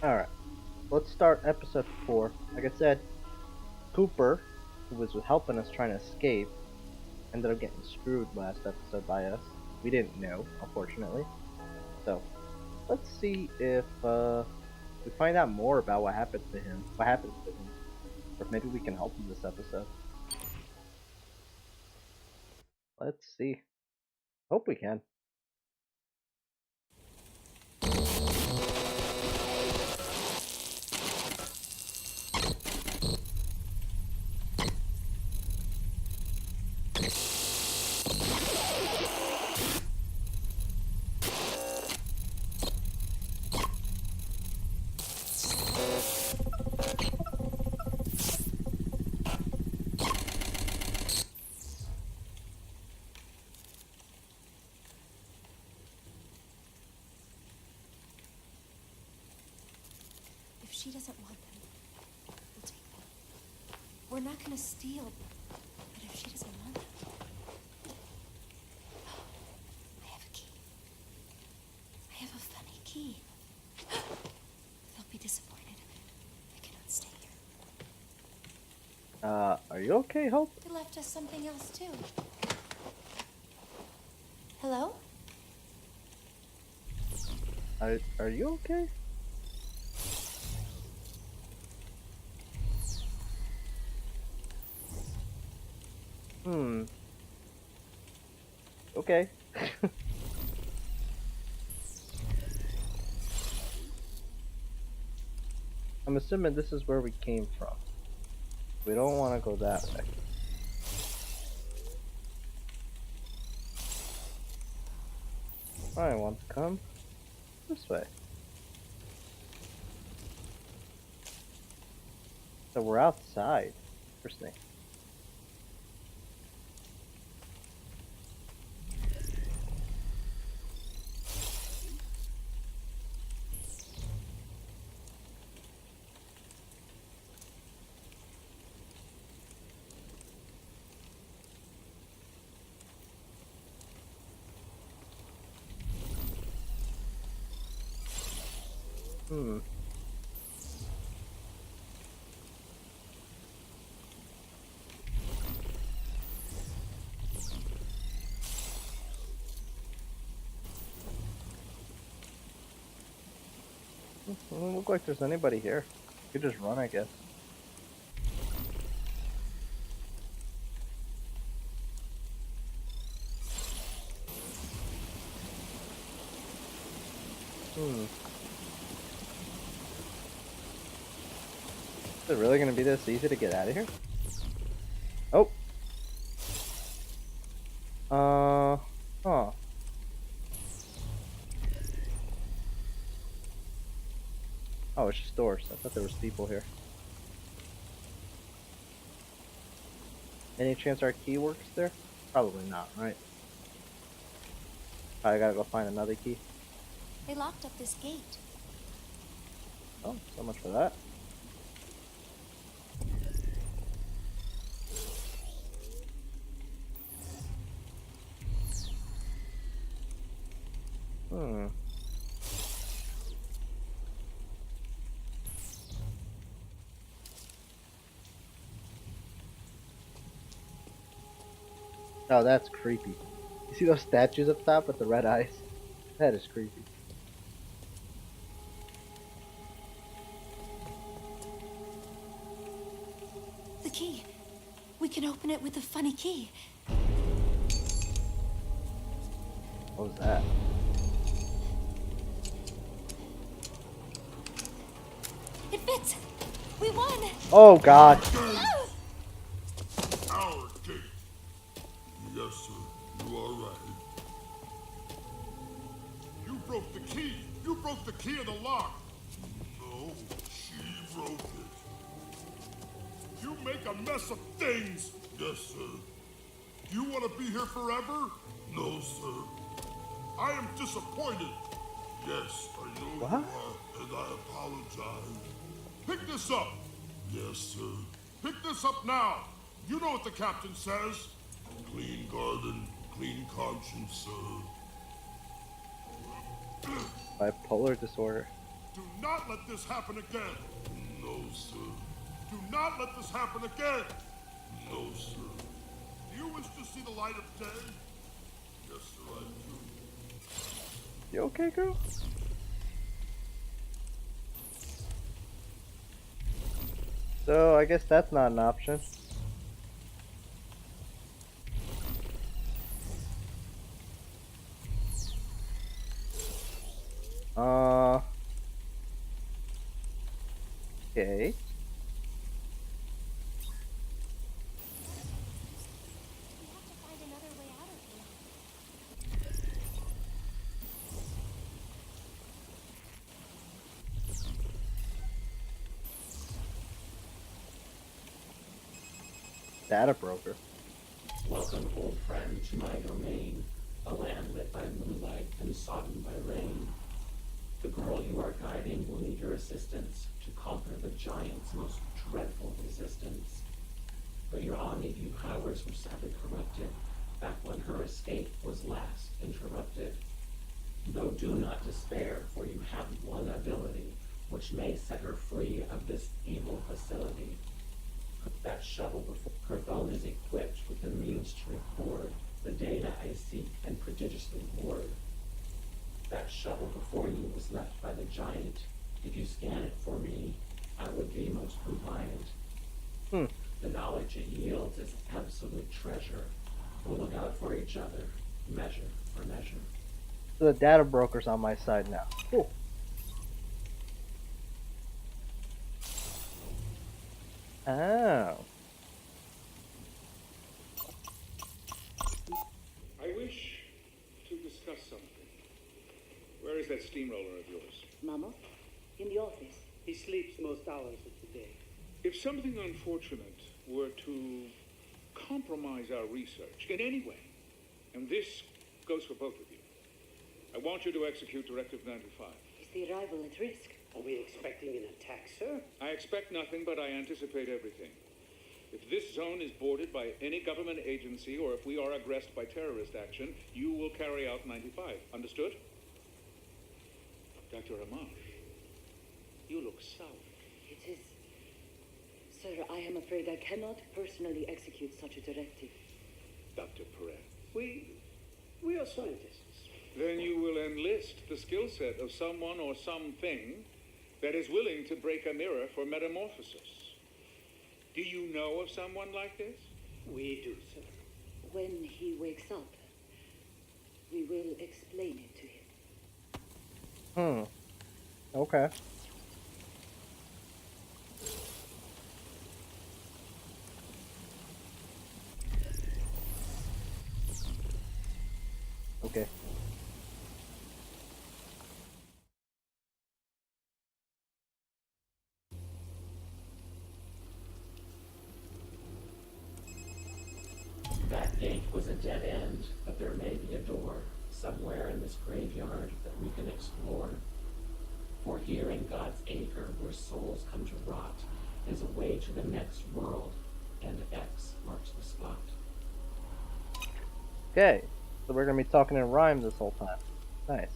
Alright, let's start episode 4. Like I said, Cooper, who was helping us trying to escape, ended up getting screwed last episode by us. We didn't know, unfortunately. So, let's see if we find out more about what happened to him. What happens to him. Or maybe we can help him this episode. Let's see. Hope we can. If she doesn't want them, we'll take them. We're not gonna steal, but if she doesn't want them... I have a key. I have a funny key. They'll be disappointed. I cannot stay here. Are you okay, Hope? They left us something else, too. Hello? Are you okay? Okay. I'm assuming this is where we came from. We don't want to go that way. I want to come this way. So we're outside. Interesting. Doesn't look like there's anybody here. You could just run, I guess. Is it really gonna be this easy to get out of here? Oh. Huh. Oh, it's just doors. I thought there was people here. Any chance our key works there? Probably not, right? Probably gotta go find another key. They locked up this gate. Oh, so much for that. Oh, that's creepy. You see those statues up top with the red eyes? That is creepy. The key. We can open it with the funny key. What was that? It fits. We won. Oh God. Our gate. Yes, sir. You are right. You broke the key. You broke the key of the lock. No, she broke it. You make a mess of things. Yes, sir. You want to be here forever? No, sir. I am disappointed. Yes, I know What? you are, and I apologize. Pick this up. Yes, sir. Pick this up now. You know what the captain says. Clean garden, clean conscience, sir. Bipolar disorder. Do not let this happen again. No, sir. Do not let this happen again. No, sir. Do you wish to see the light of day? Yes, sir, I do. You okay, girl? So, I guess that's not an option. Okay. We have to find another way out of here. Data broker. Welcome, old friend, to my domain, a land lit by moonlight and sodden by rain. The girl you are guiding will need your assistance to conquer the giant's most dreadful resistance. But your omni-view powers were sadly corrupted back when her escape was last interrupted. Though do not despair, for you have one ability which may set her free of this evil facility. That shovel before her phone is equipped with the means to record the data I seek and prodigiously hoard. That shovel before you was left by the giant. If you scan it for me, I would be most compliant. The knowledge it yields is absolute treasure. We'll look out for each other, measure for measure. So the data broker's on my side now. Cool. Oh. I wish to discuss something. Where is that steamroller of yours? Mama? In the office. He sleeps most hours of the day. If something unfortunate were to compromise our research in any way, and this goes for both of you, I want you to execute Directive 95. Is the arrival at risk? Are we expecting an attack, sir? I expect nothing, but I anticipate everything. If this zone is boarded by any government agency, or if we are aggressed by terrorist action, you will carry out 95. Understood? Dr. Amash, you look sour. It is. Sir, I am afraid I cannot personally execute such a directive. Dr. Perez. We are scientists. Then you will enlist the skill set of someone or something that is willing to break a mirror for metamorphosis. Do you know of someone like this? We do, sir. When he wakes up, we will explain it to him. Okay. Okay. That gate was a dead end, but there may be a door somewhere in this graveyard that we can explore. For here in God's acre, where souls come to rot, is a way to the next world, and X marks the spot. Okay. So we're gonna be talking in rhyme this whole time. Nice.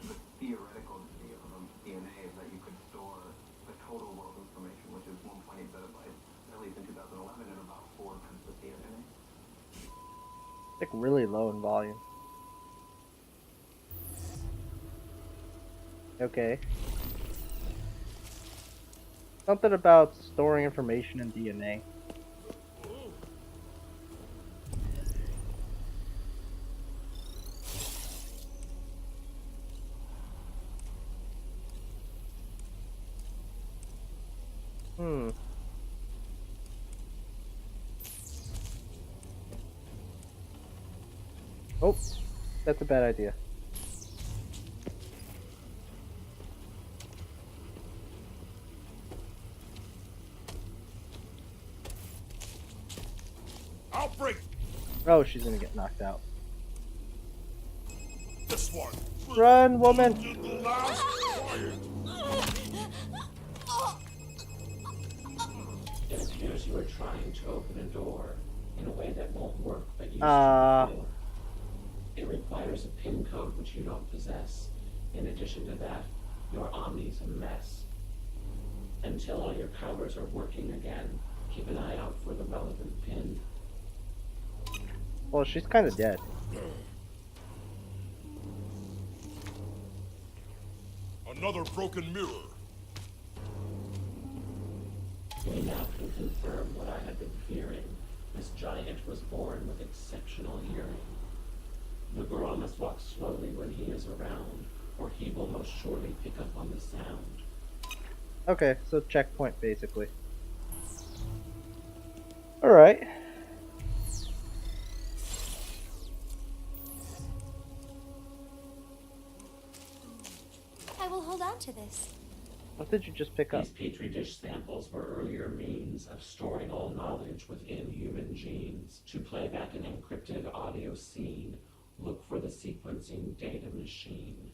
The theoretical DNA is that you could store the total world information, which is 1.8 petabytes, at least in 2011, in about 4 times the DNA. It's like really low in volume. Okay. Something about storing information in DNA. Oh, that's a bad idea. I'll break Oh, she's gonna get knocked out. this one. Run, woman! To the last quiet. It appears as you are trying to open a door in a way that won't work but used to before. It requires a PIN code which you don't possess. In addition to that, your Omni's a mess. Until all your powers are working again, keep an eye out for the relevant PIN. Well, she's kind of dead. Another broken mirror. We now can confirm what I had been fearing. This giant was born with exceptional hearing. The girl must walk slowly when he is around, or he will most surely pick up on the sound. Okay, so checkpoint basically. Alright. I will hold on to this. What did you just pick up? These petri dish samples were earlier means of storing all knowledge within human genes. To play back an encrypted audio scene, look for the sequencing data machine.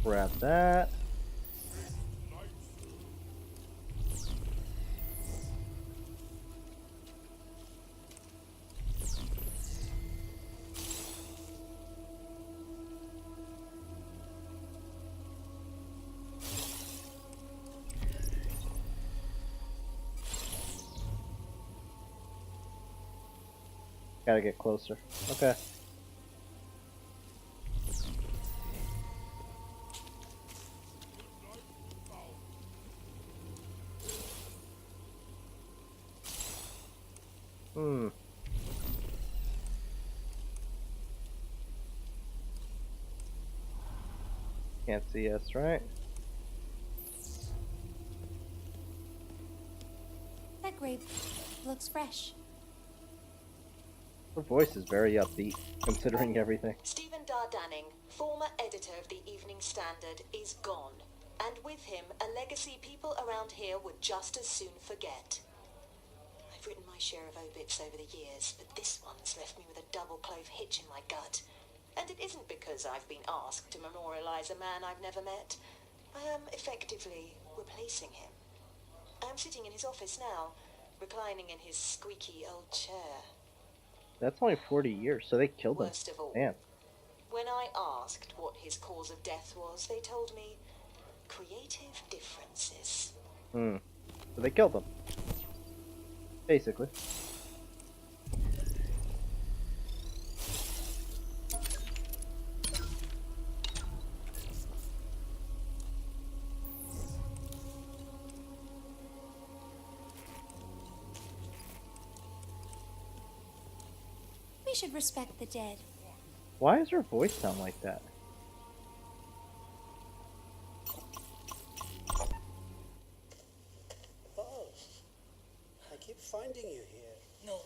Grab that. Gotta get closer. Okay. Can't see us, right? That grape looks fresh. Her voice is very upbeat, considering everything. Stephen Dardanning, former editor of the Evening Standard, is gone. And with him, a legacy people around here would just as soon forget. I've written my share of obits over the years, but this one's left me with a double-clove hitch in my gut. And it isn't because I've been asked to memorialize a man I've never met. I am effectively replacing him. I am sitting in his office now, reclining in his squeaky old chair. That's only 40 years, so they killed him. Worst of all, Damn. when I asked what his cause of death was, they told me creative differences. So they killed him. Basically. We should respect the dead. Why does her voice sound like that? Oh, I keep finding you here. No,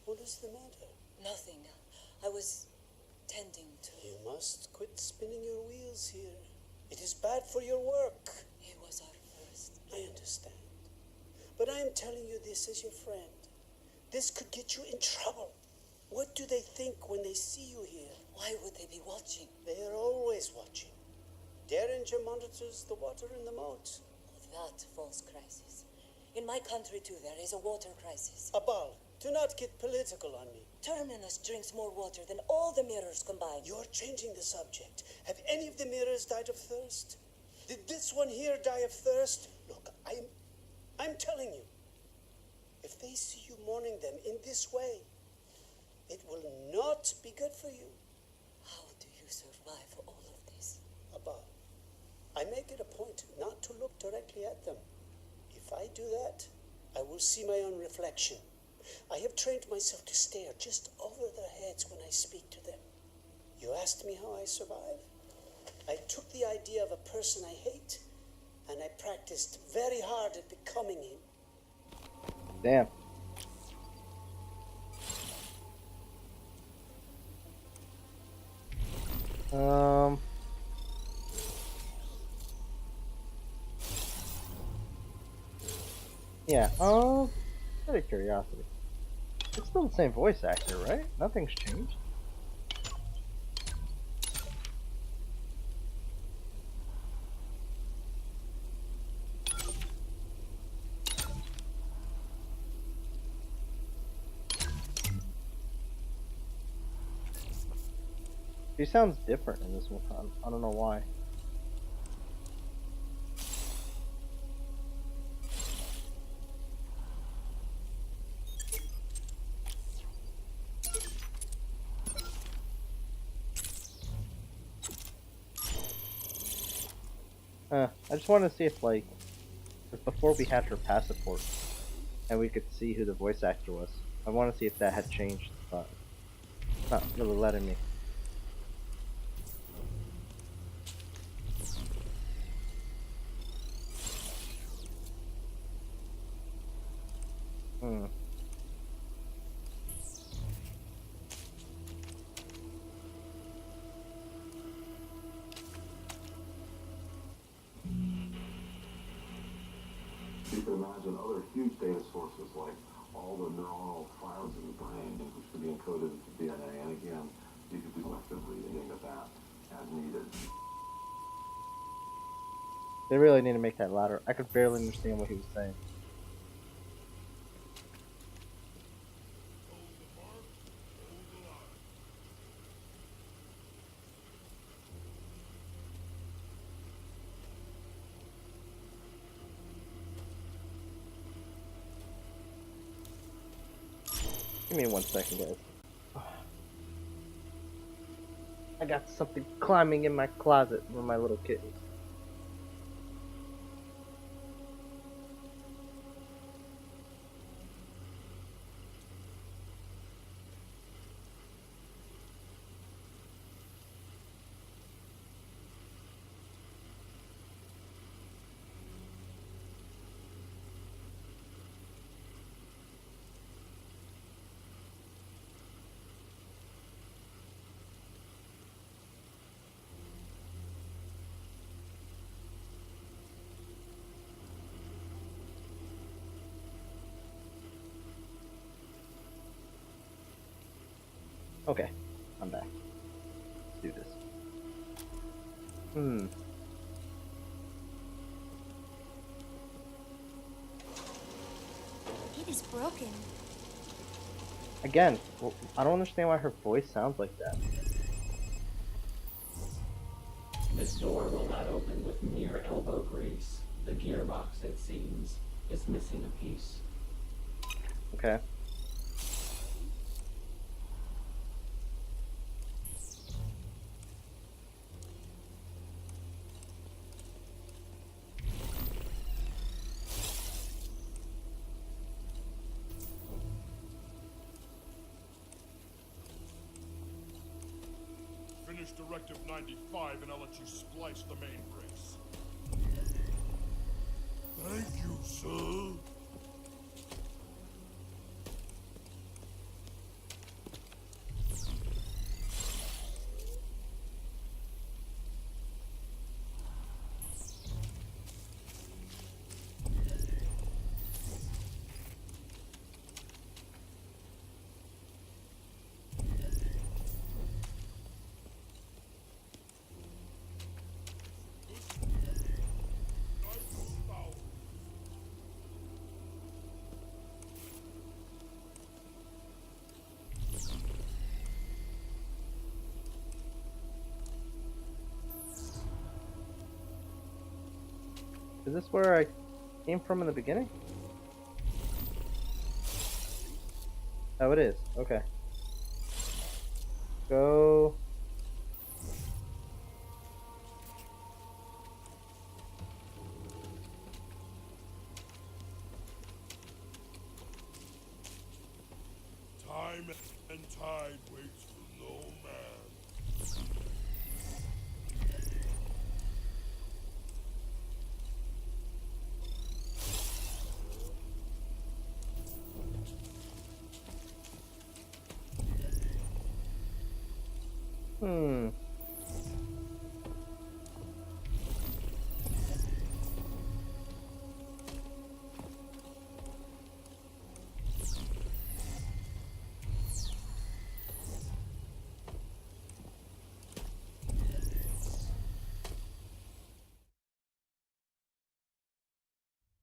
What is the matter? nothing. I was tending to. You must quit spinning your wheels here. It is bad for your work. He was our first. I understand. But I am telling you this as your friend. This could get you in trouble. What do they think when they see you here? Why would they be watching? They are always watching. Derringer monitors the water in the moat. That false crisis. In my country, too, there is a water crisis. Abal, do not get political on me. Terminus drinks more water than all the mirrors combined. You're changing the subject. Have any of the mirrors died of thirst? Did this one here die of thirst? Look, I'm telling you. If they see you mourning them in this way, it will not be good for you. How do you survive all of this? Abal, I make it a point not to look directly at them. If I do that, I will see my own reflection. I have trained myself to stare just over their heads when I speak to them. You asked me how I survive? I took the idea of a person I hate, and I practiced very hard at becoming him. Damn. Yeah, out of curiosity. It's still the same voice actor, right? Nothing's changed. She sounds different in this one. I don't know why. I just wanted to see if, like, before we had her passport and we could see who the voice actor was. I want to see if that had changed, but it's not really letting me. Hmm. You can imagine other huge data sources like all the neuronal files in the brain, which could be encoded into DNA, and again, you could do selective reading of that as needed. They really need to make that louder. I could barely understand what he was saying. Give me 1 second, guys. I got something climbing in my closet with my little kittens. Okay, I'm back. Let's do this. It is broken. Again, I don't understand why her voice sounds like that. This door will not open with mere elbow grease. The gearbox, it seems, is missing a piece. Okay. Finish Directive 95 and I'll let you splice the main brace. Thank you, sir. Is this where I came from in the beginning? Oh, it is. Okay. Go. Time and tide waits for no man.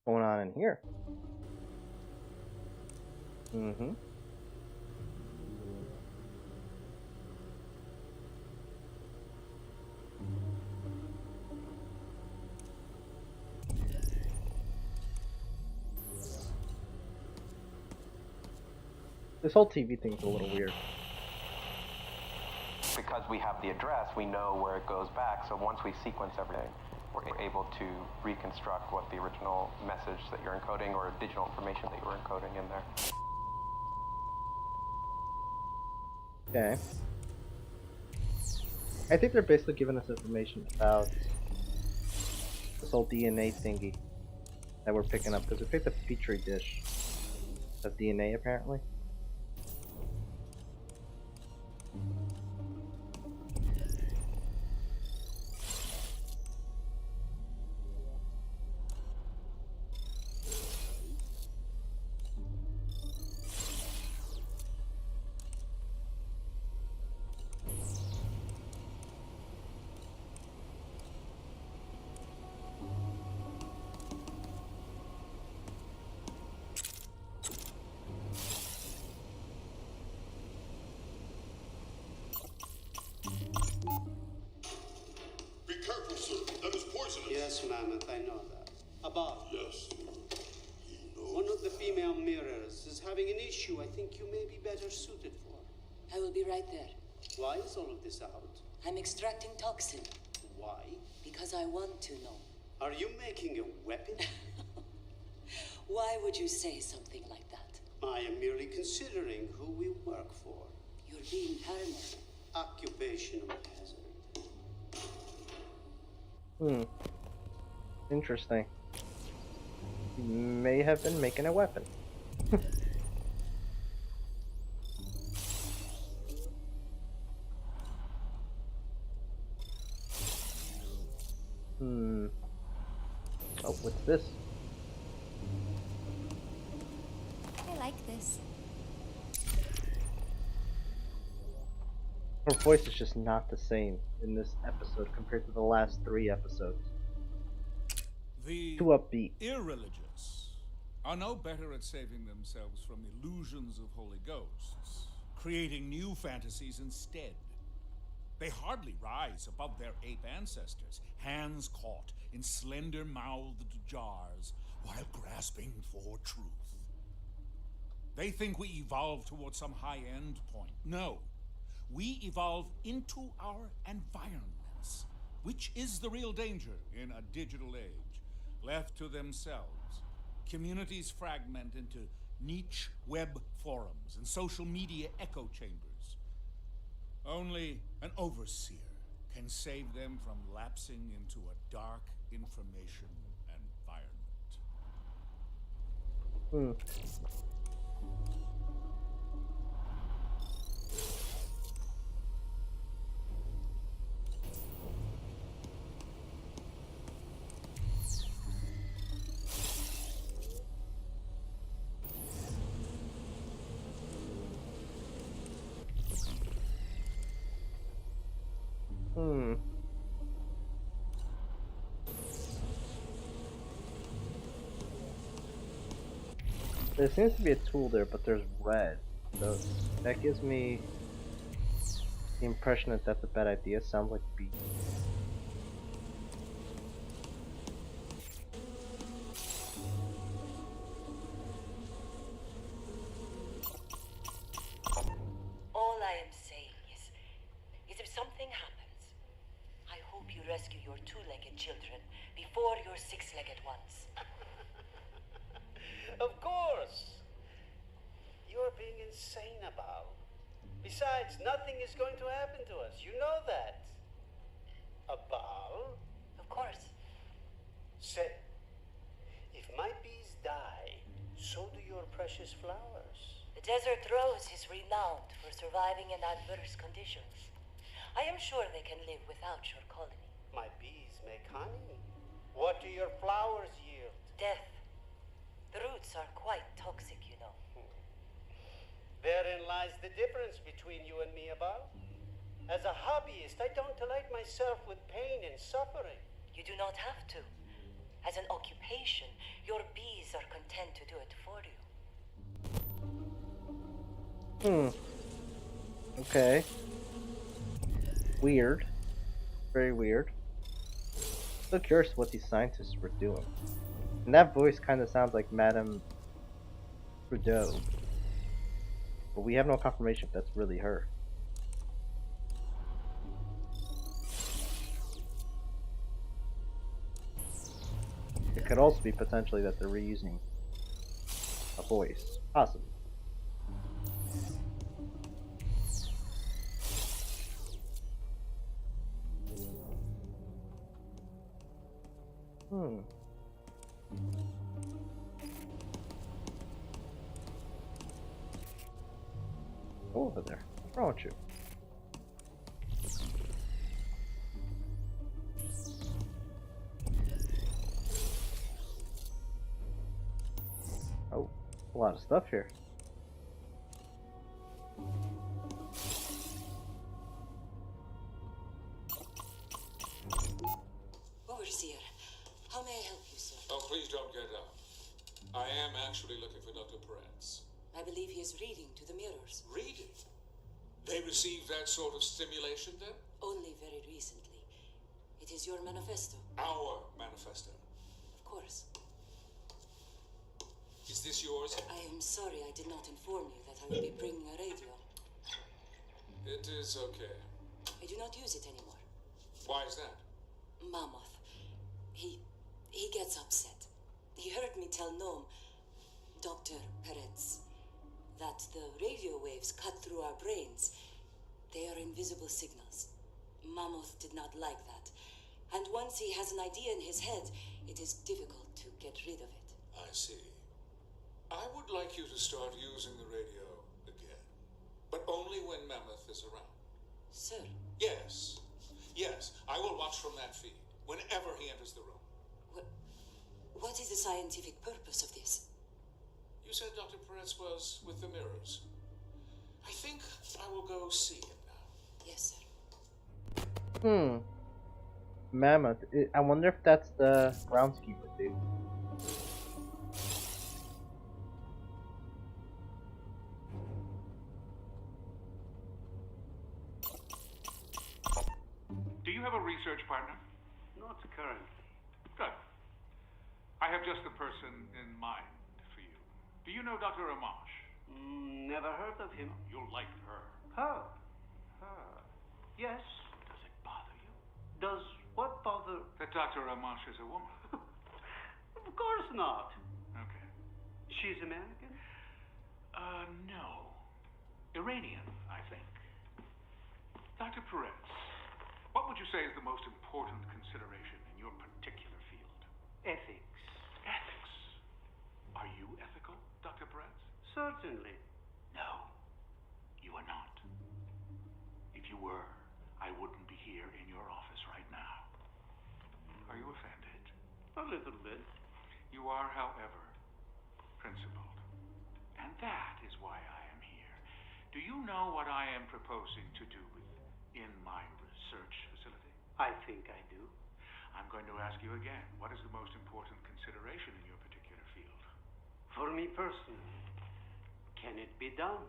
Going on in here? Mm-hmm. 'Cause This whole TV thing's a little weird. Because we have the address, we know where it goes back, so once we sequence everything, we're able to reconstruct what the original message that you're encoding or digital information that you were encoding in there. Okay. I think they're basically giving us information about this whole DNA thingy that we're picking up, because we picked up a petri dish of DNA apparently. Be careful, sir. That is poisonous. Yes, Mammoth, I know that. Above. Yes. He knows. One of the female mirrors is having an issue I think you may be better suited for. I will be right there. Why is all of this out? I'm extracting toxin Why? because I want to know. Are you making a weapon? Why would you say something like that? I am merely considering who we work for. You're being paranoid. Occupational hazard. Interesting. You may have been making a weapon. Oh, what's this? I like this. Her voice is just not the same in this episode compared to the last 3 episodes. The Too upbeat. irreligious are no better at saving themselves from illusions of holy ghosts, creating new fantasies instead. They hardly rise above their ape ancestors, hands caught in slender-mouthed jars while grasping for truth. They think we evolve towards some high-end point. No. We evolve into our environments, which is the real danger in a digital age. Left to themselves, communities fragment into niche web forums and social media echo chambers. Only an overseer can save them from lapsing into a dark information environment. There seems to be a tool there, but there's red. So that gives me the impression that that's a bad idea. Sounds like bees. All I am saying is if something happens, I hope you rescue your 2-legged children before your 6-legged ones. Of course! You're being insane about. Besides, nothing is going to happen to us. You know that. Abal? Of course. Say, if my bees die, so do your precious flowers. The desert rose is renowned for surviving in adverse conditions. I am sure they can live without your colony. My bees make honey. What do your flowers yield? Death. The roots are quite toxic, you know. Therein lies the difference between you and me, Abal. As a hobbyist, I don't delight myself with pain and suffering. You do not have to. As an occupation, your bees are content to do it for you. Okay. Weird. Very weird. So curious what these scientists were doing. And that voice kind of sounds like Madame Trudeau. But we have no confirmation if that's really her. It could also be potentially that they're reusing a voice. Possibly. Go over there. What's wrong with you? Oh, a lot of stuff here. Overseer, how may I help you, sir? Oh, please don't get up. I am actually looking for Dr. Peretz. I believe he is reading to the mirrors. Reading? They received that sort of stimulation then? Only very recently. It is your manifesto. Our manifesto. Of course. Is this yours? I am sorry I did not inform you that I will be bringing a radio. It is okay. I do not use it anymore. Why is that? Mammoth. He gets upset. He heard me tell Noam, Dr. Peretz, that the radio waves cut through our brains. They are invisible signals. Mammoth did not like that. And once he has an idea in his head, it is difficult to get rid of it. I see. I would like you to start using the radio again. But only when Mammoth is around. Sir? Yes. Yes, I will watch from that feed, whenever he enters the room. What is the scientific purpose of this? You said Dr. Peretz was with the mirrors. I think I will go see him now. Yes, sir. Mammoth. I wonder if that's the groundskeeper dude. Do you have a research partner? Not currently. Good. I have just the person in mind for you. Do you know Dr. Amash? Never heard of him. You'll like her. Her? Yes. Does it bother you? Does what bother? That Dr. Amash is a woman. Of course not. Okay. She's American? No. Iranian, I think. Dr. Peretz, what would you say is the most important consideration in your particular field? Ethics. Ethics. Are you ethical, Dr. Peretz? Certainly. No, you are not. If you were, I wouldn't be here in your office right now. Are you offended? A little bit. You are, however, principled. And that is why I am here. Do you know what I am proposing to do in my research facility? I think I do. I'm going to ask you again, what is the most important consideration in your particular field? For me personally, can it be done?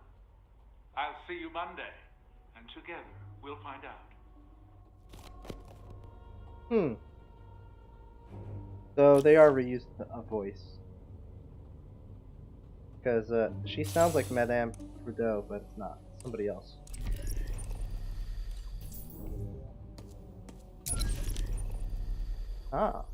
I'll see you Monday, and together we'll find out. So they are reused a voice. Because she sounds like Madame Trudeau, but it's not. It's somebody else. Ah.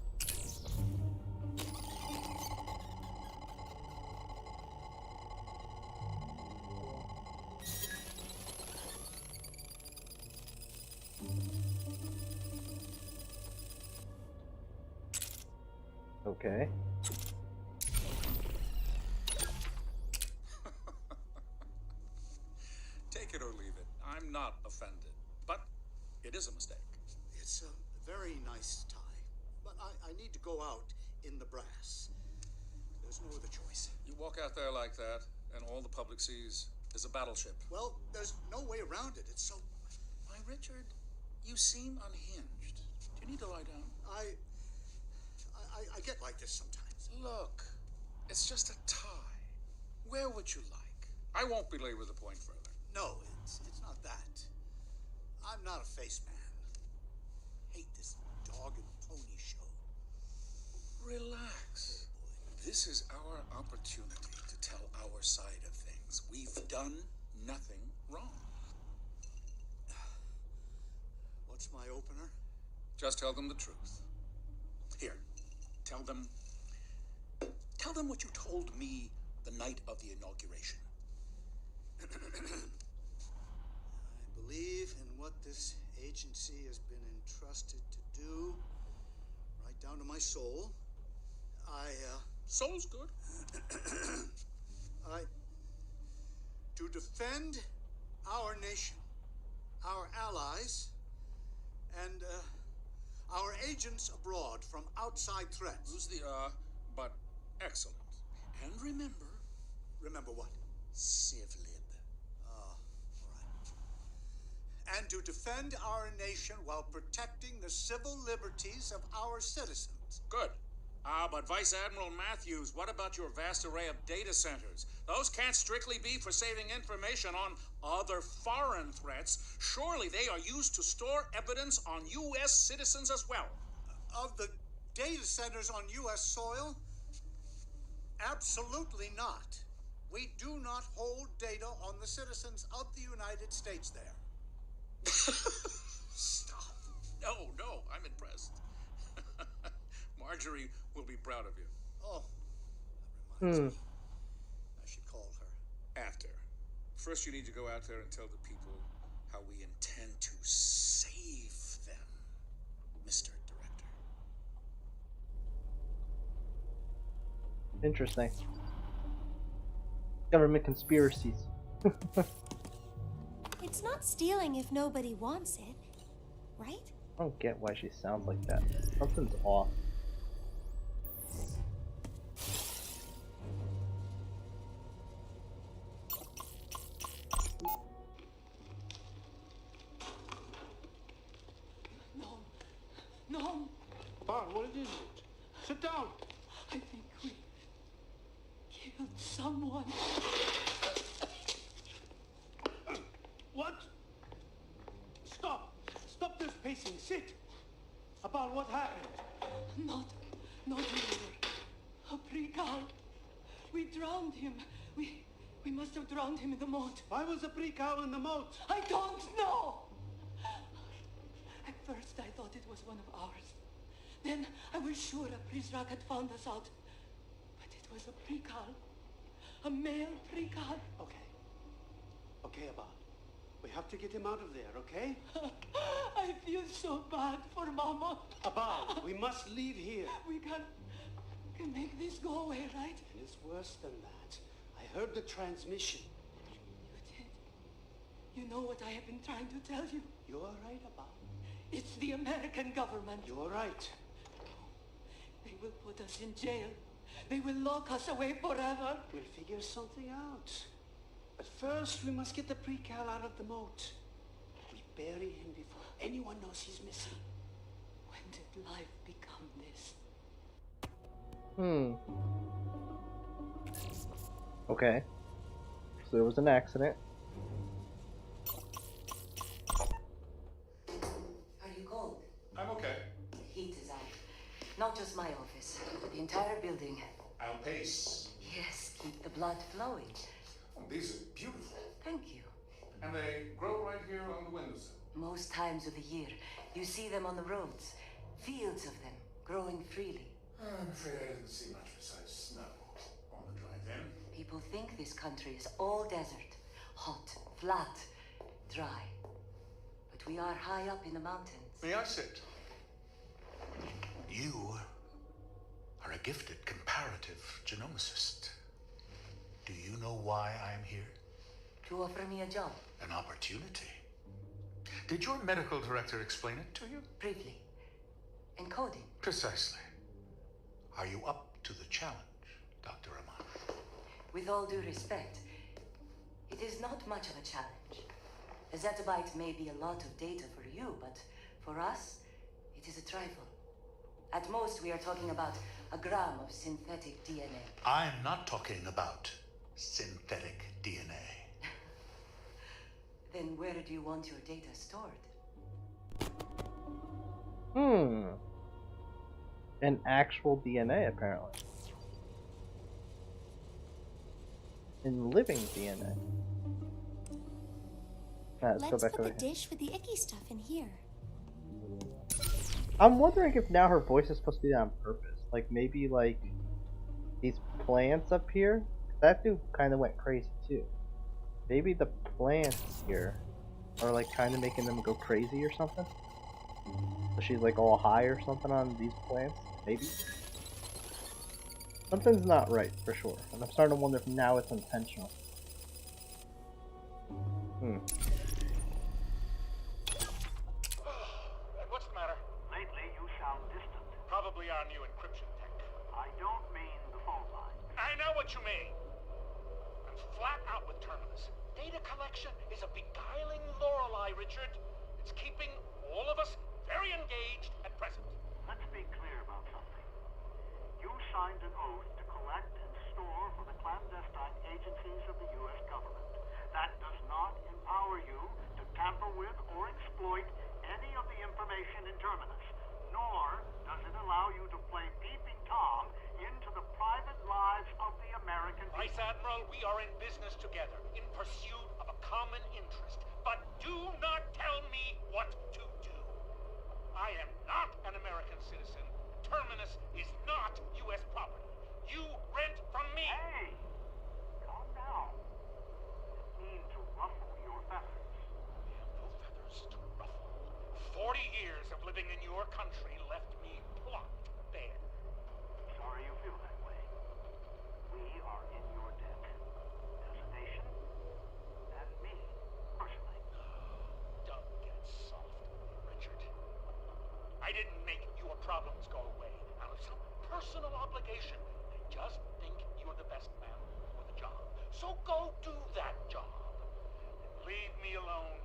Okay. Take it or leave it. I'm not offended, but it is a mistake. It's a very nice tie, but I need to go out in the brass. There's no other choice. You walk out there like that, and all the public sees is a battleship. Well, there's no way around it. It's so... Why, Richard, you seem unhinged. Do you need to lie down? I get like this sometimes. Look, it's just a tie. Wear what you like. I won't belabor the point further. No, it's not that. I'm not a face man. Hate this dog and pony show. Relax. This is our opportunity to tell our side of things. We've done nothing wrong. What's my opener? Just tell them the truth. Here, tell them what you told me the night of the inauguration. I believe in what this agency has been entrusted to do, right down to my soul. Soul's good. To defend our nation, our allies, and our agents abroad from outside threats. Who's the but excellent. And remember what? Civlib. All right. And to defend our nation while protecting the civil liberties of our citizens. Good. But Vice Admiral Matthews, what about your vast array of data centers? Those can't strictly be for saving information on other foreign threats. Surely they are used to store evidence on U.S. citizens as well. Of the data centers on U.S. soil? Absolutely not. We do not hold data on the citizens of the United States there. Stop. No, I'm impressed. Marjorie will be proud of you. Oh, that reminds me. I should call her. After. First, you need to go out there and tell the people how we intend to save them, Mr. Director. Interesting. Government conspiracies. It's not stealing if nobody wants it, right? I don't get why she sounds like that. Something's off. No. Bar, what is it? Sit down. I think we killed someone. What? Stop. Stop this pacing. Sit. About what happened? Not here. A pre-cal. We drowned him. We must have drowned him in the moat. Why was a pre-cal in the moat? I don't know. At first I thought it was one of ours. Then I was sure a Prizrak had found us out. But it was a pre-cal. A male pre-cal. Okay, Abad. We have to get him out of there, okay? I feel so bad for Mama. Abad, we must leave here. We can make this go away, right? And it's worse than that. I heard the transmission. You did? You know what I have been trying to tell you? You're right, Abad. It's the American government. You're right. They will put us in jail. They will lock us away forever. We'll figure something out. But first, we must get the pre-cal out of the moat. We bury him before anyone knows he's missing. When did life become this? Okay. So there was an accident. Are you cold? I'm okay. The heat is out. Not just my office, but the entire building. I'll pace. Yes, keep the blood flowing. Oh, these are beautiful. Thank you. And they grow right here on the windowsill. Most times of the year, you see them on the roads. Fields of them, growing freely. I'm afraid I didn't see much besides snow on the drive in. People think this country is all desert. Hot, flat, dry. But we are high up in the mountains. May I sit? You are a gifted comparative genomicist. Do you know why I'm here? To offer me a job. An opportunity. Did your medical director explain it to you? Briefly. Encoding. Precisely. Are you up to the challenge, Dr. Rahman? With all due respect, it is not much of a challenge. A zettabyte may be a lot of data for you, but for us, it is a trifle. At most, we are talking about a gram of synthetic DNA. I'm not talking about synthetic DNA. Then where do you want your data stored? An actual DNA, apparently. In living DNA. Let's go Let's back put over the here. dish with the icky stuff in here. I'm wondering if now her voice is supposed to be on purpose. Like maybe like these plants up here. That dude kind of went crazy too. Maybe the plants here are like kind of making them go crazy or something. So she's like all high or something on these plants. Maybe. Something's not right for sure, and I'm starting to wonder if now it's intentional. And what's the matter? Lately, you sound distant. Probably our new encryption tech. I don't mean the phone line. I know what you mean. I'm flat out with Terminus. Data collection is a beguiling Lorelei, Richard. It's keeping all of us very engaged at present. Let's be clear about something. You signed an oath to collect and store for the clandestine agencies of the U.S. government. That does not empower you to tamper with or exploit any of the information in Terminus, nor does it allow you to play peeping Tom into the private lives of the American people. Vice Admiral, we are in business together, in pursuit of a common interest. But do not tell me what to do. I am not an American citizen. Terminus is not U.S. property. You rent from me. Hey! Calm down. Mean to ruffle your feathers. I have no feathers to ruffle. 40 years of living in your country left me plucked bare. Sorry you feel that way. We are in your debt. As a nation, and me, personally. Don't get soft, Richard. I didn't make your problems go away out of some personal obligation. I just think you're the best man for the job. So go do that job. And leave me alone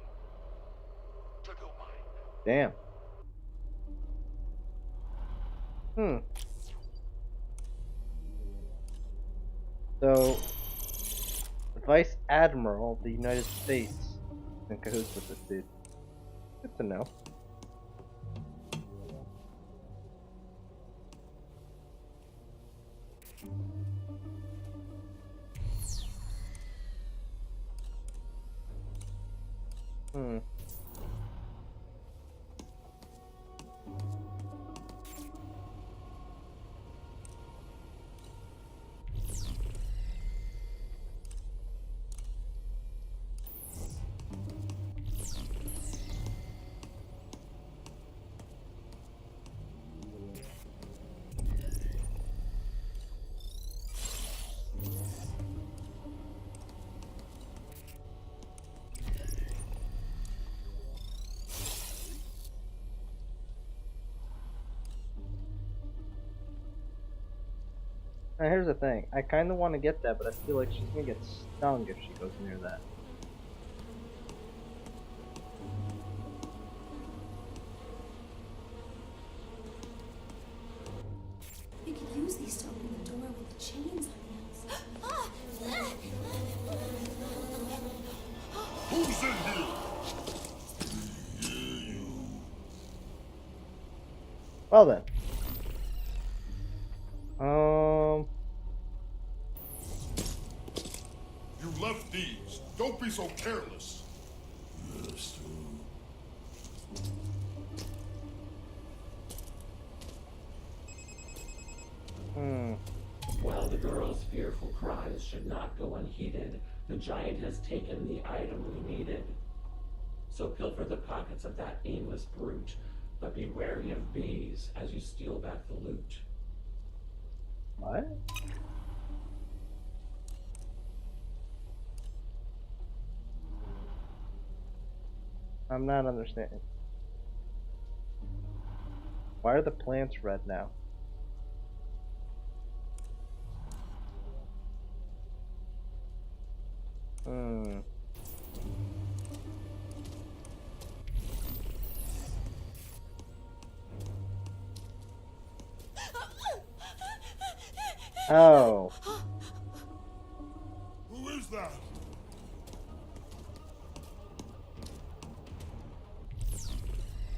to do mine. Damn. So, the Vice Admiral of the United States is in cahoots with this dude. Good to know. Now here's the thing, I kinda wanna get that, but I feel like she's gonna get stung if she goes near that. You could use these to open the door with the chains on the outside. Who's in here? Well then. You left these. Don't be so careless. Yes, While the girl's fearful cries should not go unheeded, the giant has taken the item we needed. So pilfer the pockets of that aimless brute, but be wary of bees as you steal back the loot. What? I'm not understanding. Why are the plants red now? Oh. Who is that?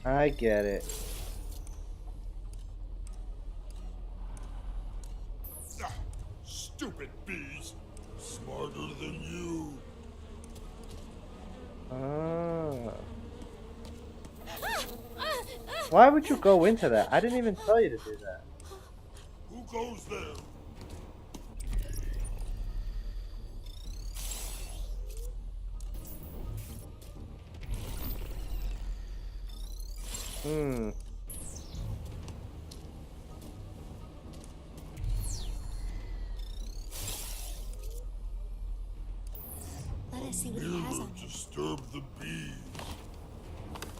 I get it. Ah, stupid bees. Smarter than you. Oh. Why would you go into that? I didn't even tell you to do that. Who goes there? Let us see what he has Never on him. disturb the bees.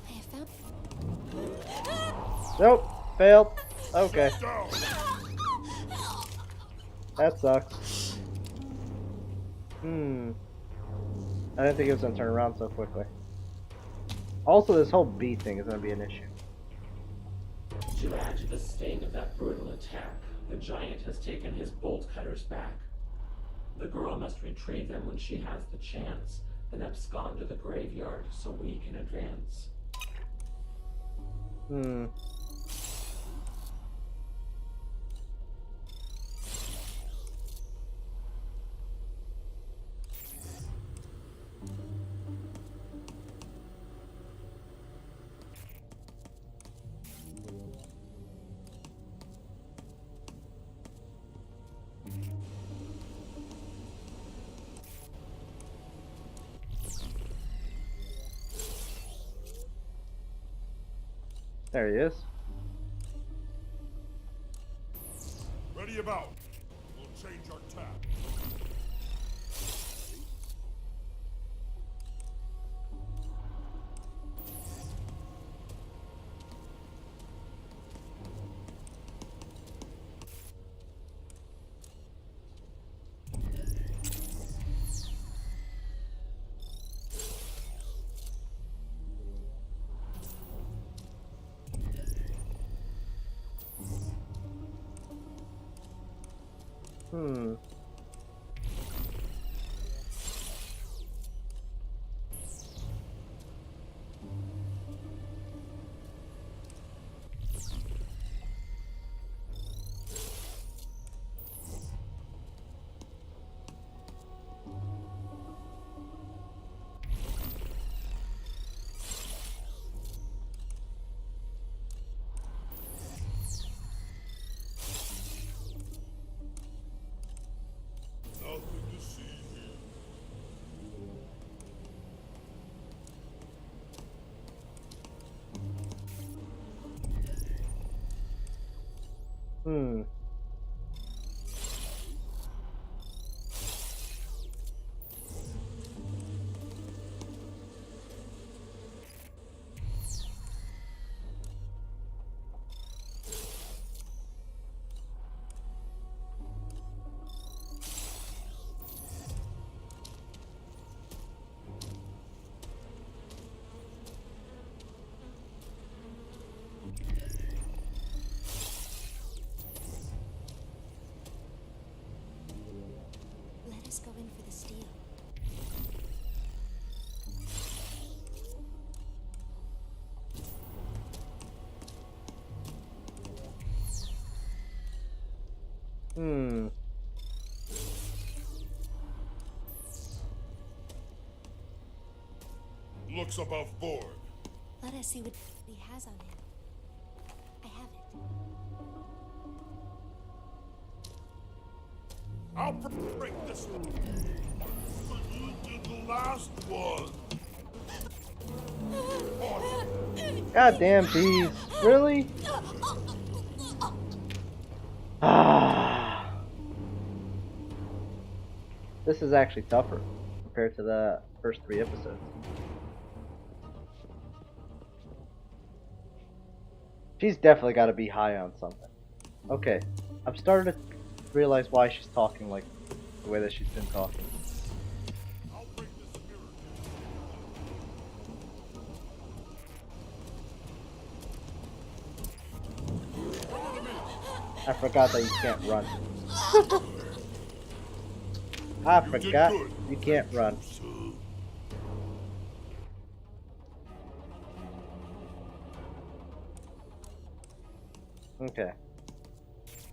I have found. Nope, failed. Okay. That sucks. I didn't think it was gonna turn around so quickly. Also, this whole bee thing is gonna be an issue. To add to the sting of that brutal attack, the giant has taken his bolt cutters back. The girl must retrieve them when she has the chance, then abscond to the graveyard so we can advance. There he is. Ready about. We'll change our tack. Nothing to see here. Let us go in for the steal. Looks above board. Let us see what he has on him. I have it. I'll break this one. But you did the last one. Goddamn bees. Really? This is actually tougher compared to the first 3 episodes. She's definitely got to be high on something. Okay, I'm starting to realize why she's talking like the way that she's been talking. I forgot that you can't run. I forgot you can't run. Okay.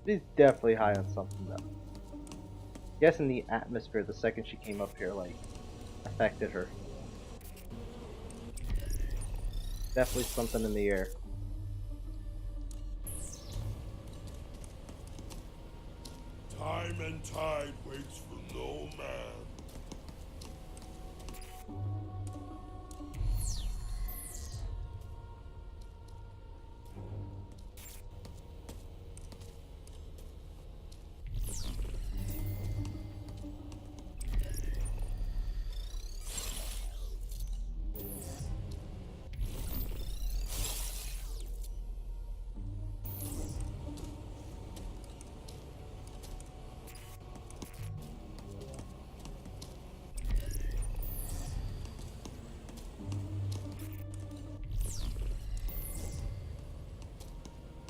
She's definitely high on something though. Guessing the atmosphere the second she came up here like affected her. Definitely something in the air. And tide waits for no man.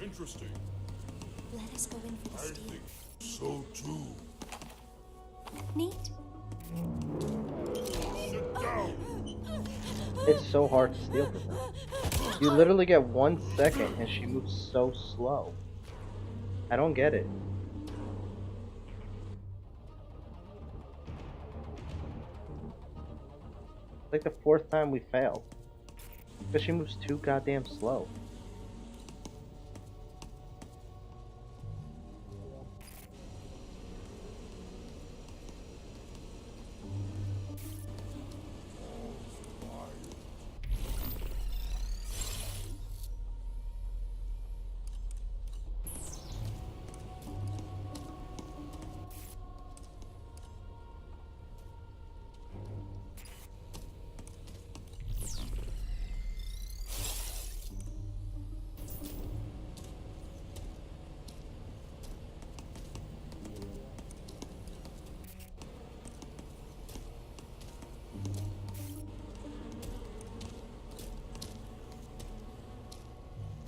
Interesting. Let us go in for the I steal. think so too. Neat. Sit down. It's so hard to steal from her. You literally get 1 second and she moves so slow. I don't get it. It's like the 4th time we failed. Because she moves too goddamn slow.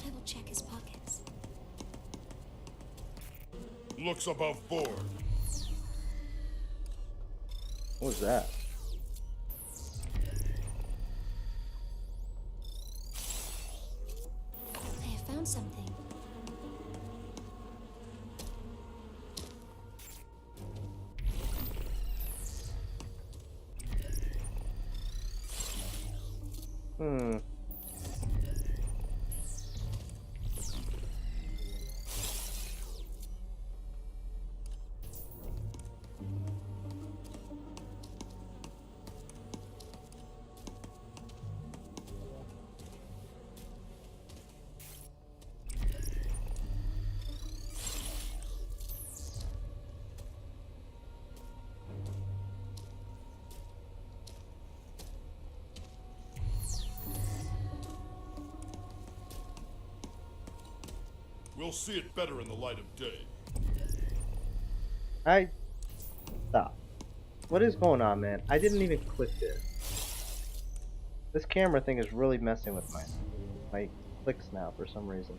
I will check his pockets. Looks above board. What was that? I have found something. Hmm. We'll see it better in the light of day. Stop. What is going on, man? I didn't even click there. This camera thing is really messing with my clicks now for some reason.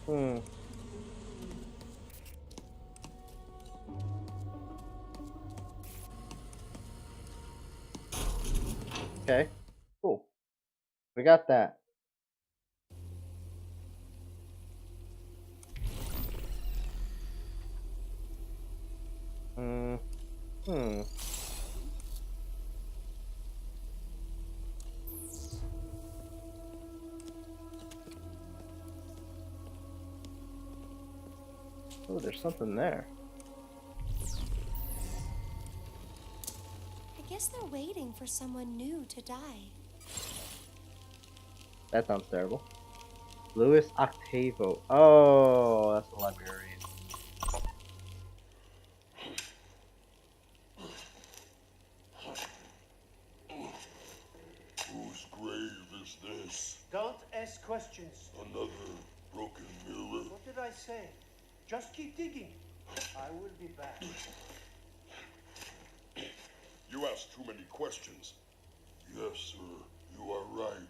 Hmm. Okay. Cool. We got that. Hmm. Oh, there's something there. I guess they're waiting for someone new to die. That sounds terrible. Louis Octavo. Oh, that's the librarian. this? Don't ask questions. Another broken mirror? What did I say? Just keep digging. I will be back. You ask too many questions. Yes, sir, you are right.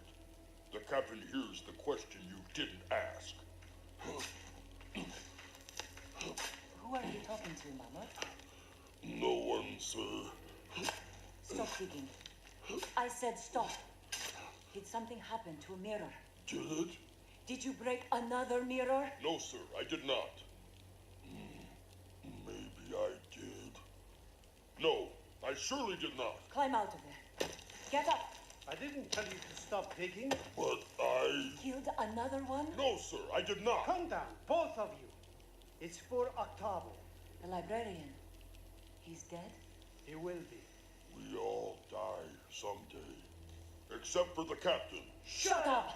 The captain hears the question you didn't ask. Who are you talking to, Mama? No one, sir. Stop digging. I said stop. Did something happen to a mirror? Did it? Did you break another mirror? No, sir, I did not. Maybe I did. No, I surely did not. Climb out of there. Get up. I didn't tell you to stop digging. But I... Killed another one? No, sir, I did not. Calm down, both of you. It's for Octavo. The librarian. He's dead? He will be. We all die someday. Except for the captain. Shut up!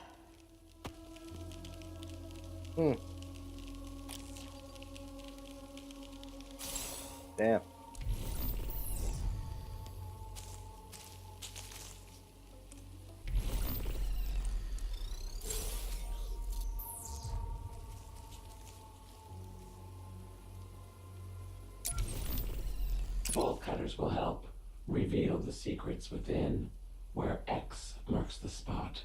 Damn. Bolt cutters will help reveal the secrets within, where X marks the spot.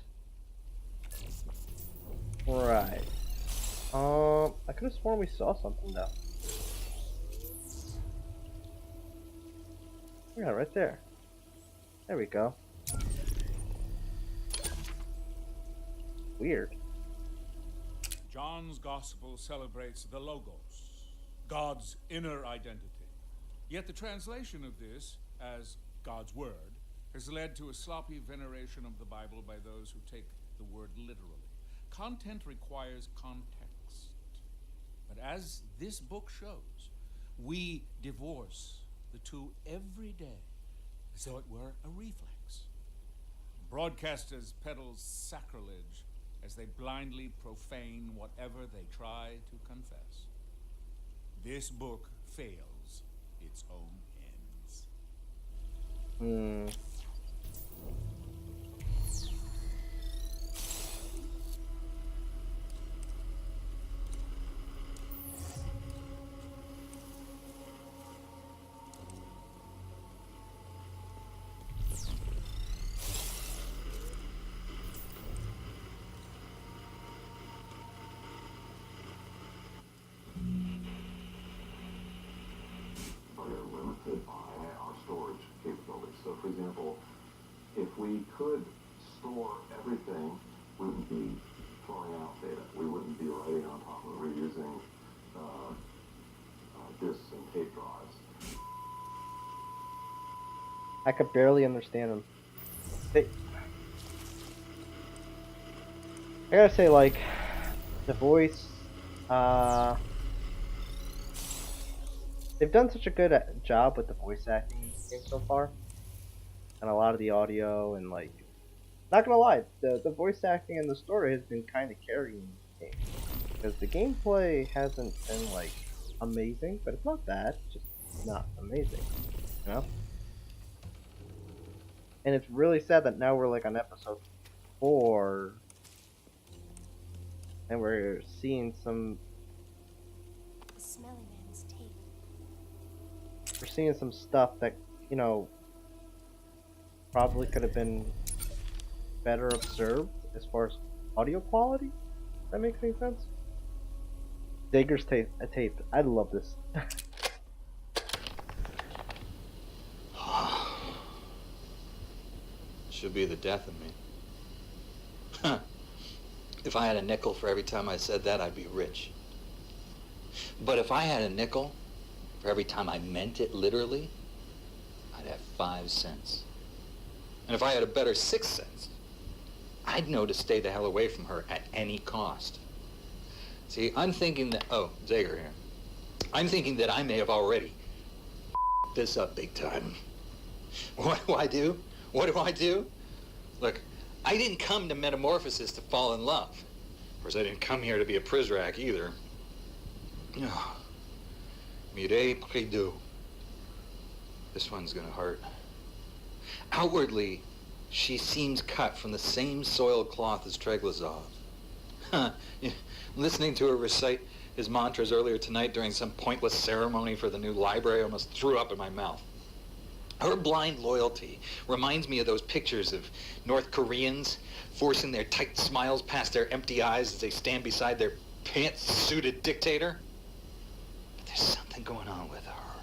Right. I could have sworn we saw something though. Yeah, right there. There we go. Weird. John's Gospel celebrates the Logos, God's inner identity. Yet the translation of this, as God's Word, has led to a sloppy veneration of the Bible by those who take the word literally. Content requires context. But as this book shows, we divorce the two every day, as though it were a reflex. Broadcasters peddle sacrilege as they blindly profane whatever they try to confess. This book fails its own ends. Limited by our storage capabilities. So, for example, if we could store everything, we wouldn't be throwing out data. We wouldn't be writing on top of it, reusing disks and tape drives. I could barely understand them. I gotta say, like, the voice, they've done such a good job with the voice acting in this game so far, and a lot of the audio, and like, not gonna lie, the voice acting and the story has been kind of carrying the game, because the gameplay hasn't been like amazing, but it's not bad, it's just not amazing, you know? And it's really sad that now we're like on episode 4, and we're seeing some. The smelly man's tape. We're seeing some stuff that, you know, probably could have been better observed as far as audio quality. If that makes any sense? Digger's tape. I love this. Should be the death of me. If I had a nickel for every time I said that, I'd be rich. But if I had a nickel for every time I meant it literally, I'd have 5 cents. And if I had a better 6 cents, I'd know to stay the hell away from her at any cost. See, I'm thinking that, oh, Zager here. I'm thinking that I may have already this up big time. What do I do? What do I do? Look, I didn't come to Metamorphosis to fall in love. Of course, I didn't come here to be a Prizrak either. Mireille Prédoux. This one's gonna hurt. Outwardly, She seems cut from the same soiled cloth as Treglazov. Huh. Yeah. Listening to her recite his mantras earlier tonight during some pointless ceremony for the new library, I almost threw up in my mouth. Her blind loyalty reminds me of those pictures of North Koreans forcing their tight smiles past their empty eyes as they stand beside their pants-suited dictator. But there's something going on with her.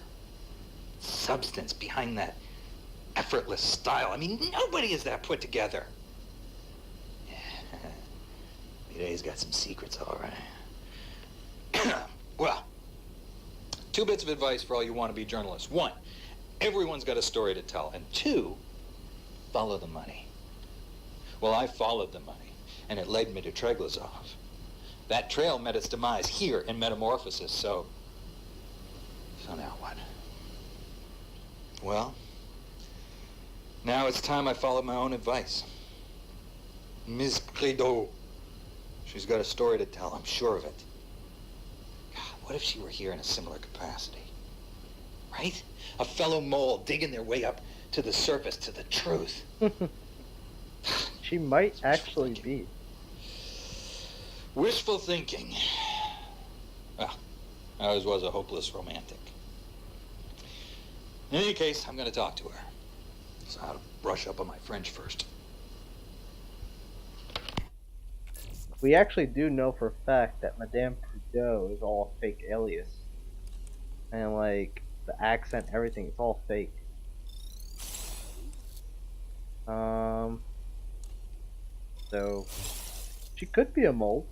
Substance behind that effortless style. I mean, nobody is that put together. Miday's got some secrets, all right. Well, 2 bits of advice for all you wannabe journalists. 1, everyone's got a story to tell. And 2, follow the money. Well, I followed the money, and it led me to Treglazov. That trail met its demise here in Metamorphosis, so now what? Well, now it's time I followed my own advice. Miss Credo. She's got a story to tell, I'm sure of it. God, what if she were here in a similar capacity? Right? A fellow mole digging their way up to the surface, to the truth. She might actually be. Wishful thinking. Well, I always was a hopeless romantic. In any case, I'm going to talk to her. So I ought to brush up on my French first. We actually do know for a fact that Madame Trudeau is all a fake alias. And like, the accent, everything, it's all fake. So, she could be a mole.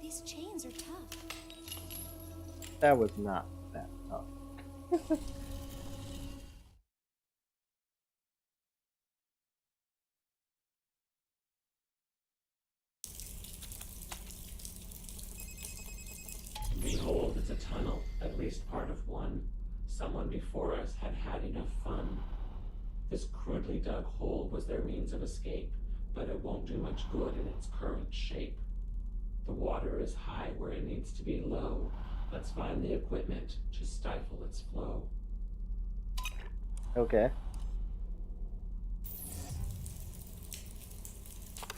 These chains are tough. That was not that tough. Behold, it's a tunnel, at least part of one. Someone before us had had enough fun. This crudely dug hole was their means of escape, but it won't do much good in its current shape. The water is high where it needs to be low. Let's find the equipment to stifle its flow. Okay.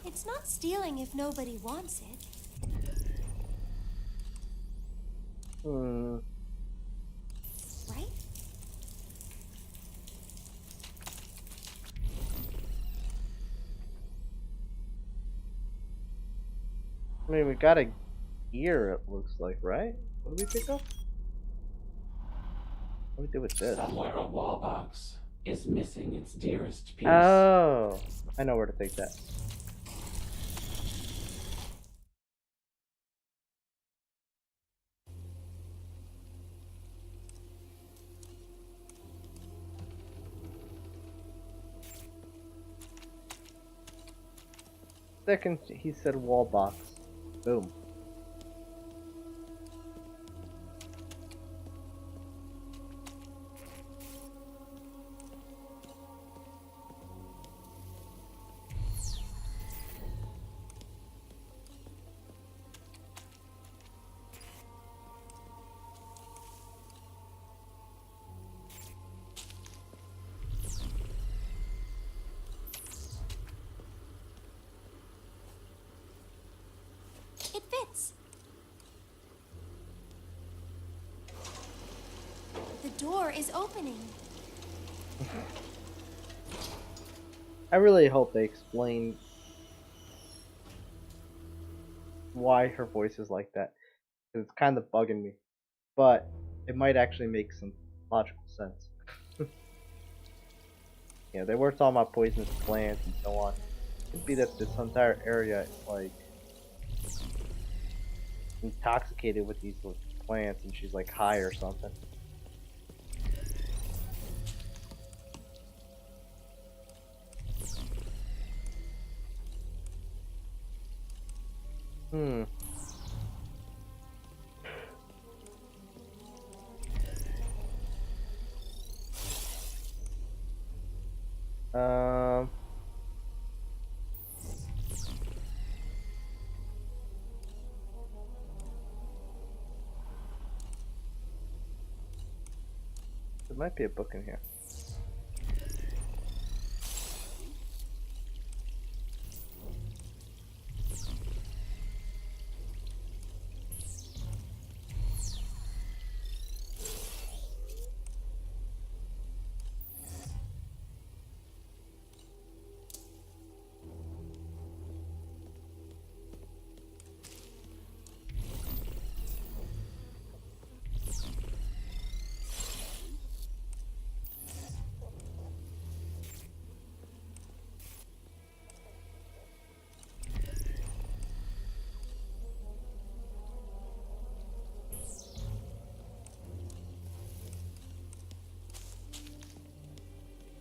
It's not stealing if nobody wants it. Right? I mean, we got a gear, it looks like, right? What did we pick up? What do we do with this? Somewhere a wall box is missing its dearest piece. Oh, I know where to take that. Second, he said wall box. Boom. It fits. The door is opening. I really hope they explain why her voice is like that. 'Cause it's kind of bugging me. But it might actually make some logical sense. Yeah, they were talking about poisonous plants and so on. It could be that this entire area is like intoxicated with these plants and she's like high or something. There might be a book in here.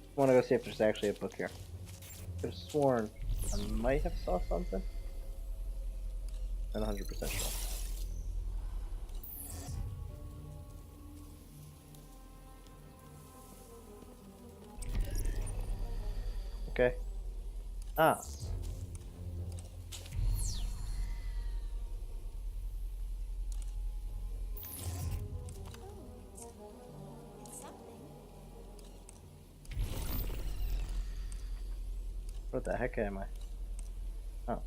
I want to go see if there's actually a book here. I've sworn I might have saw something. Not 100% sure. Okay. Ah. What the heck am I? Oh.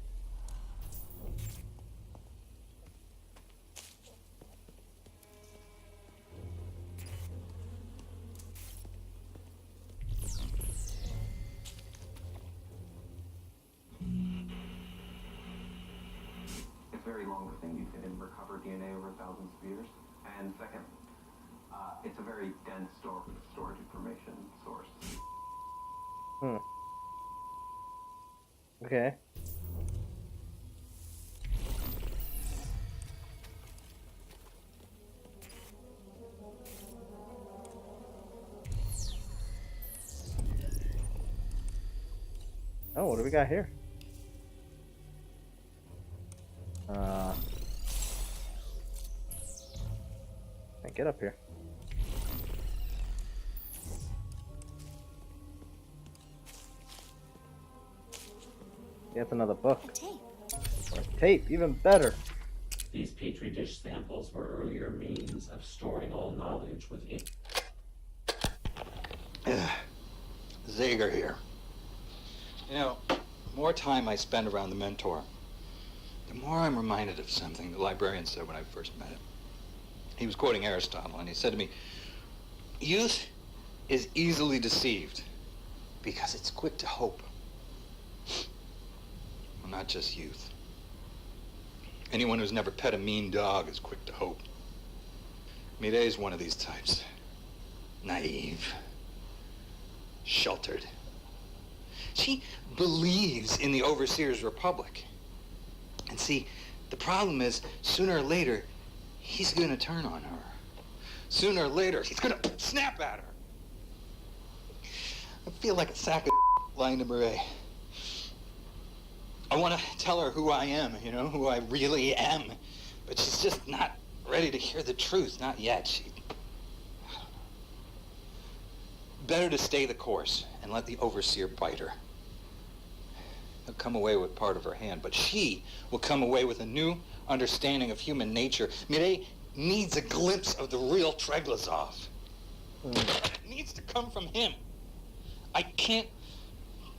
It's very long thing. You can recover DNA over thousands of years. And second, it's a very dense storage information source. Hmm. Okay. Oh, what do we got here? Get up here. That's another book. Tape, even better. These petri dish samples were earlier means of storing all knowledge within. Zager here. You know, the more time I spend around the mentor, the more I'm reminded of something the librarian said when I first met him. He was quoting Aristotle, and he said to me, "Youth is easily deceived because it's quick to hope." Well, not just youth. Anyone who's never pet a mean dog is quick to hope. Mireille is one of these types. Naive. Sheltered. She believes in the Overseer's Republic. And see, the problem is, sooner or later, he's gonna turn on her. Sooner or later, he's gonna snap at her. I feel like a sack of lying to Mireille. I want to tell her who I am, you know, who I really am. But she's just not ready to hear the truth, not yet. Better to stay the course and let the Overseer bite her. He'll come away with part of her hand, but she will come away with a new understanding of human nature. Mireille needs a glimpse of the real Treglazov. It needs to come from him. I can't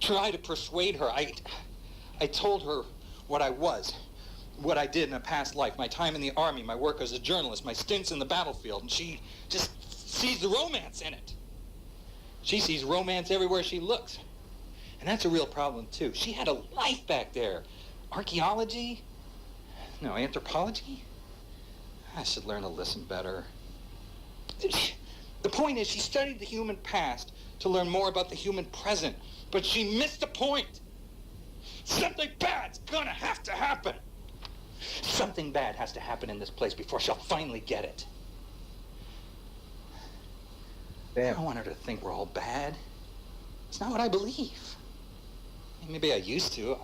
try to persuade her. I told her what I was, what I did in a past life, my time in the army, my work as a journalist, my stints in the battlefield, and she just sees the romance in it. She sees romance everywhere she looks. And that's a real problem, too. She had a life back there. Archaeology? No, anthropology? I should learn to listen better. The point is, she studied the human past to learn more about the human present, but she missed the point. Something bad's gonna have to happen. Something bad has to happen in this place before she'll finally get it. Damn. I don't want her to think we're all bad. It's not what I believe. Maybe I used to.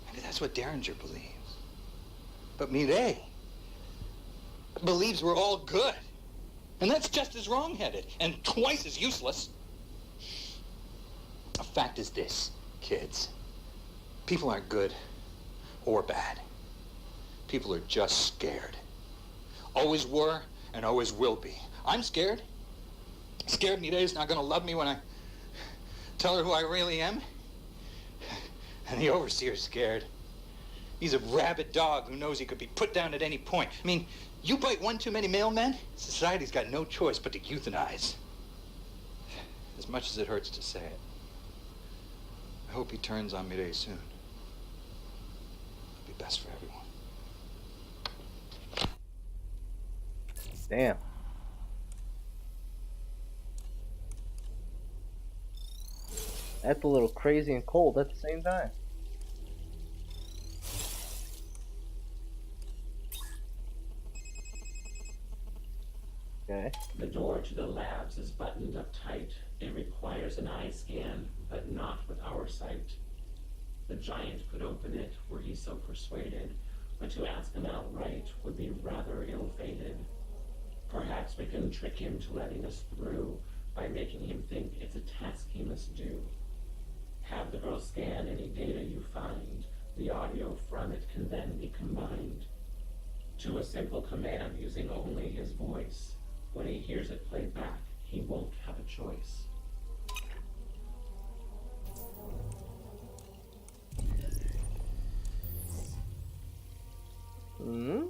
Maybe that's what Derringer believes. But Mireille believes we're all good. And that's just as wrong-headed and twice as useless. The fact is this, kids. People aren't good or bad. People are just scared. Always were and always will be. I'm scared. Scared Mireille's not gonna love me when I tell her who I really am? And the overseer's scared. He's a rabid dog who knows he could be put down at any point. I mean, you bite one too many mailmen, society's got no choice but to euthanize. As much as it hurts to say it, I hope he turns on Mireille soon. It'll be best for everyone. Damn. That's a little crazy and cold at the same time. Okay. The door to the labs is buttoned up tight. It requires an eye scan, but not with our sight. The giant could open it were he so persuaded, but to ask him outright would be rather ill-fated. Perhaps we can trick him to letting us through by making him think it's a task he must do. Have the girl scan any data you find. The audio from it can then be combined to a simple command using only his voice. When he hears it played back, he won't have a choice. Hmm?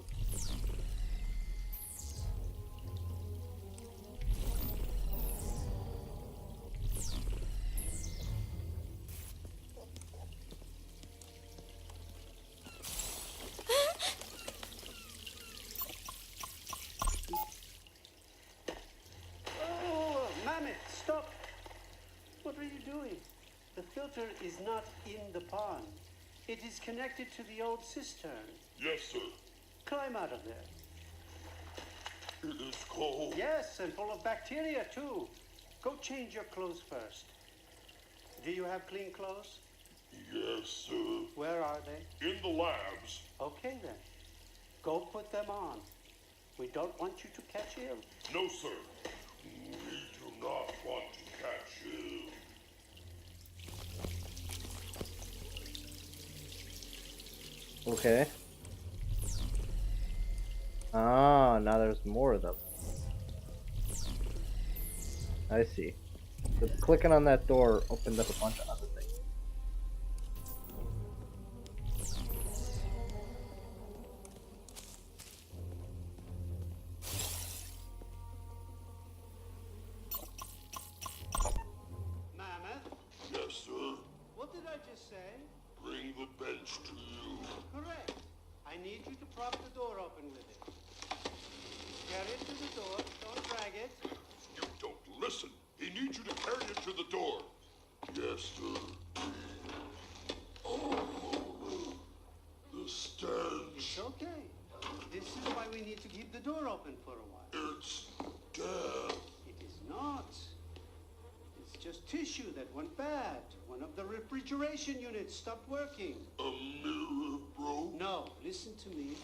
Stop! What are you doing? The filter is not in the pond. It is connected to the old cistern. Yes, sir. Climb out of there. It is cold. Yes, and full of bacteria, too. Go change your clothes first. Do you have clean clothes? Yes, sir. Where are they? In the labs. Okay, then. Go put them on. We don't want you to catch ill. No, sir. We do not want to catch ill. Okay. Ah, now there's more of them. I see. So clicking on that door opened up a bunch of other things. Mammoth? Yes, sir. What did I just say? Bring the bench to you. Correct. I need you to prop the door open with it. Carry it to the door. Don't drag it. You don't listen. He needs you to carry it to the door. Yes, sir. Oh, the stench. It's okay. This is why we need to keep the door open for a while. It's death. It is not. It's just tissue that went bad. One of the refrigeration units stopped working. A mirror broke? No, listen to me.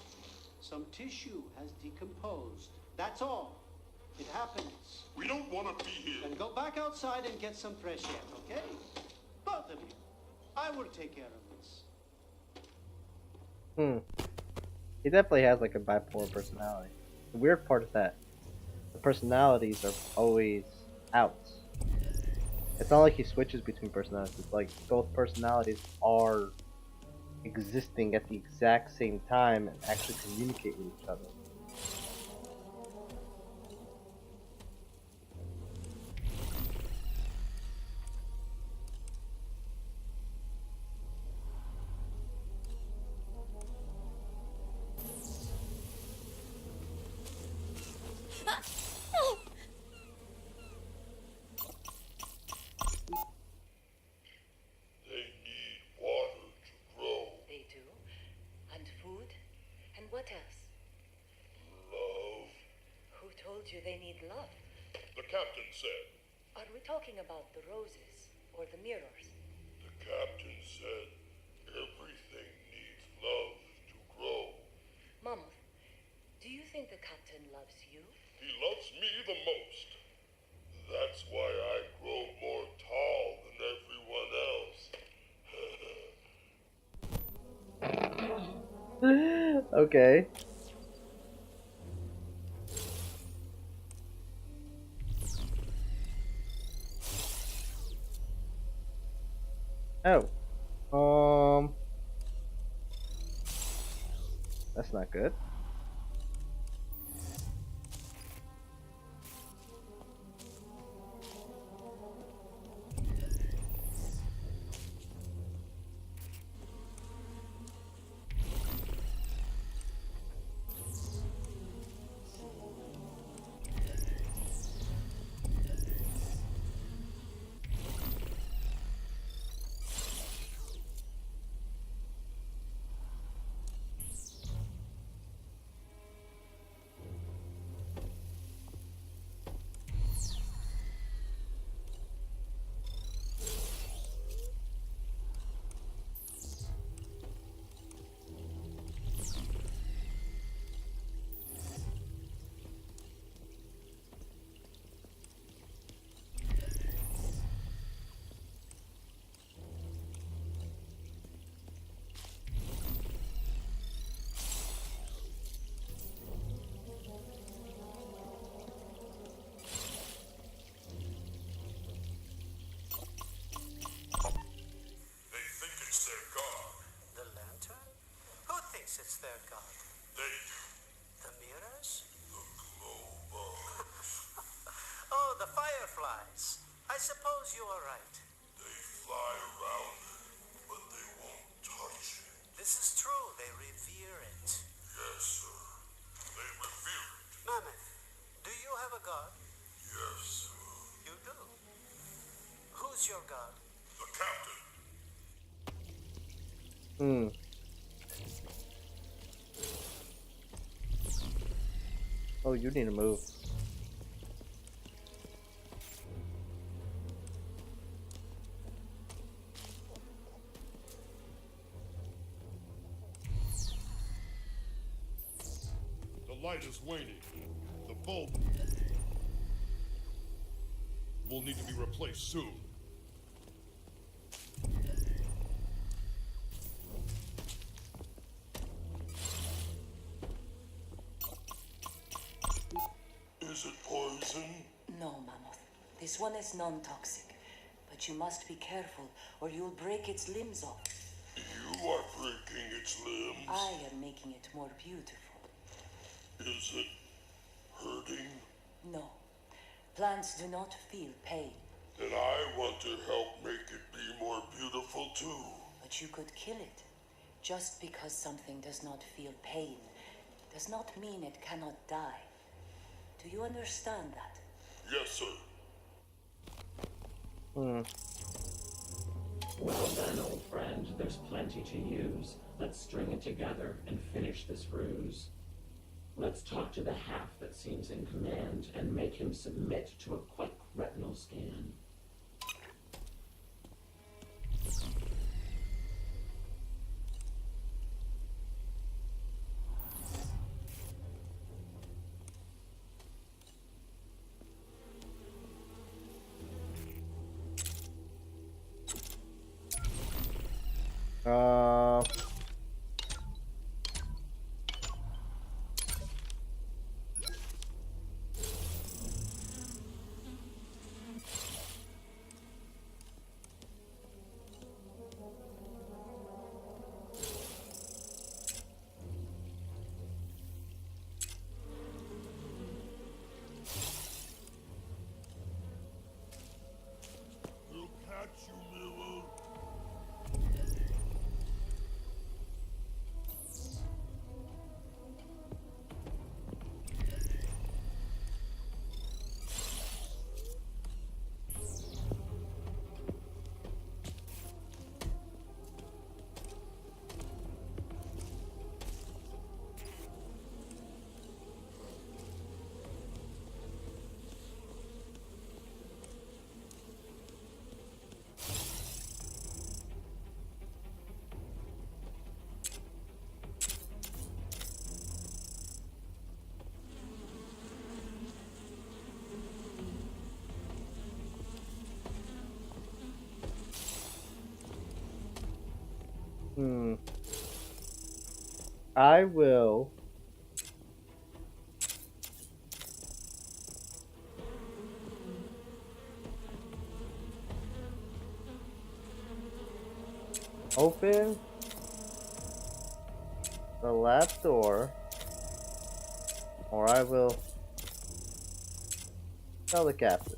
Some tissue has decomposed. That's all. It happens. We don't want to be here. Then go back outside and get some fresh air, okay? Both of you. I will take care of this. He definitely has like a bipolar personality. The weird part is that the personalities are always outs. It's not like he switches between personalities. It's like both personalities are existing at the exact same time and actually communicate with each other. They need love. The captain said. Are we talking about the roses or the mirrors? The captain said everything needs love to grow. Mama, do you think the captain loves you? He loves me the most. That's why I grow more tall than everyone else. Okay. Oh. That's not good. They think it's their god. The lantern? Who thinks it's their god? They do. The mirrors? The glow bugs. Oh, the fireflies. I suppose you are right. They fly around it, but they won't touch it. This is true. They revere it. Yes, sir. They revere it. Mammoth, do you have a god? Yes, sir. You do. Who's your god? The captain. Hmm. Oh, you need to move. The light is waning. The bulb will need to be replaced soon. Is it poison? No, Mammoth. This one is non-toxic. But you must be careful, or you'll break its limbs off. You are breaking its limbs. I am making it more beautiful. Is it hurting? No. Plants do not feel pain. Then I want to help make it be more beautiful too. But you could kill it. Just because something does not feel pain does not mean it cannot die. Do you understand that? Yes, sir. Well then, old friend, there's plenty to use. Let's string it together and finish this ruse. Let's talk to the half that seems in command and make him submit to a quick retinal scan. We'll catch you, Miller. I will. Open the lab door, or I will tell the captain.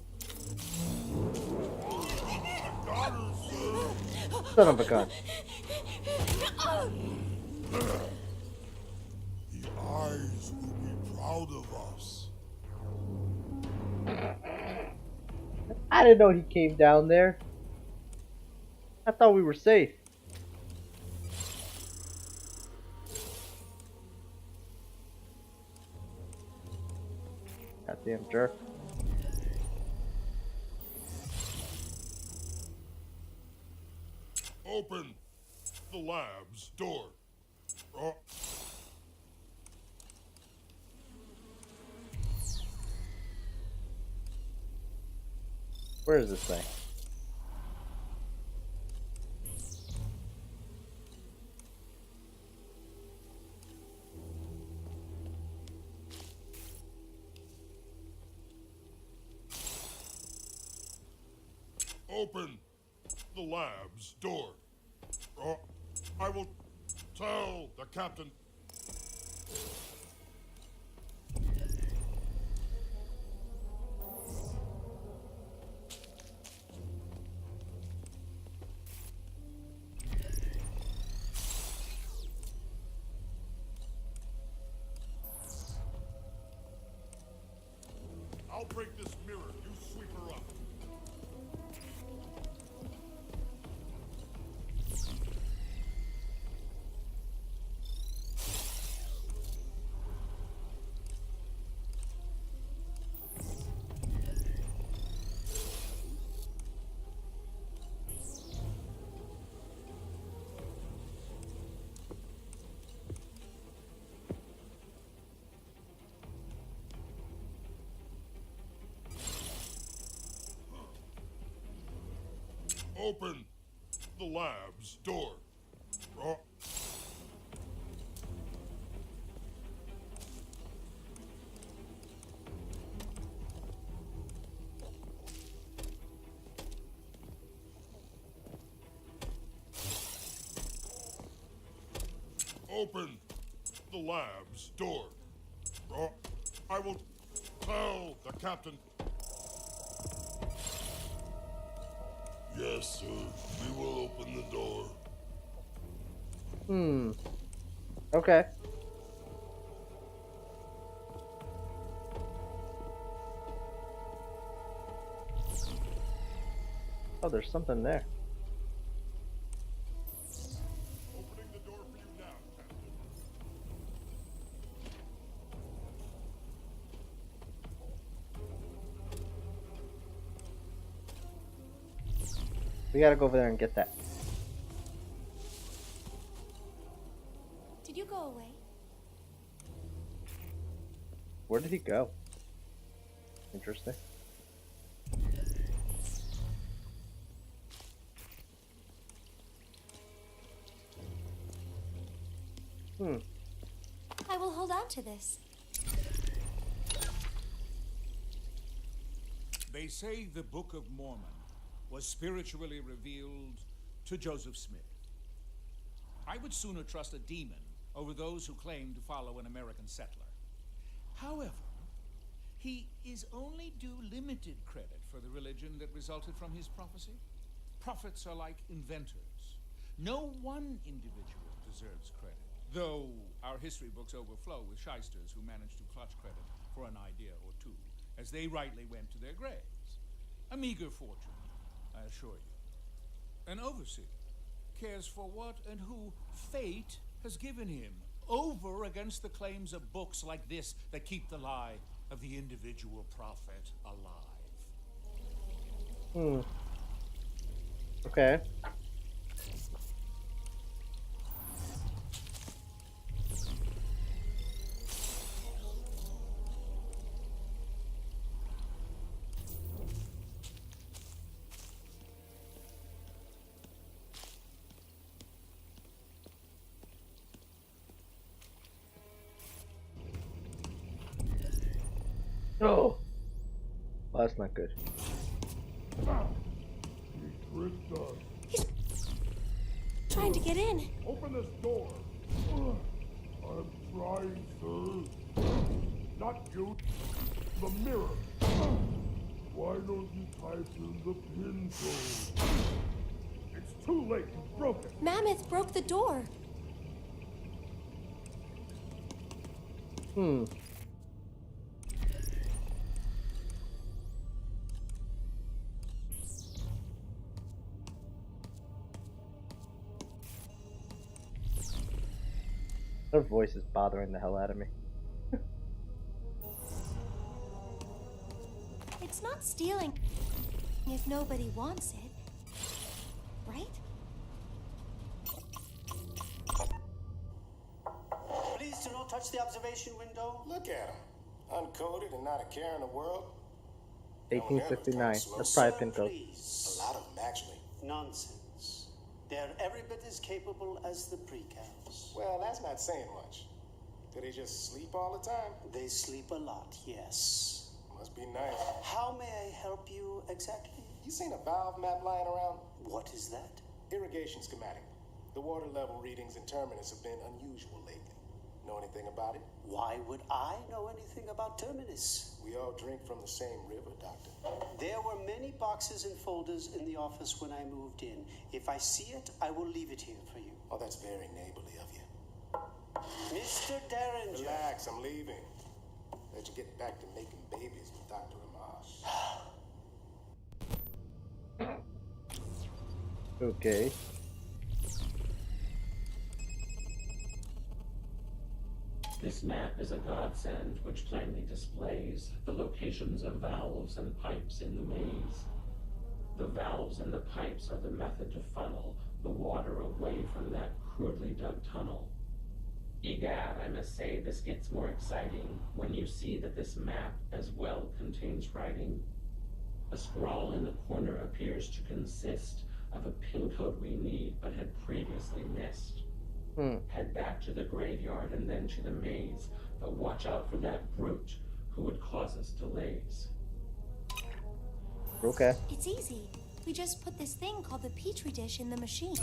Son of a gun. The eyes will be proud of us. I didn't know he came down there. I thought we were safe. Goddamn jerk. Open the lab's door. Where is this thing? Open the lab's door. I will tell the captain. I'll break this mirror. You sweep her up. Open the lab's door. Open the lab's door. I will tell the captain. Yes, sir. We will open the door. Okay. Oh, there's something there. Opening the door for you now, Captain. We gotta go over there and get that. Did you go away? Where did he go? Interesting. I will hold on to this. They say the Book of Mormon was spiritually revealed to Joseph Smith. I would sooner trust a demon over those who claim to follow an American settler. However, he is only due limited credit for the religion that resulted from his prophecy. Prophets are like inventors. No one individual deserves credit, though our history books overflow with shysters who managed to clutch credit for an idea or two, as they rightly went to their graves. A meager fortune, I assure you. An overseer cares for what and who fate has given him, over against the claims of books like this that keep the lie of the individual prophet alive. Okay. Oh, well, that's not good. He tricked us. Trying trying to get in. Open this door. I'm trying, sir. Not you. The mirror. Why don't you type in the pin code? It's too late. You broke it. Mammoth broke the door. Her voice is bothering the hell out of me. It's not stealing if nobody wants it, right? Please do not touch the observation window. Look at him. Uncoded and not a care in the world. 1859. That's probably pin code. Please. A lot of them, actually. Nonsense. They're every bit as capable as the precals. Well, that's not saying much. Do they just sleep all the time? They sleep a lot, yes. Must be nice. How may I help you exactly? You seen a valve map lying around? What is that? Irrigation schematic. The water level readings in Terminus have been unusual lately. Know anything about it? Why would I know anything about Terminus? We all drink from the same river, Doctor. There were many boxes and folders in the office when I moved in. If I see it, I will leave it here for you. Oh, that's very neighborly of you. Mr. Derringer. Relax, I'm leaving. Let you get back to making babies with Dr. Amash. Okay. This map is a godsend which plainly displays the locations of valves and pipes in the maze. The valves and the pipes are the method to funnel the water away from that crudely dug tunnel. Egad, I must say this gets more exciting when you see that this map as well contains writing. A scrawl in the corner appears to consist of a pin code we need but had previously missed. Head back to the graveyard and then to the maze, but watch out for that brute who would cause us delays. Okay. It's easy. We just put this thing called the Petri dish in the machine.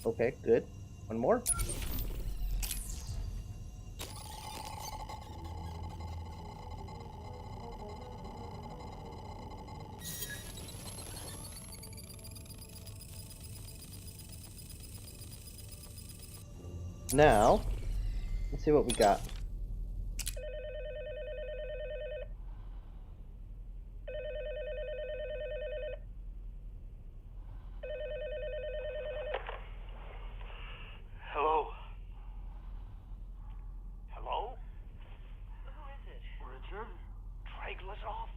Okay, good. One more. Now, let's see what we got. Hello? Hello? Who is it? Richard? Triglazoff?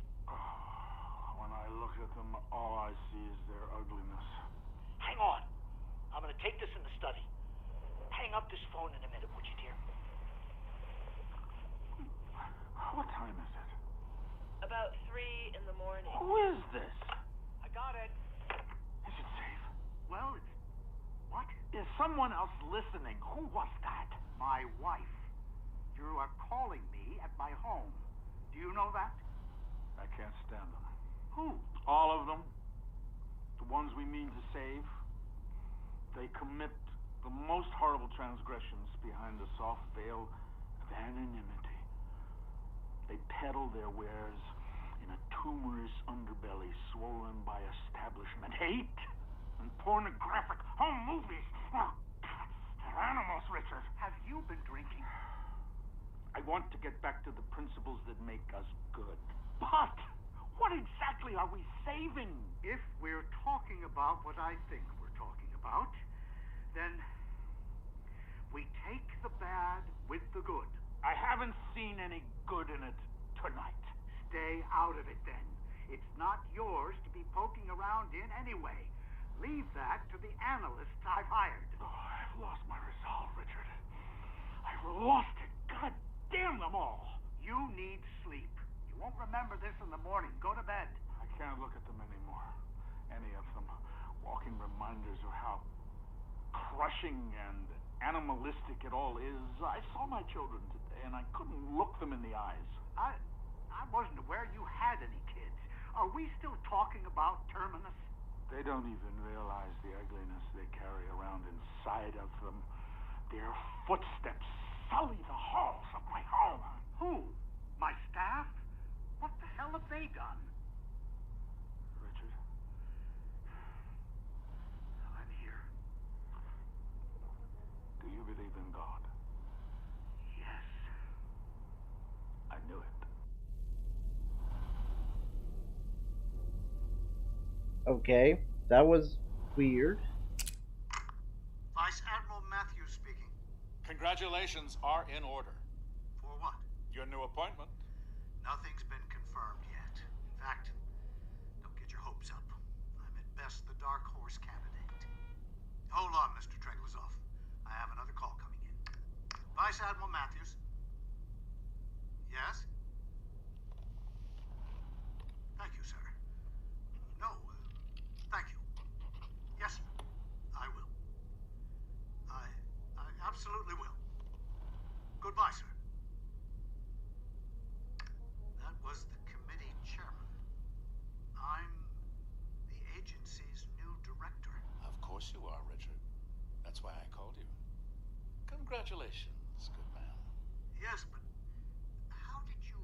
When I look at them, all I see is their ugliness. Hang on. I'm gonna take this in the study. Hang up this phone in a minute, would you, dear? What time is it? About 3 in the morning. Who is this? I got it. Is it safe? Well, it's... What? Is someone else listening? Who was that? My wife. You are calling me at my home. Do you know that? I can't stand them. Who? All of them. The ones we mean to save. They commit the most horrible transgressions behind the soft veil of anonymity. They peddle their wares in a tumorous underbelly swollen by establishment hate and pornographic home movies. Oh, God, they're animals, Richard. Have you been drinking? I want to get back to the principles that make us good. But what exactly are we saving? If we're talking about what I think we're talking about, then we take the bad with the good. I haven't seen any good in it tonight. Stay out of it then. It's not yours to be poking around in anyway. Leave that to the analysts I've hired. Oh, I've lost my resolve, Richard. I've lost it. God damn them all. You need sleep. You won't remember this in the morning. Go to bed. I can't look at them anymore. Any of them. Walking reminders of how crushing and animalistic it all is, I saw my children today and I couldn't look them in the eyes. I wasn't aware you had any kids. Are we still talking about Terminus? They don't even realize the ugliness they carry around inside of them. Their footsteps sully the halls of my home. Who? My staff? What the hell have they done? Richard, I'm here. do you believe in God? Yes. I knew it. Okay, that was weird. Vice Admiral Matthews speaking. Congratulations are in order. For what? Your new appointment. Nothing's been confirmed yet. In fact, don't get your hopes up. I'm at best the dark horse candidate. Hold on, Mr. Treglazov. I have another call coming in. Vice Admiral Matthews? Yes? Thank you, sir. No, thank you. Yes, sir. I will. I absolutely will. Goodbye, sir. That was the committee chairman. I'm the agency's new director. Of course you are, Richard. That's why I called you. Congratulations, good man. Yes, but how did you...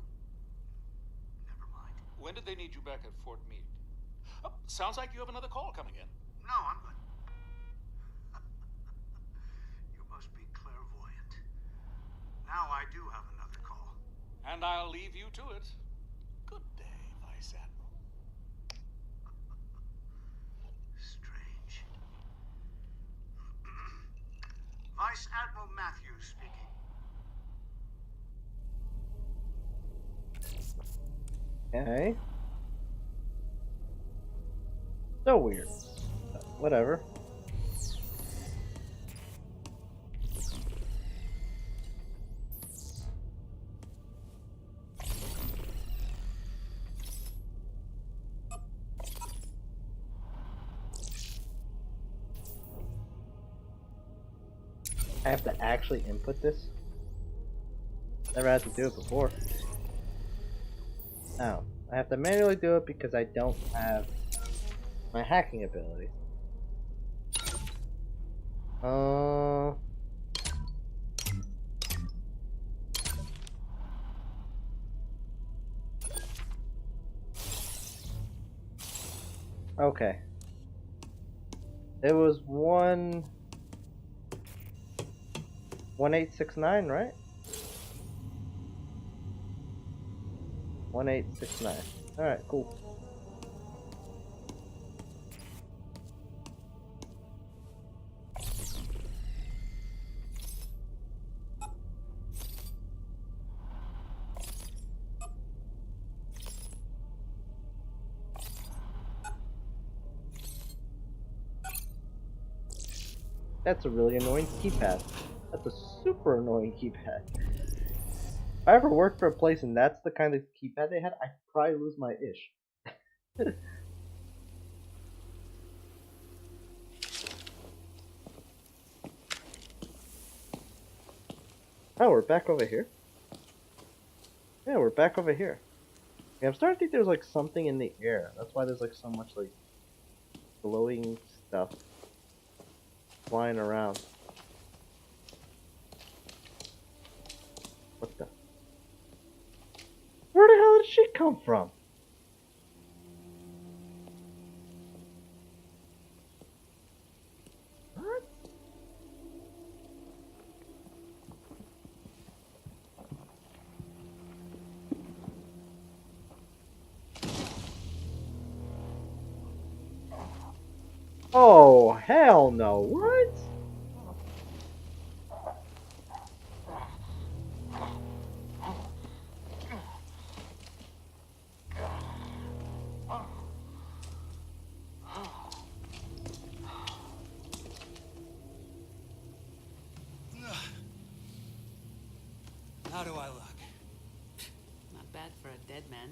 Never mind. When did they need you back at Fort Meade? Oh, sounds like you have another call coming in. No, I'm good. You must be clairvoyant. Now I do have another call. And I'll leave you to it. Good day, Vice Admiral. Strange. Vice Admiral Matthews speaking. Okay. So weird. Whatever. I have to actually input this? Never had to do it before. Oh, I have to manually do it because I don't have my hacking ability. Okay. It was 1869, right? 1869. Alright, cool. That's a really annoying keypad. That's a super annoying keypad. If I ever worked for a place and that's the kind of keypad they had, I'd probably lose my ish. Oh, we're back over here? Yeah, we're back over here. Yeah, I'm starting to think there's like something in the air. That's why there's like so much like glowing stuff flying around. What the? Where the hell did she come from? What? Oh, hell no. What? How do I look? Not bad for a dead man.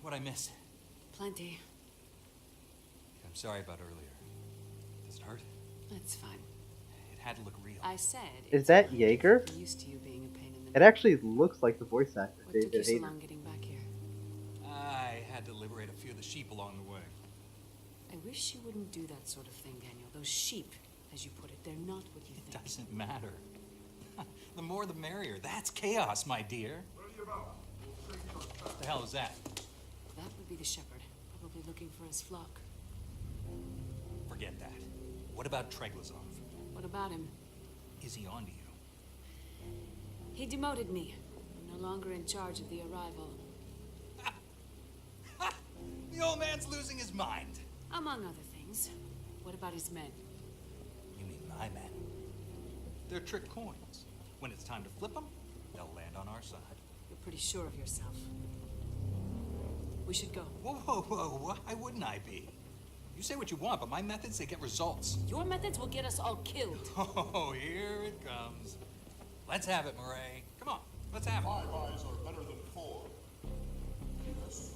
What'd I miss? Plenty. I'm sorry about earlier. hurt. That's fine. It had to look real. I said. Is that Jaeger? I'm used to you being a pain in the It actually looks like the voice actor, What took you David so Hayter. long getting back here? I had to liberate a few of the sheep along the way. I wish you wouldn't do that sort of thing, Daniel. Those sheep, as you put it, they're not what you think. Doesn't matter. The more the merrier. That's chaos, my dear. What the hell is that? That would be the shepherd, probably looking for his flock. Forget that. What about Treglazov? What about him? Is he on to you? He demoted me. I'm no longer in charge of the arrival. The old man's losing his mind. Among other things. What about his men? You mean my men? They're trick coins. When it's time to flip them, they'll land on our side. You're pretty sure of yourself. We should go. Whoa, whoa, whoa. Why wouldn't I be? You say what you want, but my methods, they get results. Your methods will get us all killed. Oh, here it comes. Let's have it, Murray. Come on, let's have it. 5 eyes are better than 4. Yes,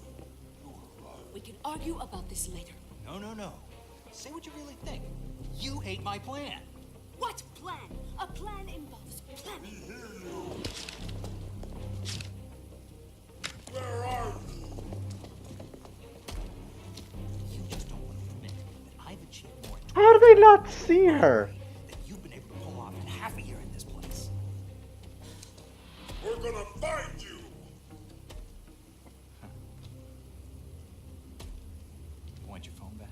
you are right. We can argue about this later. No, no, no. Say what you really think. You hate my plan. What plan? A plan involves planning. We hear you. Where are you? You just don't want to admit that I've achieved more How do they not see her? than you've been able to pull off in half a year in this place. We're gonna find you. You want your phone back?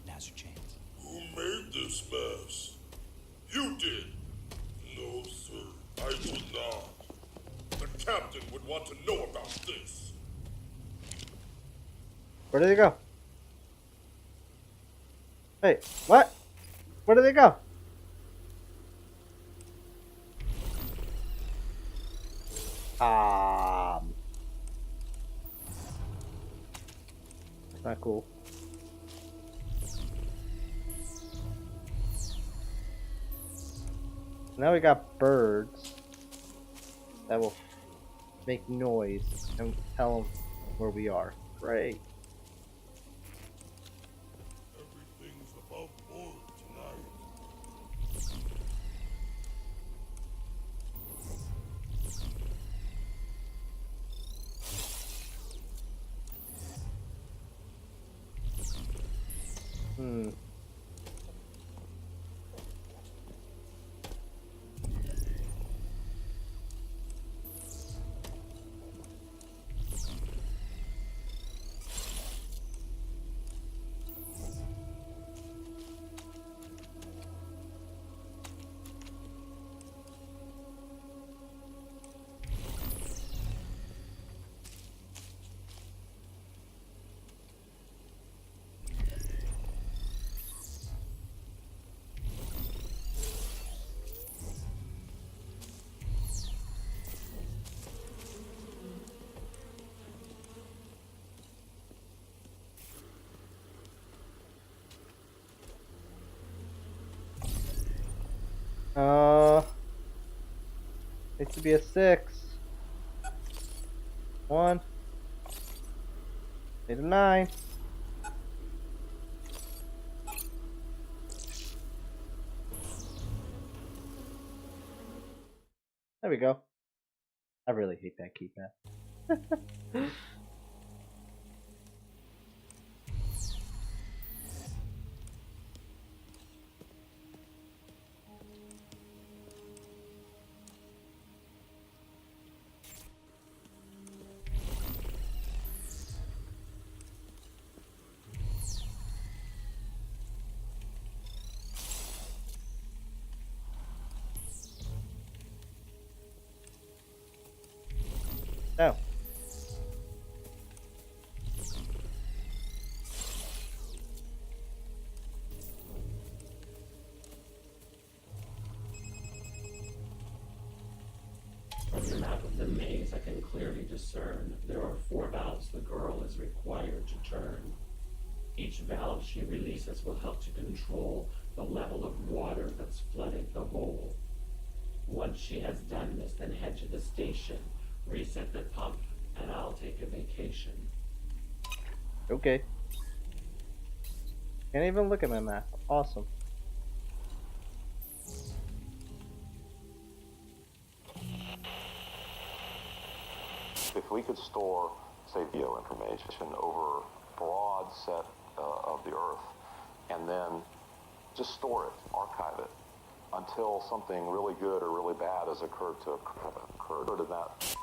Now's your chance. Who made this mess? You did. No, sir, I did not. The captain would want to know about this. Where did they go? Hey, what? Where did they go? That's not cool. Now we got birds that will make noise and tell them where we are. Great. Everything's above board tonight. Needs to be a 6. 1. Need a 9. There we go. I really hate that keypad. No. From the map of the maze, I can clearly discern there are 4 valves the girl is required to turn. Each valve she releases will help to control the level of water that's flooding the hole. Once she has done this, then head to the station, reset the pump, and I'll take a vacation. Okay. Can't even look at my map. Awesome. If we could store, say, bioinformation over a broad set of the Earth, and then just store it, archive it, until something really good or really bad has occurred to that.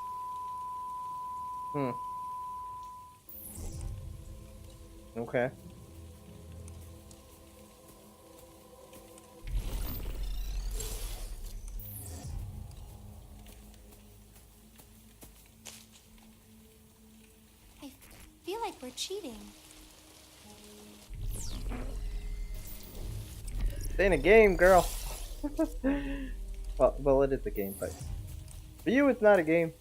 Okay. I feel like we're cheating. It ain't a game, girl. well, it is a game, but for you, it's not a game.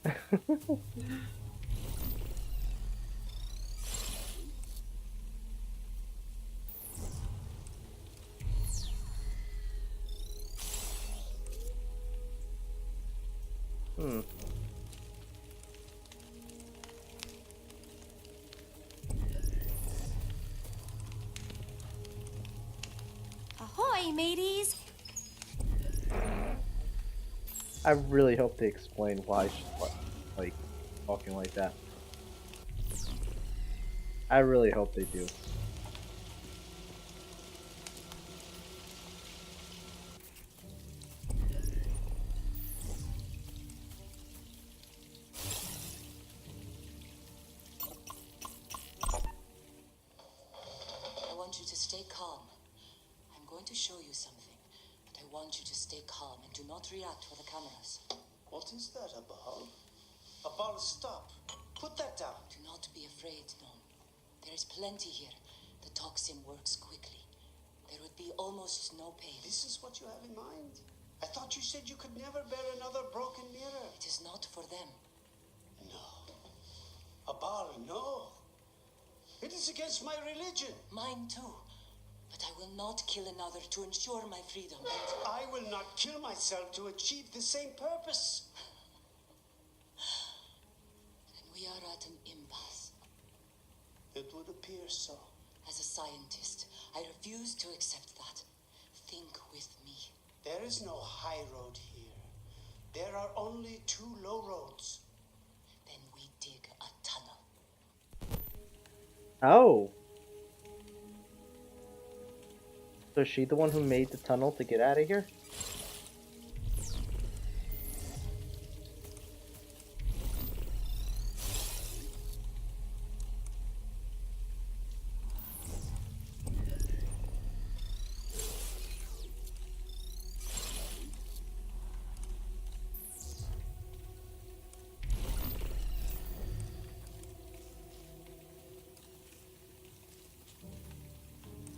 Ahoy, mateys! I really hope they explain why she's like talking like that. I really hope they do. I want you to stay calm. I'm going to show you something, but I want you to stay calm and do not react for the cameras. What is that, a ball? A ball, stop. Put that down. Do not be afraid, Gnome. There is plenty here. The toxin works quickly. There would be almost no pain. This is what you have in mind? I thought you said you could never bear another broken mirror. It is not for them. No. A ball, no. It is against my religion. Mine too. But I will not kill another to ensure my freedom. And I will not kill myself to achieve the same purpose. then we are at an impasse. It would appear so. As a scientist, I refuse to accept that. Think with me. There is no high road here. There are only two low roads. Then we dig a tunnel. Oh. So is she the one who made the tunnel to get out of here?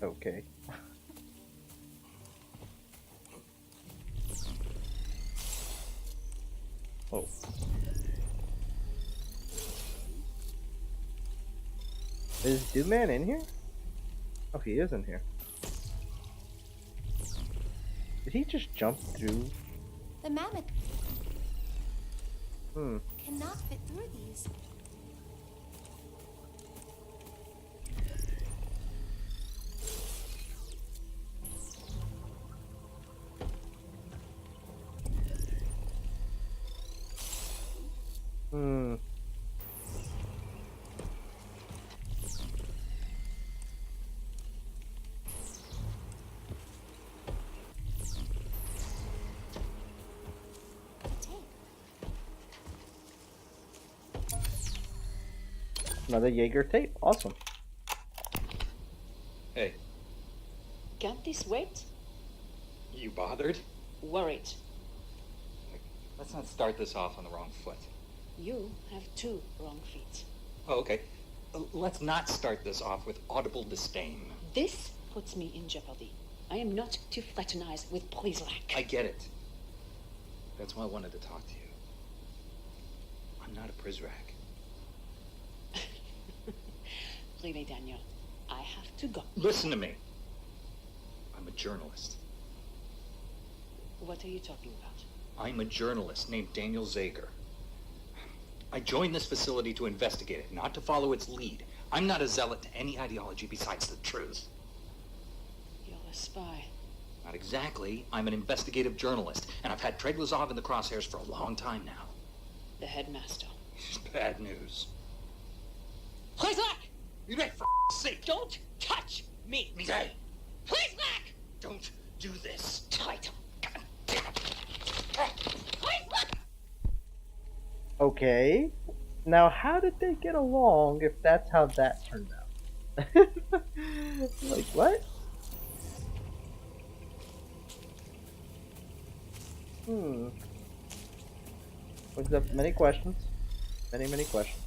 Okay. Oh. Is Doom-Man in here? Oh, he is in here. Did he just jump through? The mammoth Hmm. cannot fit through these. Hmm. Another Jaeger tape. Awesome. Hey, Can't this wait? you bothered? Worried. Let's not start this off on the wrong foot. You have two wrong feet. Oh, okay. Let's not start this off with audible disdain. This puts me in jeopardy. I am not to fraternize with Prislac. I get it. That's why I wanted to talk to you. I'm not a Prizrak. Really, Daniel, I have to go. Listen to me. I'm a journalist. What are you talking about? I'm a journalist named Daniel Zager. I joined this facility to investigate it, not to follow its lead. I'm not a zealot to any ideology besides the truth. spy. Not exactly. I'm an investigative journalist, and I've had Treglazov in the crosshairs for a long time now. The headmaster. Bad news. Please back! You for sake! Don't touch me! Please back! Don't do this. Tight. Please back! Okay. Now, how did they get along if that's how that turned out? Like, what? Brings up many questions. Many questions.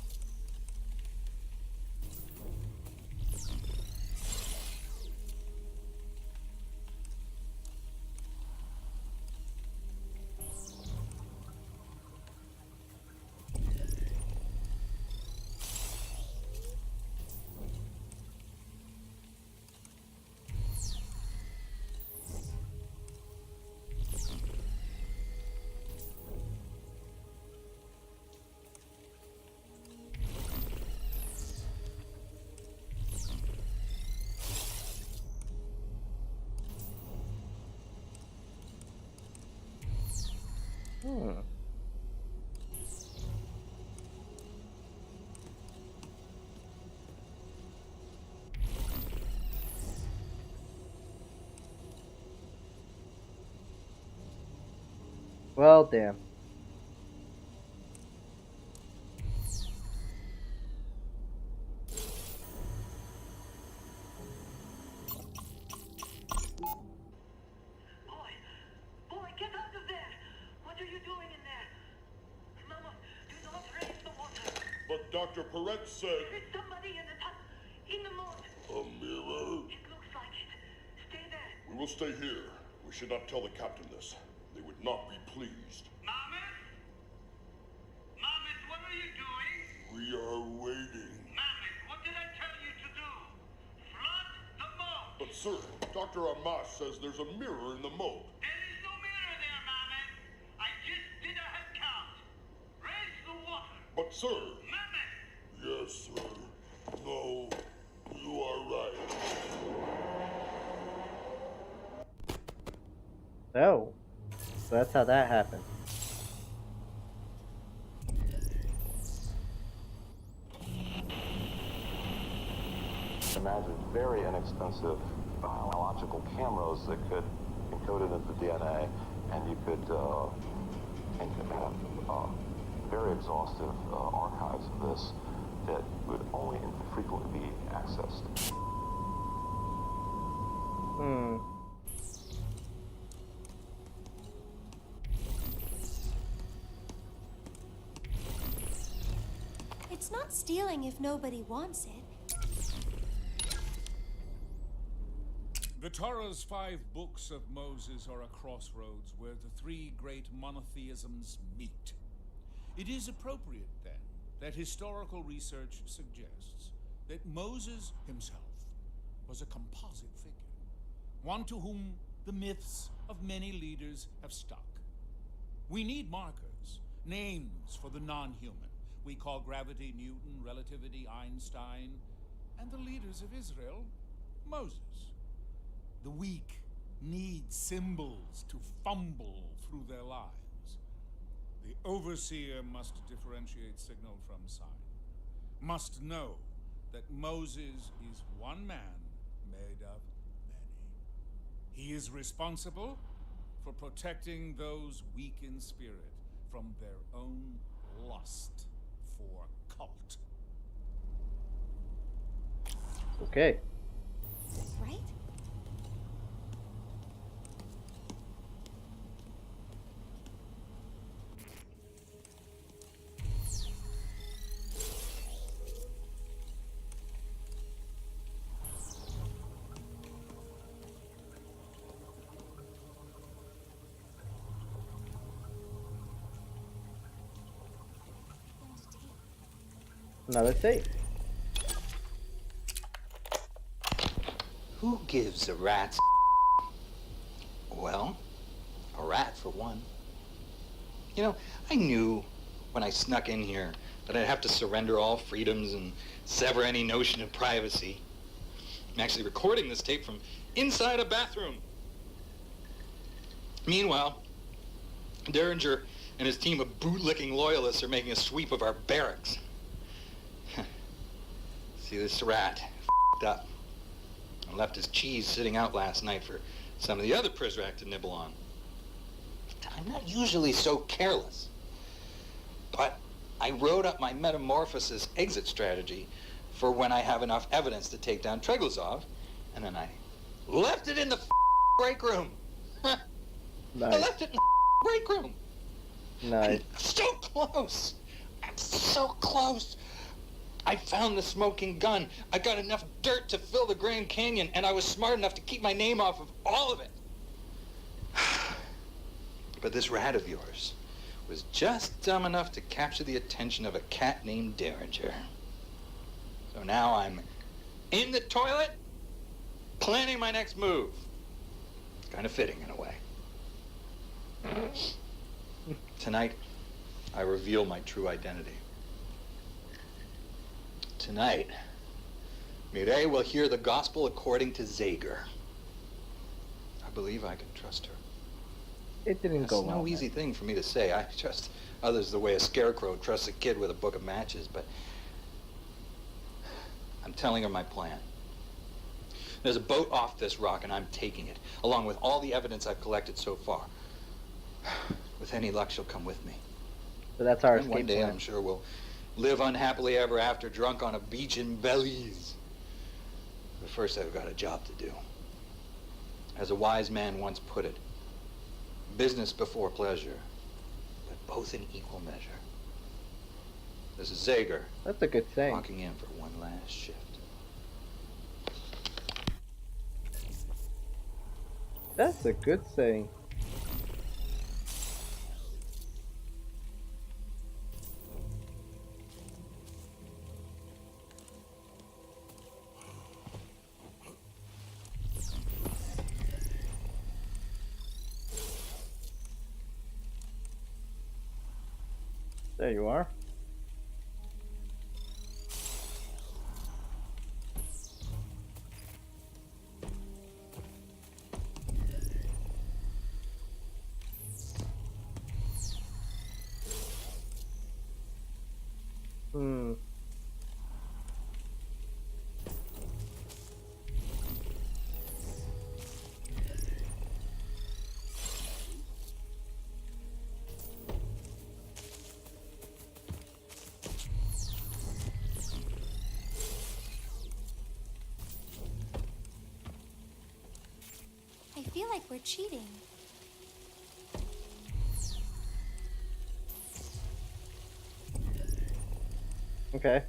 Well, damn. Boy, get out of there! What are you doing in there? Mama, do not raise the water. But Dr. Peretz said... There is somebody in the moat. A mirror? It looks like it. Stay there. We will stay here. We should not tell the captain this. They would not be pleased. Mamet? Mamet, what are you doing? We are waiting. Mamet, what did I tell you to do? Flood the moat. But sir, Dr. Amash says there's a mirror in the moat. There is no mirror there, Mamet. I just did a head count. Raise the water. But sir... Mamet! Yes, sir. No, you are right. Oh. So that's how that happened. Imagine very inexpensive biological cameras that could encode it into DNA, and you could have very exhaustive archives of this that would only infrequently be accessed. It's not stealing if nobody wants it. The Torah's 5 books of Moses are a crossroads where the 3 great monotheisms meet. It is appropriate, then, that historical research suggests that Moses himself was a composite figure, one to whom the myths of many leaders have stuck. We need markers, names for the non-human. We call gravity Newton, relativity Einstein, and the leaders of Israel, Moses. The weak need symbols to fumble through their lives. The overseer must differentiate signal from sign, must know that Moses is one man made of many. He is responsible for protecting those weak in spirit from their own lust for cult. Okay. Right? Another tape. Who gives a rat's Well, a rat for one. You know, I knew when I snuck in here that I'd have to surrender all freedoms and sever any notion of privacy. I'm actually recording this tape from inside a bathroom. Meanwhile, Derringer and his team of bootlicking loyalists are making a sweep of our barracks. See, this rat f***ed up and left his cheese sitting out last night for some of the other Prizrak to nibble on. I'm not usually so careless, but I wrote up my metamorphosis exit strategy for when I have enough evidence to take down Treglazov, and then I left it in the break room. Nice. I left it in the break room. Nice. I'm so close. I'm so close. I found the smoking gun. I got enough dirt to fill the Grand Canyon, and I was smart enough to keep my name off of all of it. But this rat of yours was just dumb enough to capture the attention of a cat named Derringer. So now I'm in the toilet, planning my next move. It's kind of fitting in a way. Tonight, I reveal my true identity. Tonight, Mireille will hear the gospel according to Zager. I believe I can trust her. It didn't go well. It's no easy thing for me to say. I trust others the way a scarecrow trusts a kid with a book of matches, but I'm telling her my plan. There's a boat off this rock, and I'm taking it, along with all the evidence I've collected so far. With any luck, she'll come with me. So that's our And escape one day, plan. I'm sure we'll live unhappily ever after, drunk on a beach in Belize. But first, I've got a job to do. As a wise man once put it, business before pleasure, but both in equal measure. This is Zager. That's a good saying. Walking in for one last shift. That's a good saying. There you are. I feel like we're cheating. Okay.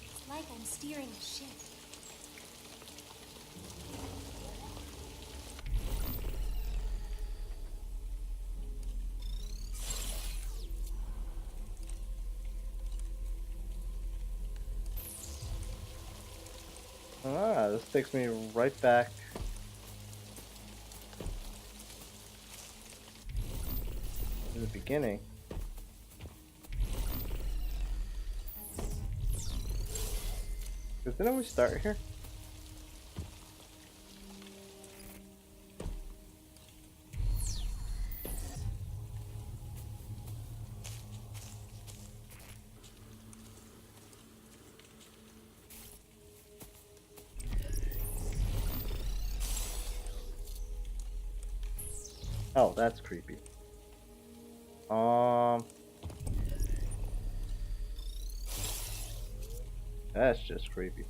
It's like I'm steering a ship. Ah, this takes me right back. To the beginning. Didn't we start here? Oh, that's creepy. That's just creepy.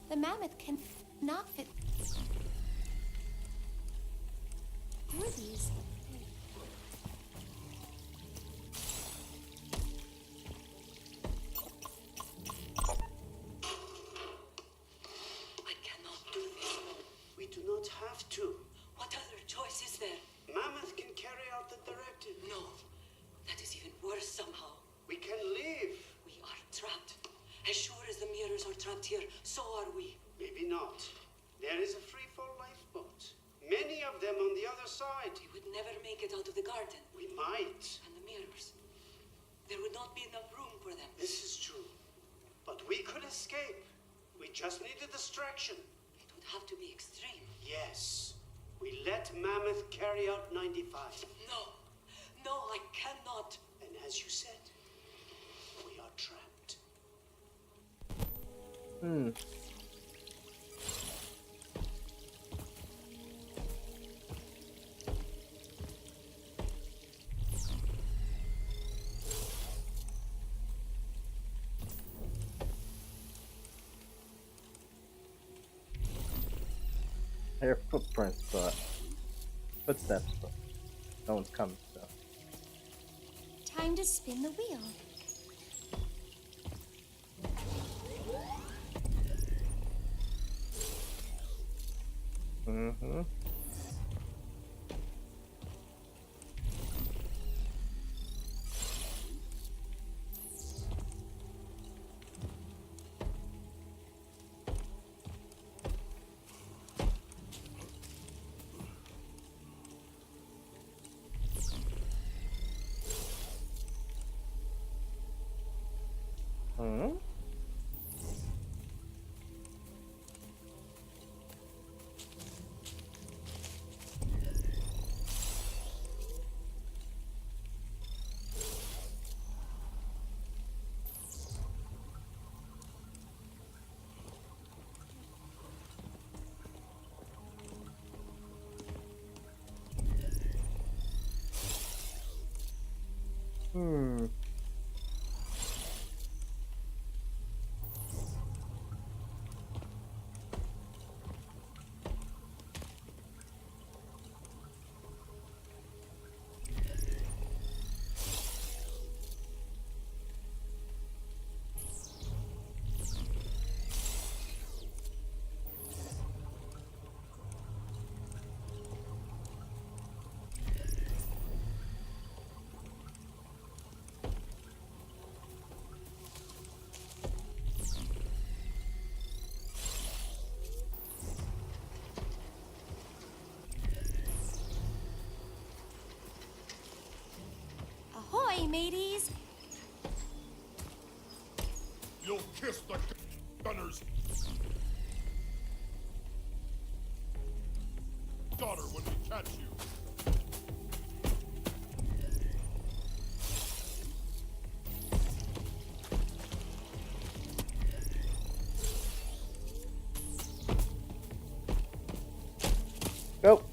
The mammoth can not fit through these. I cannot do this. We do not have to. What other choice is there? Mammoth can carry out the directive. No, that is even worse somehow. We can leave. We are trapped. As sure as the mirrors are trapped here, so are we. Maybe not. There is a free-fall lifeboat. Many of them on the other side. We would never make it out of the garden. We might. And the mirrors. There would not be enough room for them. This is true. But we could escape. We just need a distraction. It would have to be extreme. Yes. We let Mammoth carry out 95. No. No, I cannot. And as you said, we are trapped. I hear footprints, but footsteps, but no one's coming. So Time to spin the wheel. mm-hmm. Hmm? Hmm. Ahoy, mateys! You'll kiss the gunners. Daughter when we catch you. Go.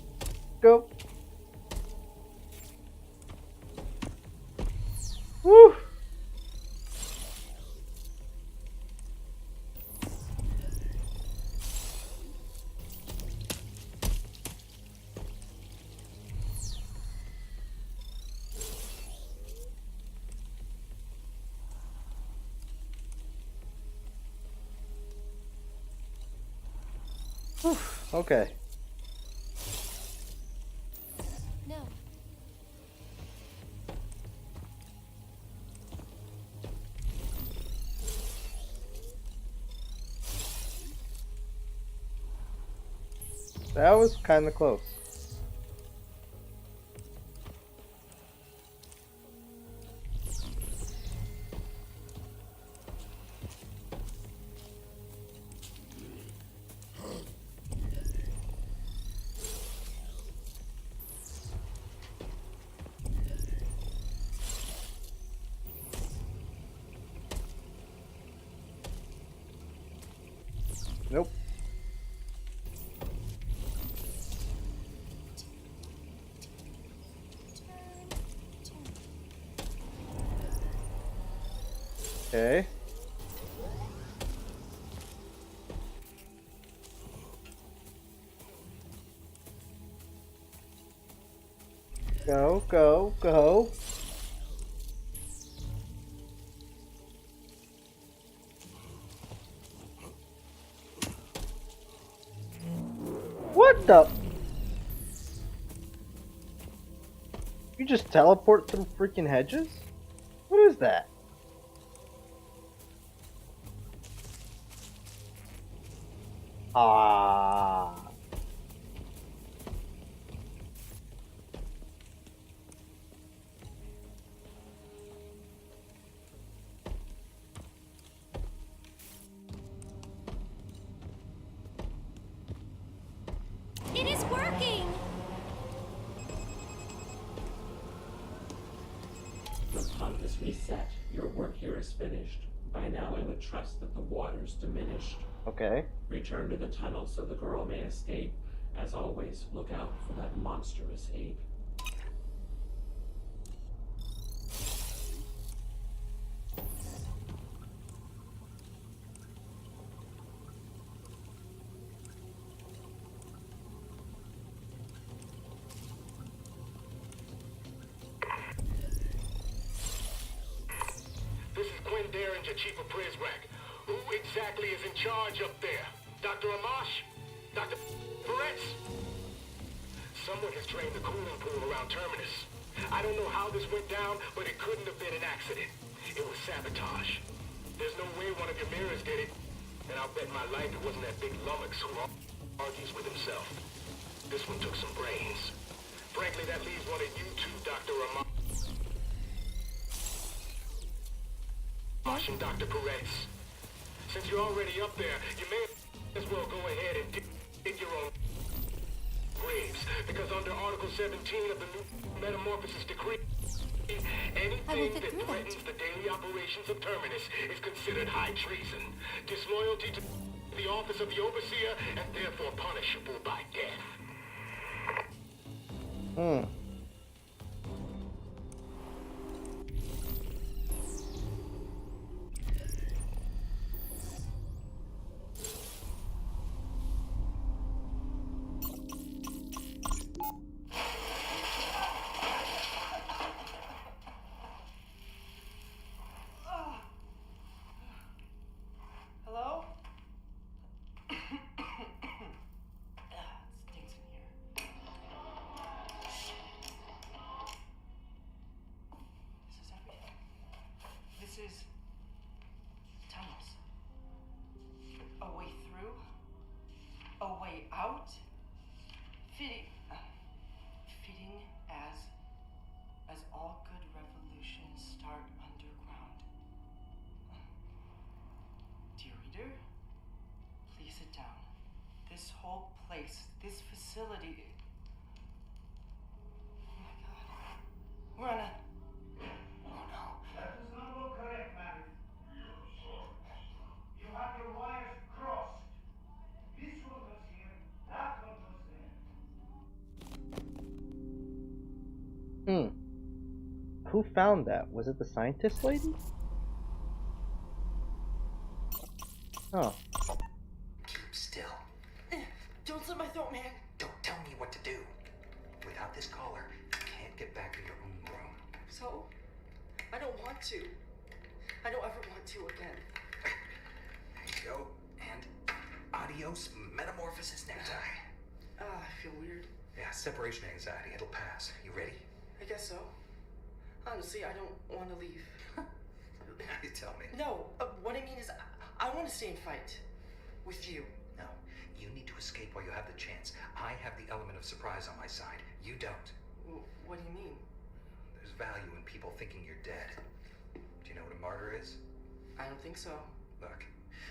Go. Woo. Whew. Okay. No. That was kind of close. Nope. Okay. Go, go, go. What the? You just teleport through freaking hedges? What is that? Ah. It is working! The pump is reset. Your work here is finished. By now I would trust that the water's diminished. Okay. Return to the tunnel so the girl may escape. As always, look out for that monstrous ape. This is Quinn Derringer, Chief of Prisrac. Who exactly is in charge up there? Dr. Amash? Dr. Peretz? Someone has drained the cooling pool around Terminus. I don't know how this went down, but it couldn't have been an accident. It was sabotage. There's no way one of your mirrors did it. And I'll bet my life it wasn't that big lummox who argues with himself. This one took some brains. Frankly, that leaves one of you two, Dr. Amash and Dr. Peretz. Since you're already up there, you may as well go ahead and dig your own graves. Because under Article 17 of the new Metamorphosis Decree, anything that threatens the daily operations of Terminus is considered high treason, disloyalty to the office of the Overseer, and therefore punishable by death. Hmm. Hello? It stinks in here. This is everything. This is tunnels. A way through, a way out, fitting as all good revolutions start underground. Dear reader, please sit down. This whole place, this facility. Oh my God. We're on a. Oh no. That does not look correct, madam. You have your wires crossed. This one goes here, that one goes there. Hmm. Who found that? Was it the scientist lady? Oh. Keep still. Don't slit my throat, man. Don't tell me what to do. Without this collar, you can't get back to your own room. So? I don't want to. I don't ever want to again. There you go. And adios, metamorphosis necktie. I feel weird. Yeah, separation anxiety. It'll pass. You ready? I guess so. Honestly, I don't want to leave. You tell me. No, what I mean is, I want to stay and fight. With you. No, you need to escape while you have the chance. I have the element of surprise on my side. You don't. What do you mean? There's value in people thinking you're dead. Do you know what a martyr is? I don't think so. Look,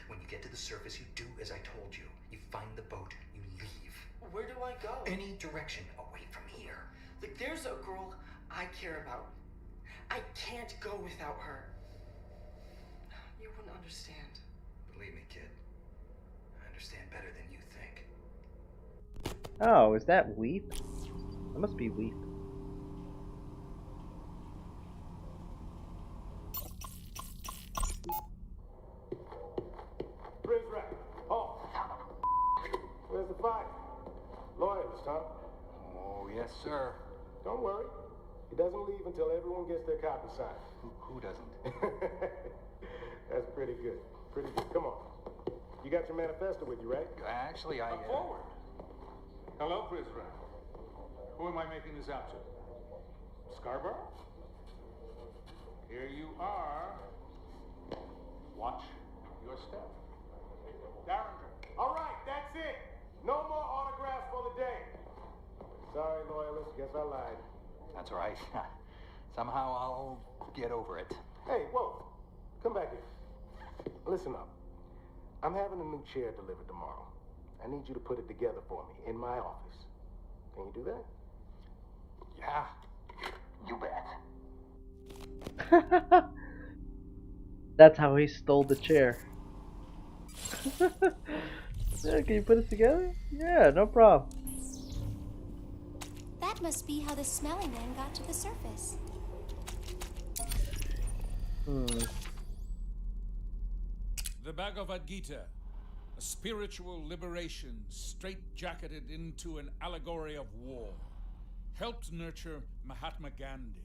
when you get to the surface, you do as I told you. You find the boat, you leave. Where do I go? Any direction away from here. Like, there's a girl I care about. I can't go without her. You wouldn't understand. Believe me, kid. I understand better than you think. Oh, is that Weep? That must be Weep. Prisrac, halt. Where's the fight? Lawyers, huh? Oh, yes, sir. Don't worry. He doesn't leave until everyone gets their copy signed. Who doesn't? That's pretty good. Pretty good. Come on. You got your manifesto with you, right? Actually, I... Come forward. Hello, prisoner. Who am I making this out to? Scarborough? Here you are. Watch your step. Derringer. All right, that's it. No more autographs for the day. Sorry, loyalists. Guess I lied. That's all right. Somehow I'll get over it. Hey, whoa. Come back here. Listen up. I'm having a new chair delivered tomorrow. I need you to put it together for me in my office. Can you do that? Yeah. You bet. That's how he stole the chair. Yeah, can you put it together? Yeah, no problem. That must be how the smelly man got to the surface. The Bhagavad Gita, a spiritual liberation straight-jacketed into an allegory of war, helped nurture Mahatma Gandhi,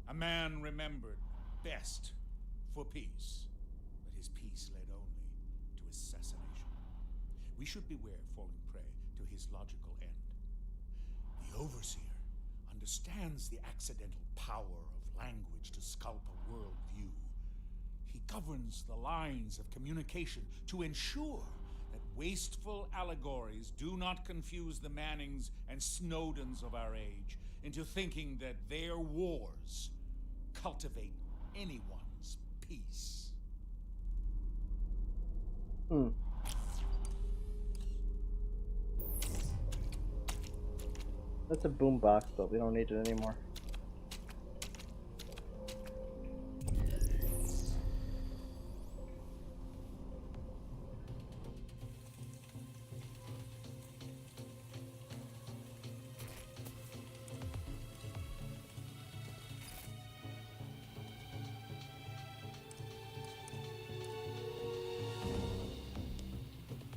a man remembered best for peace. But his peace led only to assassination. We should beware falling prey to his logical end. The Overseer understands the accidental power of language to sculpt a worldview. He governs the lines of communication to ensure that wasteful allegories do not confuse the Mannings and Snowdens of our age into thinking that their wars cultivate anyone's peace. That's a boombox, but we don't need it anymore.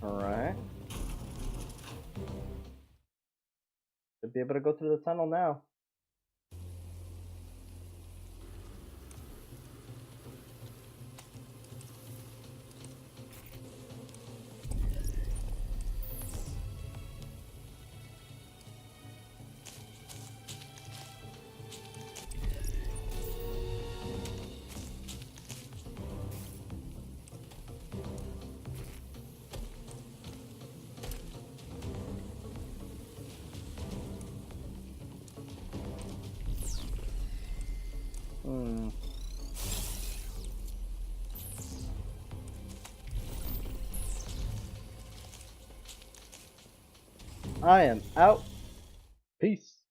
Alright. Should be able to go through the tunnel now. I am out. Peace.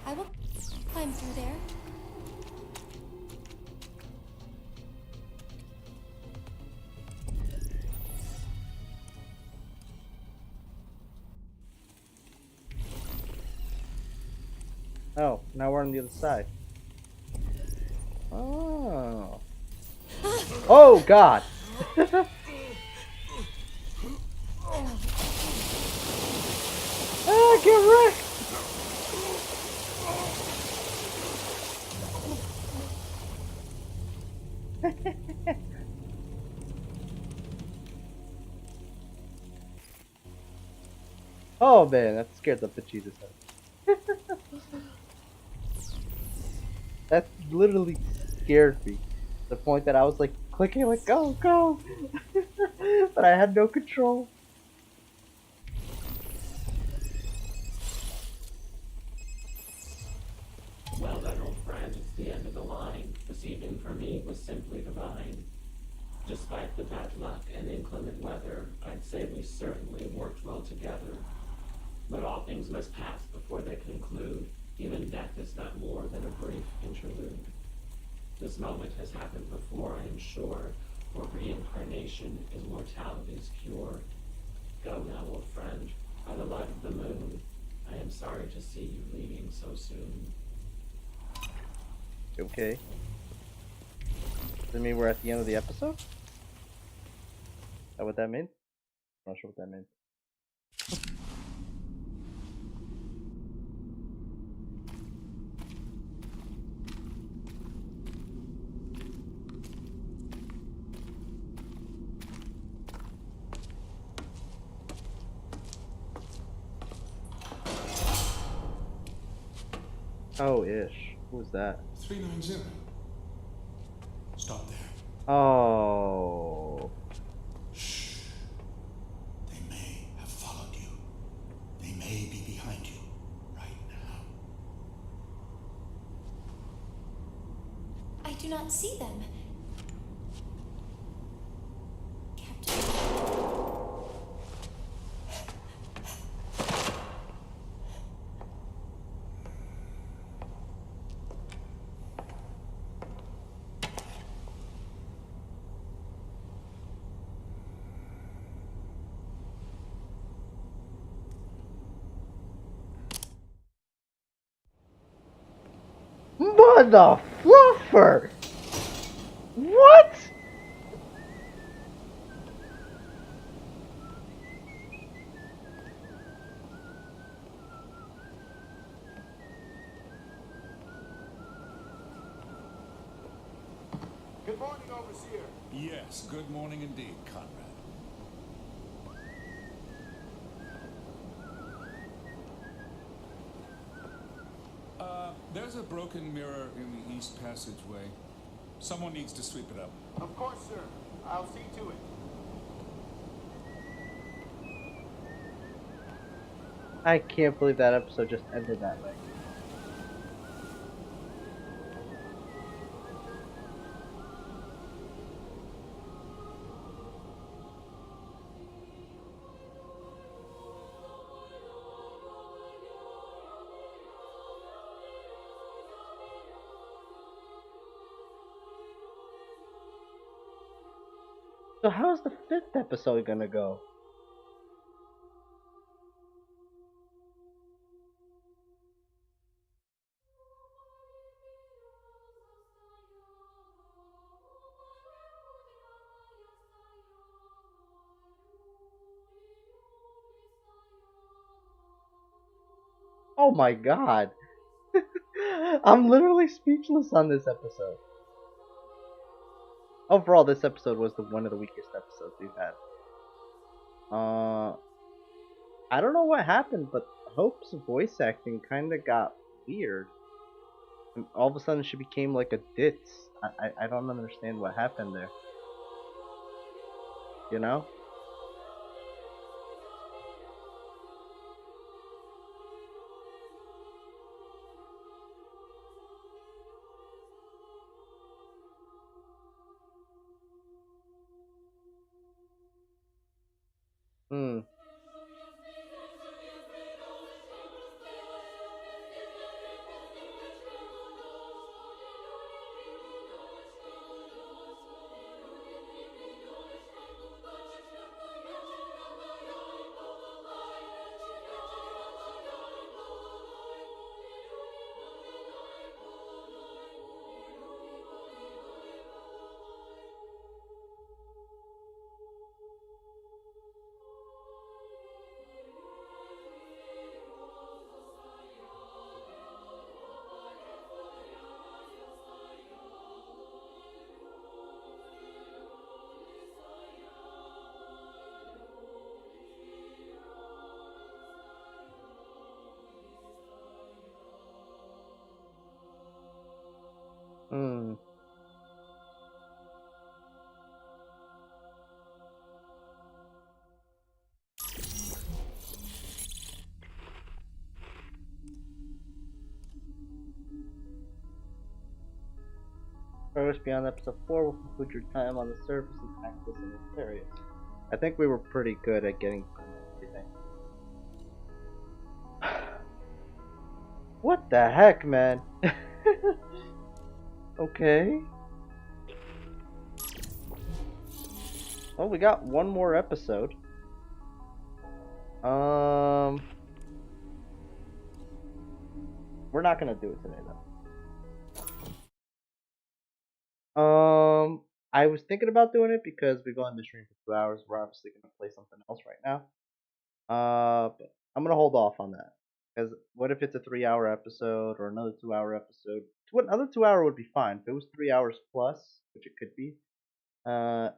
I will climb through there. Oh, now we're on the other side. Oh. Oh God. Ah, get wrecked. Oh man, that scared the bejesus out of me. That literally scared me. The point that I was like clicking like go, go. But I had no control. Well then, old friend, it's the end of the line. This evening for me was simply divine. Despite the bad luck and inclement weather, I'd say we certainly worked well together. But all things must pass before they conclude. Even death is not more than a brief interlude. This moment has happened before, I am sure, for reincarnation is mortality's cure. Go now, old friend, by the light of the moon. I am sorry to see you leaving so soon. Okay. Does that mean we're at the end of the episode? Is that what that means? I'm not sure what that means. Oh, ish. Who's that? 390. Stop there. Oh. Shh. They may have followed you. They may be behind you right now. I do not see them. Mother fluffer! What? Good morning, Overseer. Yes, good morning indeed, Conrad. There's a broken mirror in the east passageway. Someone needs to sweep it up. Of course, sir. I'll see to it. I can't believe that episode just ended that way. So how's the 5th episode gonna go? Oh my god. I'm literally speechless on this episode. Overall, this episode was one of the weakest episodes we've had. I don't know what happened, but Hope's voice acting kind of got weird. And all of a sudden, she became like a ditz. I don't understand what happened there. You know? Hmm. Hmm. Progress beyond episode 4 will conclude your time on the surface and tactless and mysterious. I think we were pretty good at getting everything. What the heck, man? Okay. Well, we got one more episode. We're not gonna do it today, though. I was thinking about doing it because we've only been streaming for 2 hours. We're obviously gonna play something else right now. But I'm gonna hold off on that because what if it's a 3-hour episode or another 2-hour episode? Another 2 hour would be fine. If it was 3 hours plus, which it could be,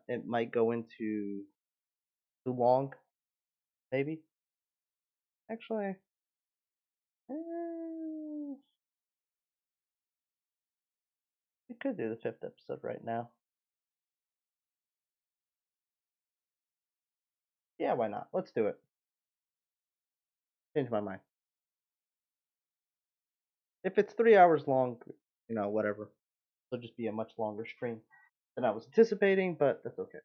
it might go into too long, maybe. Actually, could do the 5th episode right now. Yeah, why not? Let's do it. Change my mind. If it's 3 hours long, you know, whatever. It'll just be a much longer stream than I was anticipating, but that's okay.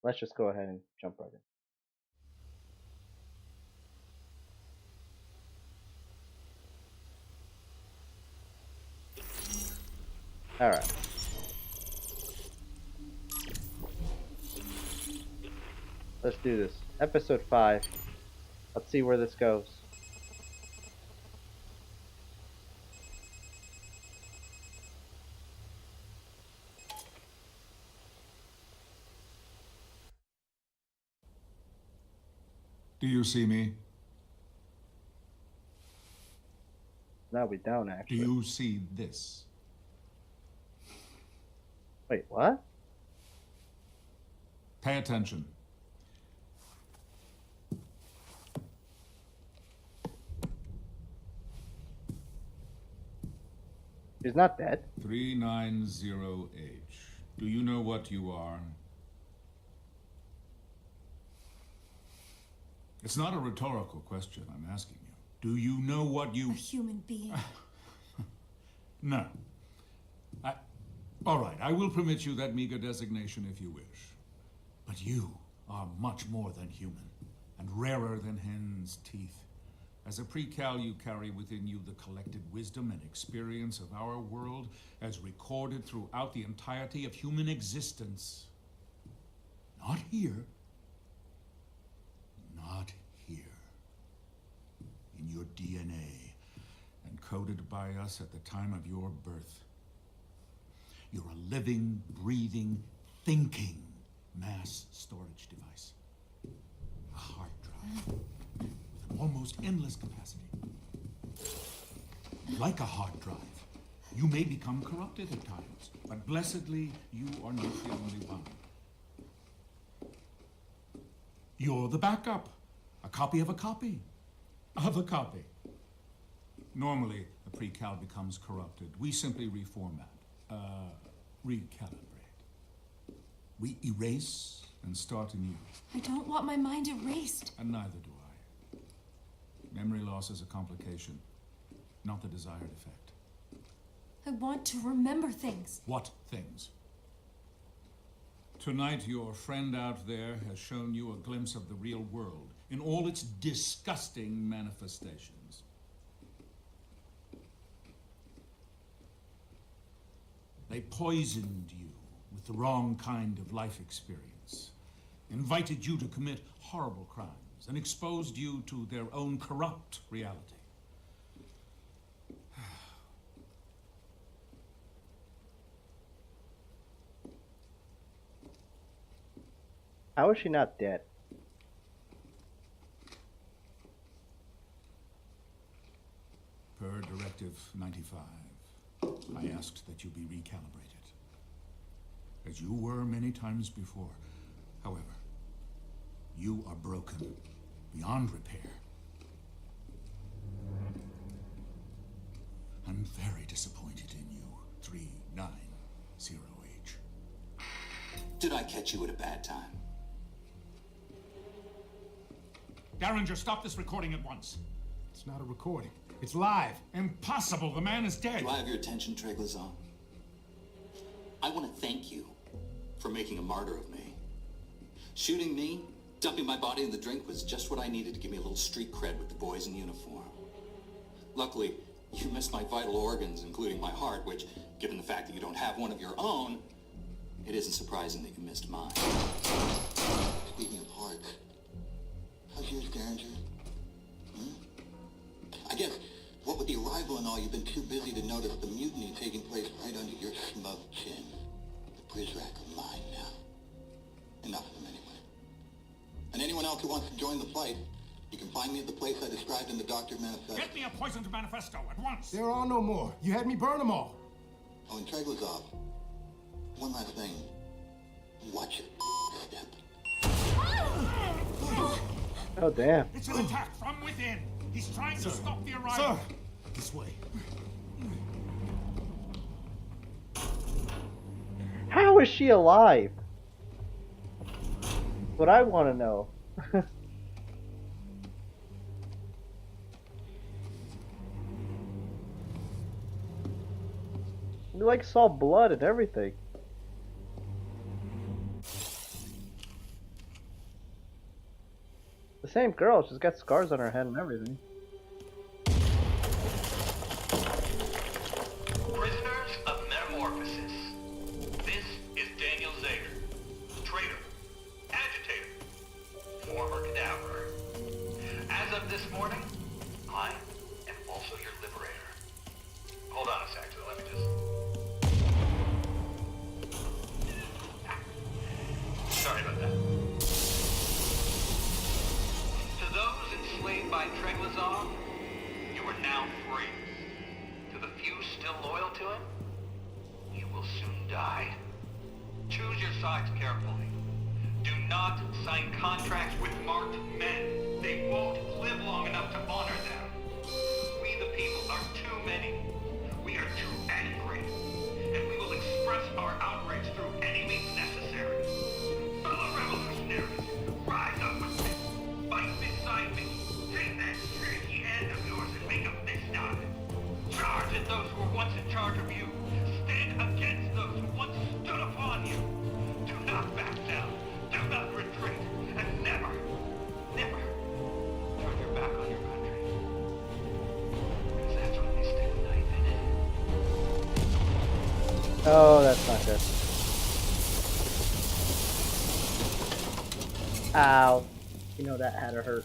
Let's just go ahead and jump right in. Alright. Let's do this. Episode 5. Let's see where this goes. Do you see me? No, we don't actually. Do you see this? Wait, what? Pay attention. She's not dead. 390H. Do you know what you are? It's not a rhetorical question I'm asking you. Do you know what you... A human being. No. All right, I will permit you that meager designation if you wish. But you are much more than human, and rarer than hen's teeth. As a pre-cal, you carry within you the collected wisdom and experience of our world as recorded throughout the entirety of human existence. Not here. Not here. In your DNA, encoded by us at the time of your birth. You're a living, breathing, thinking mass storage device. A hard drive with an almost endless capacity. Like a hard drive, you may become corrupted at times, but blessedly, you are not the only one. You're the backup. A copy of a copy of a copy. Normally, a pre-cal becomes corrupted. We simply reformat, recalibrate. We erase and start anew. I don't want my mind erased. And neither do I. Memory loss is a complication, not the desired effect. I want to remember things. What things? Tonight, your friend out there has shown you a glimpse of the real world in all its disgusting manifestations. They poisoned you with the wrong kind of life experience, invited you to commit horrible crimes, and exposed you to their own corrupt reality. How is she not dead? Per Directive 95, I asked that you be recalibrated, as you were many times before. However, you are broken beyond repair. I'm very disappointed in you, 390H. Did I catch you at a bad time? Derringer, stop this recording at once. It's not a recording. It's live. Impossible. The man is dead. Do I have your attention, Treglazon? I want to thank you for making a martyr of me. Shooting me, dumping my body in the drink was just what I needed to give me a little street cred with the boys in uniform. Luckily, you missed my vital organs, including my heart, which, given the fact that you don't have one of your own, it isn't surprising that you missed mine. Speaking of heart, how's yours, Derringer? I guess, what with the arrival and all, you've been too busy to notice the mutiny taking place right under your smug chin. The Brizrak are mine now. Enough of them anyway. And anyone else who wants to join the fight, you can find me at the place I described in the Doctor Manifesto. Get me a poisoned manifesto at once. There are no more. You had me burn them all. Oh, and Treglazov, one last thing. Watch your step. Oh, damn. It's an attack from within. He's trying to stop the arrival. Sir, this way. How is she alive? What I want to know. We like saw blood and everything. The same girl, she's got scars on her head and everything. Prisoners of Metamorphosis. This is Daniel Zader, traitor, agitator, former cadaver. As of this morning, I am also your liberator. Hold on a sec, let me just... Sorry about that. To those enslaved by Treglazov, you are now free. To the few still loyal to him, you will soon die. Choose your sides carefully. Do not sign contracts with marked men. They won't live long enough to honor them. We the people are too many. We are too angry. And we will express our outrage through any means necessary. Fellow revolutionaries, rise up with me. Fight beside me. Take that shaky hand of yours and make a fist out of it. Charge at those who were once in charge of you. Stand against those who once stood upon you. Do not back down. Do not retreat. And never, never turn your back on your country. Because that's when they stick a knife in it. Oh, that's not good. Ow. You know that had to hurt.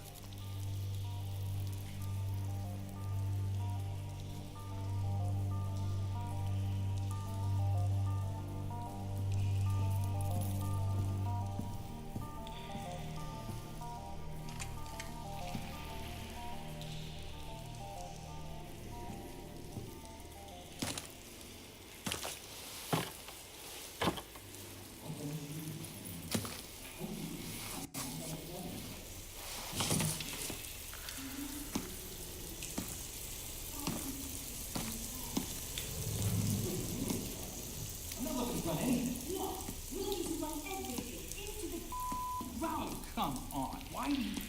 Come on, why do you...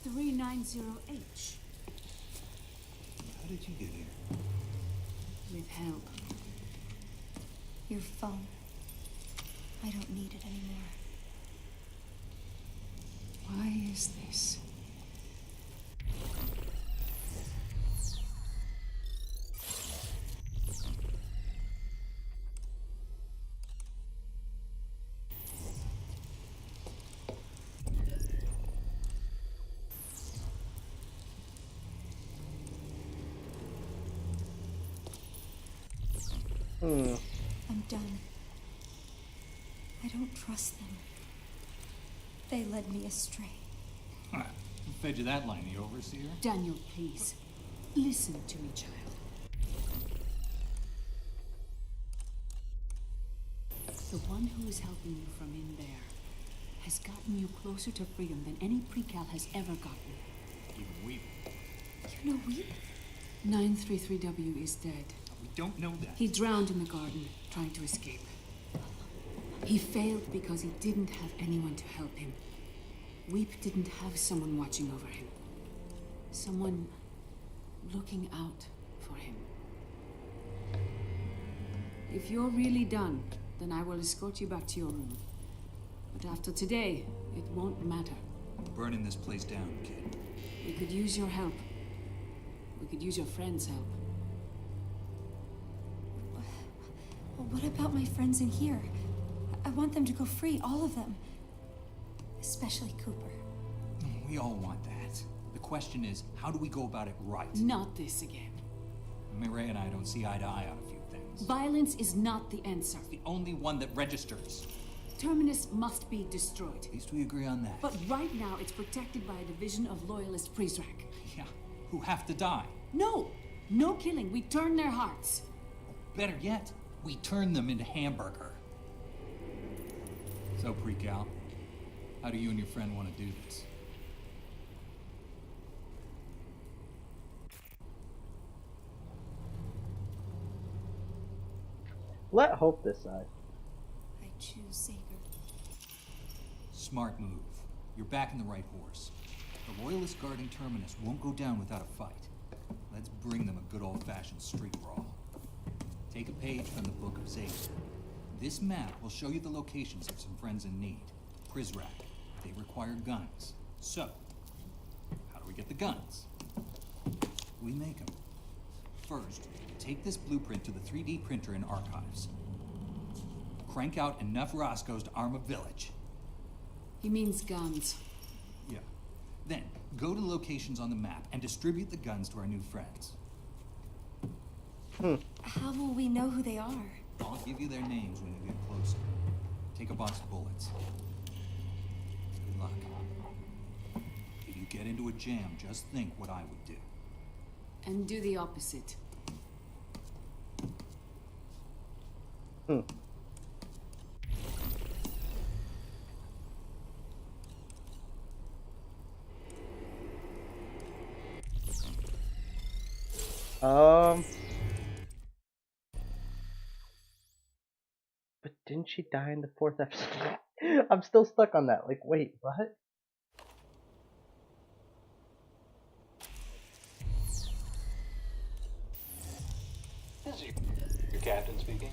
390H. How did you get here? With help. Your phone. I don't need it anymore. Why is this? I'm done. I don't trust them. They led me astray. Who fed you that line, the overseer? Daniel, please. Listen to me, child. The one who is helping you from in there has gotten you closer to freedom than any pre-cal has ever gotten. Even Weep. You know Weep? 933W is dead. We don't know that. He drowned in the garden, trying to escape. He failed because he didn't have anyone to help him. Weep didn't have someone watching over him. Someone looking out for him. If you're really done, then I will escort you back to your room. But after today, it won't matter. We're burning this place down, kid. We could use your help. We could use your friends' help. Well, what about my friends in here? I want them to go free, all of them. Especially Cooper. We all want that. The question is, how do we go about it right? Not this again. Mireille and I don't see eye to eye on a few things. Violence is not the answer. It's the only one that registers. Terminus must be destroyed. At least we agree on that. But right now, it's protected by a division of loyalist Prizrak. Yeah, who have to die. No! No killing. We turn their hearts. Better yet, we turn them into hamburger. So, Pre-Cal, how do you and your friend want to do this? Let Hope decide. I choose Sager. Smart move. You're backing the right horse. The Royalists guarding Terminus won't go down without a fight. Let's bring them a good old-fashioned street brawl. Take a page from the Book of Zager. This map will show you the locations of some friends in need. Prizrak. They require guns. So, how do we get the guns? We make them. First, take this blueprint to the 3D printer in Archives. Crank out enough Roscoes to arm a village. He means guns. Yeah. Then, go to locations on the map and distribute the guns to our new friends. How will we know who they are? I'll give you their names when you get closer. Take a box of bullets. Good luck. If you get into a jam, just think what I would do. And do the opposite. But didn't she die in the 4th episode? I'm still stuck on that. Like, wait, what? This is your captain speaking.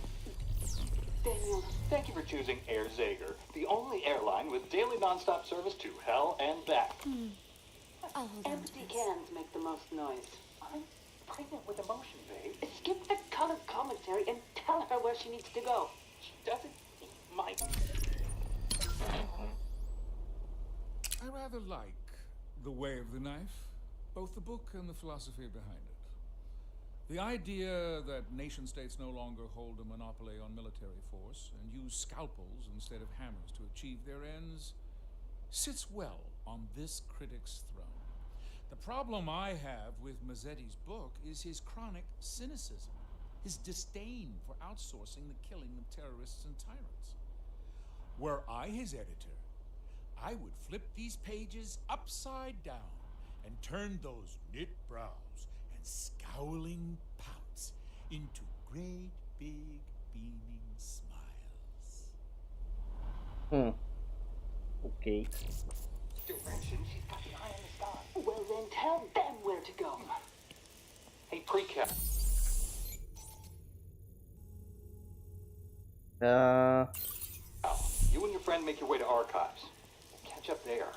Daniel, thank you for choosing Air Zager, the only airline with daily nonstop service to hell and back. Empty cans make the most noise. I'm pregnant with emotion, babe. Skip the colored commentary and tell her where she needs to go. She doesn't eat my... I rather like The Way of the Knife, both the book and the philosophy behind it. The idea that nation-states no longer hold a monopoly on military force and use scalpels instead of hammers to achieve their ends sits well on this critic's throne. The problem I have with Mazzetti's book is his chronic cynicism, his disdain for outsourcing the killing of terrorists and tyrants. Were I his editor, I would flip these pages upside down and turn those knit brows and scowling pouts into great big beaming smiles. Okay. Direction, she's got the eye in the sky. Well, then tell them where to go. Hey, pre-cap. You and your friend make your way to Archives. We'll catch up there.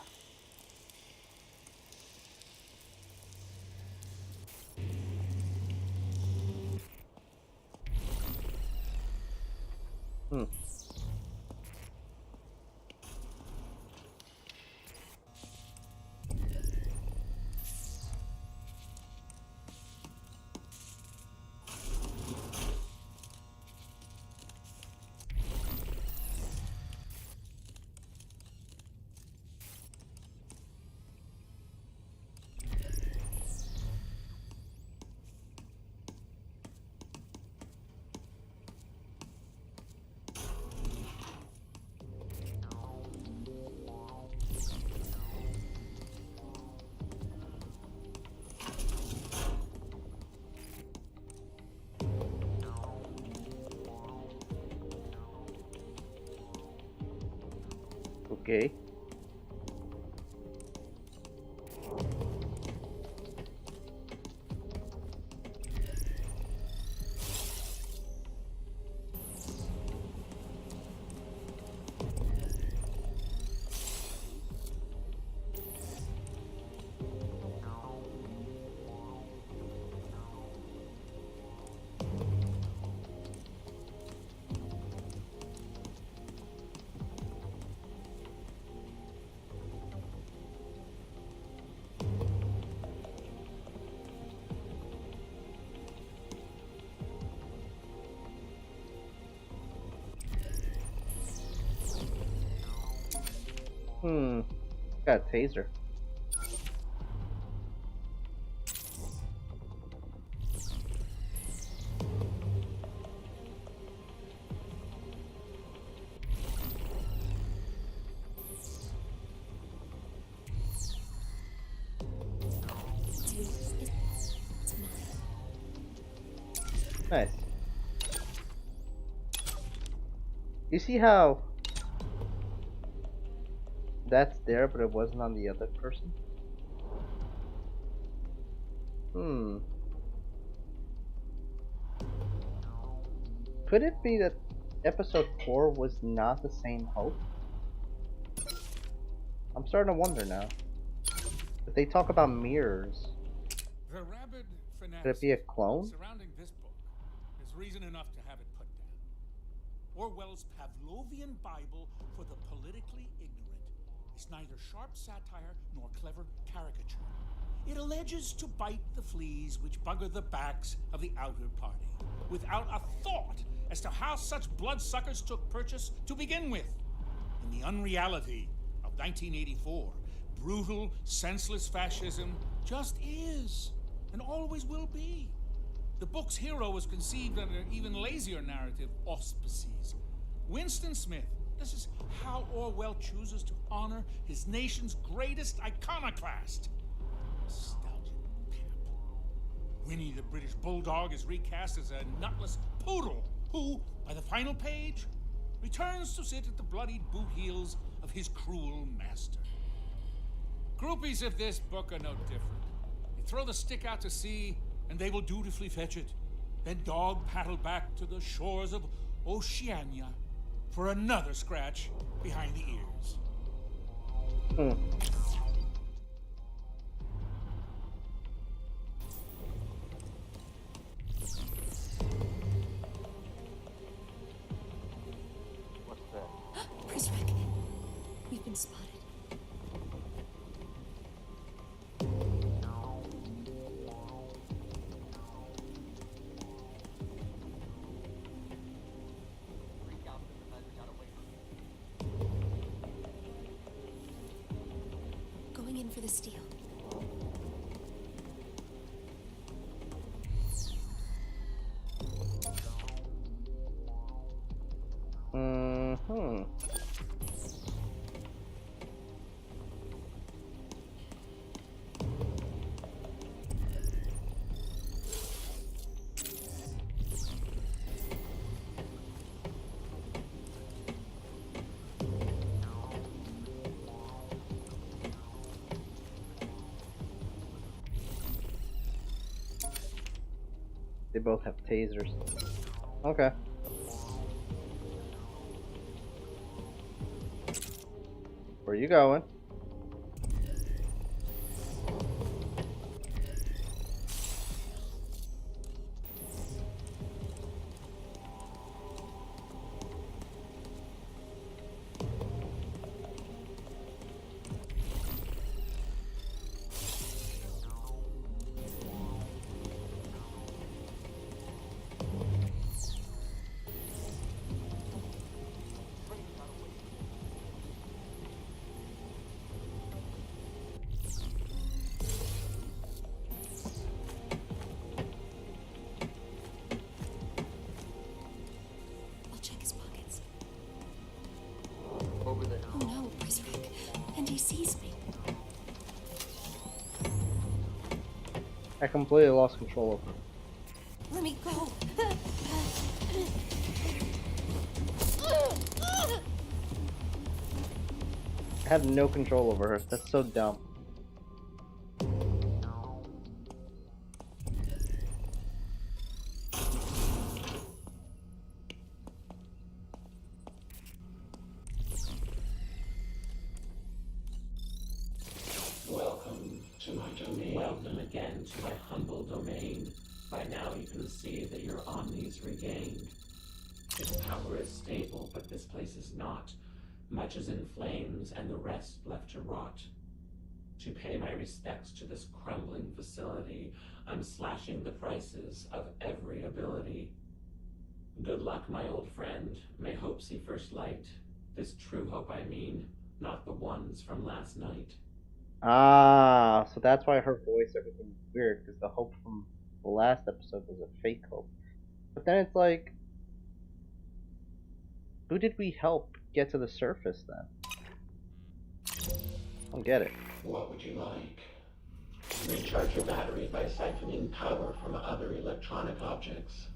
Okay. Got a taser. Nice. You see how that's there, but it wasn't on the other person? Could it be that episode 4 was not the same Hope? I'm starting to wonder now. If they talk about mirrors, The rabid could it be a fanaticism clone? surrounding this book is reason enough to have it put down. Orwell's Pavlovian Bible for the politically ignorant is neither sharp satire nor clever caricature. It alleges to bite the fleas which bugger the backs of the outer party, without a thought as to how such bloodsuckers took purchase to begin with. In the unreality of 1984, brutal, senseless fascism just is, and always will be. The book's hero was conceived under even lazier narrative auspices. Winston Smith, this is how Orwell chooses to honor his nation's greatest iconoclast. Nostalgic pimp. Winnie the British Bulldog is recast as a nutless poodle who, by the final page, returns to sit at the bloodied boot heels of his cruel master. Groupies of this book are no different. You throw the stick out to sea, and they will dutifully fetch it, then dog paddle back to the shores of Oceania for another scratch behind the ears. What's that? Prisrek, we've been spotted. Going in for the steal. They both have tasers. Okay. Where you going? I'll check his pockets. Over there. Oh no, Prisrek. And he sees me. I completely lost control of her. Let me go. I have no control over her. That's so dumb. Welcome to my domain. Welcome again to my humble domain. By now you can see that your omni's regained. Its power is stable, but this place is not. Much is in flames, and the rest left to rot. To pay my respects to this crumbling facility, I'm slashing the prices of every ability. Good luck, my old friend. May hope see first light. This true hope, I mean, not the ones from last night. Ah, so that's why her voice, everything's weird, because the Hope from the last episode was a fake Hope. But then it's like, who did we help get to the surface then? I don't get it. What would you like? Recharge your battery by siphoning power from other electronic objects.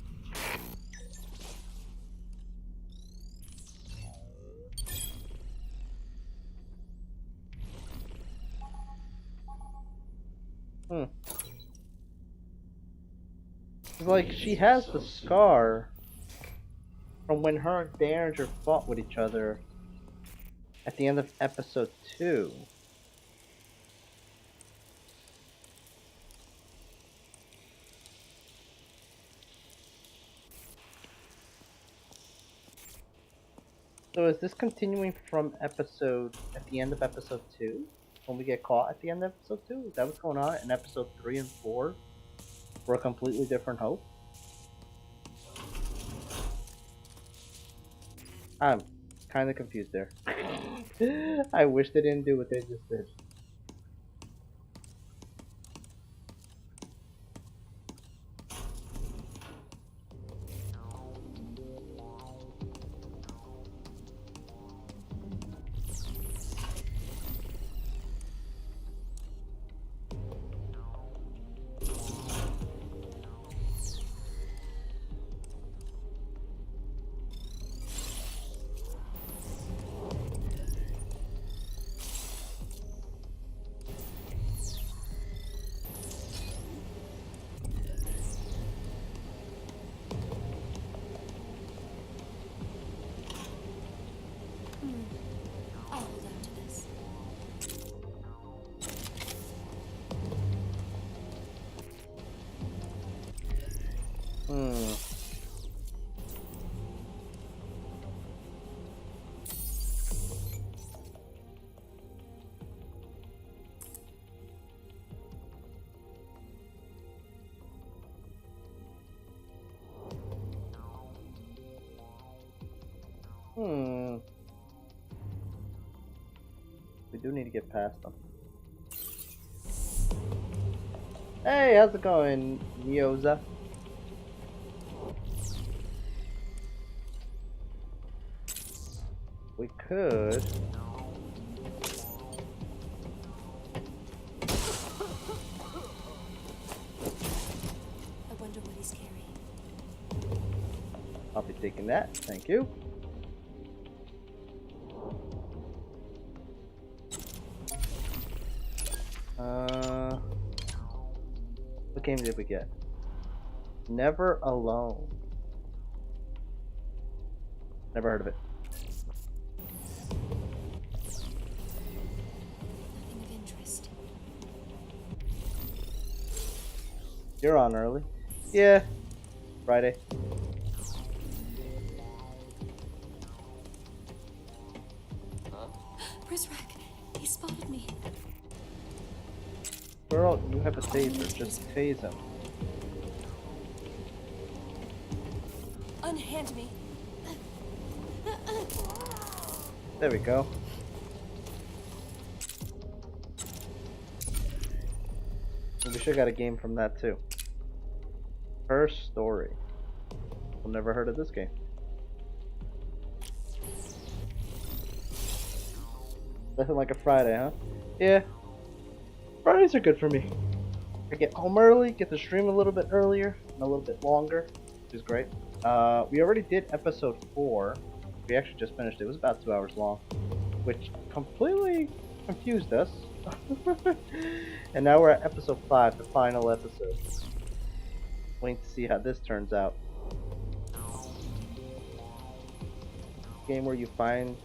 It's like she has the scar from when her and Derringer fought with each other at the end of episode 2. So is this continuing from at the end of episode 2? When we get caught at the end of episode 2? Is that what's going on in episode 3 and 4? For a completely different Hope? I'm kind of confused there. I wish they didn't do what they just did. I'll hold on to this. We do need to get past them. Hey, how's it going, Mioza? We could. I wonder what he's carrying. I'll be taking that. Thank you. What game did we get? Never Alone. Never heard of it. Nothing of interest. You're on early. Yeah. Friday. Brisrack, he spotted me. Girl, you have a taser. Just tase him. Unhand me. There we go. We should have got a game from that too. Her Story. I've never heard of this game. Nothing like a Friday, huh? Yeah. Fridays are good for me. I get home early, get to stream a little bit earlier, and a little bit longer, which is great. We already did episode 4. We actually just finished it. It was about 2 hours long, which completely confused us. And now we're at episode 5, the final episode. Waiting to see how this turns out. Game where you find...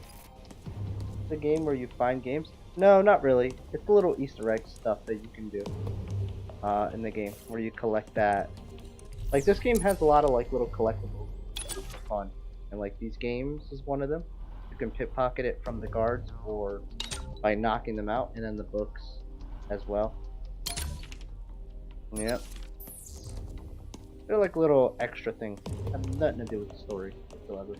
The game where you find games? No, not really. It's a little Easter egg stuff that you can do in the game, where you collect that. Like, this game has a lot of like little collectibles. It's fun. And like these games is one of them. You can pickpocket it from the guards or by knocking them out, and then the books as well. Yep. They're like little extra things. Have nothing to do with the story whatsoever.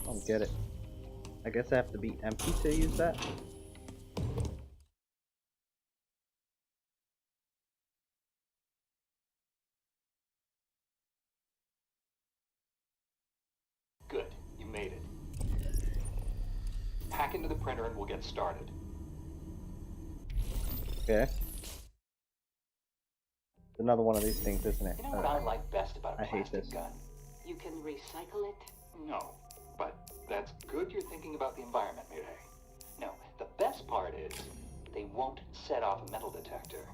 I don't get it. I guess I have to be empty to use that. Good, you made it. Hack into the printer and we'll get started. Okay. another one of these things, isn't it? You know what I like best about a I hate plastic this. gun? You can recycle it? No, but that's good you're thinking about the environment, Mireille. No, the best part is they won't set off a metal detector.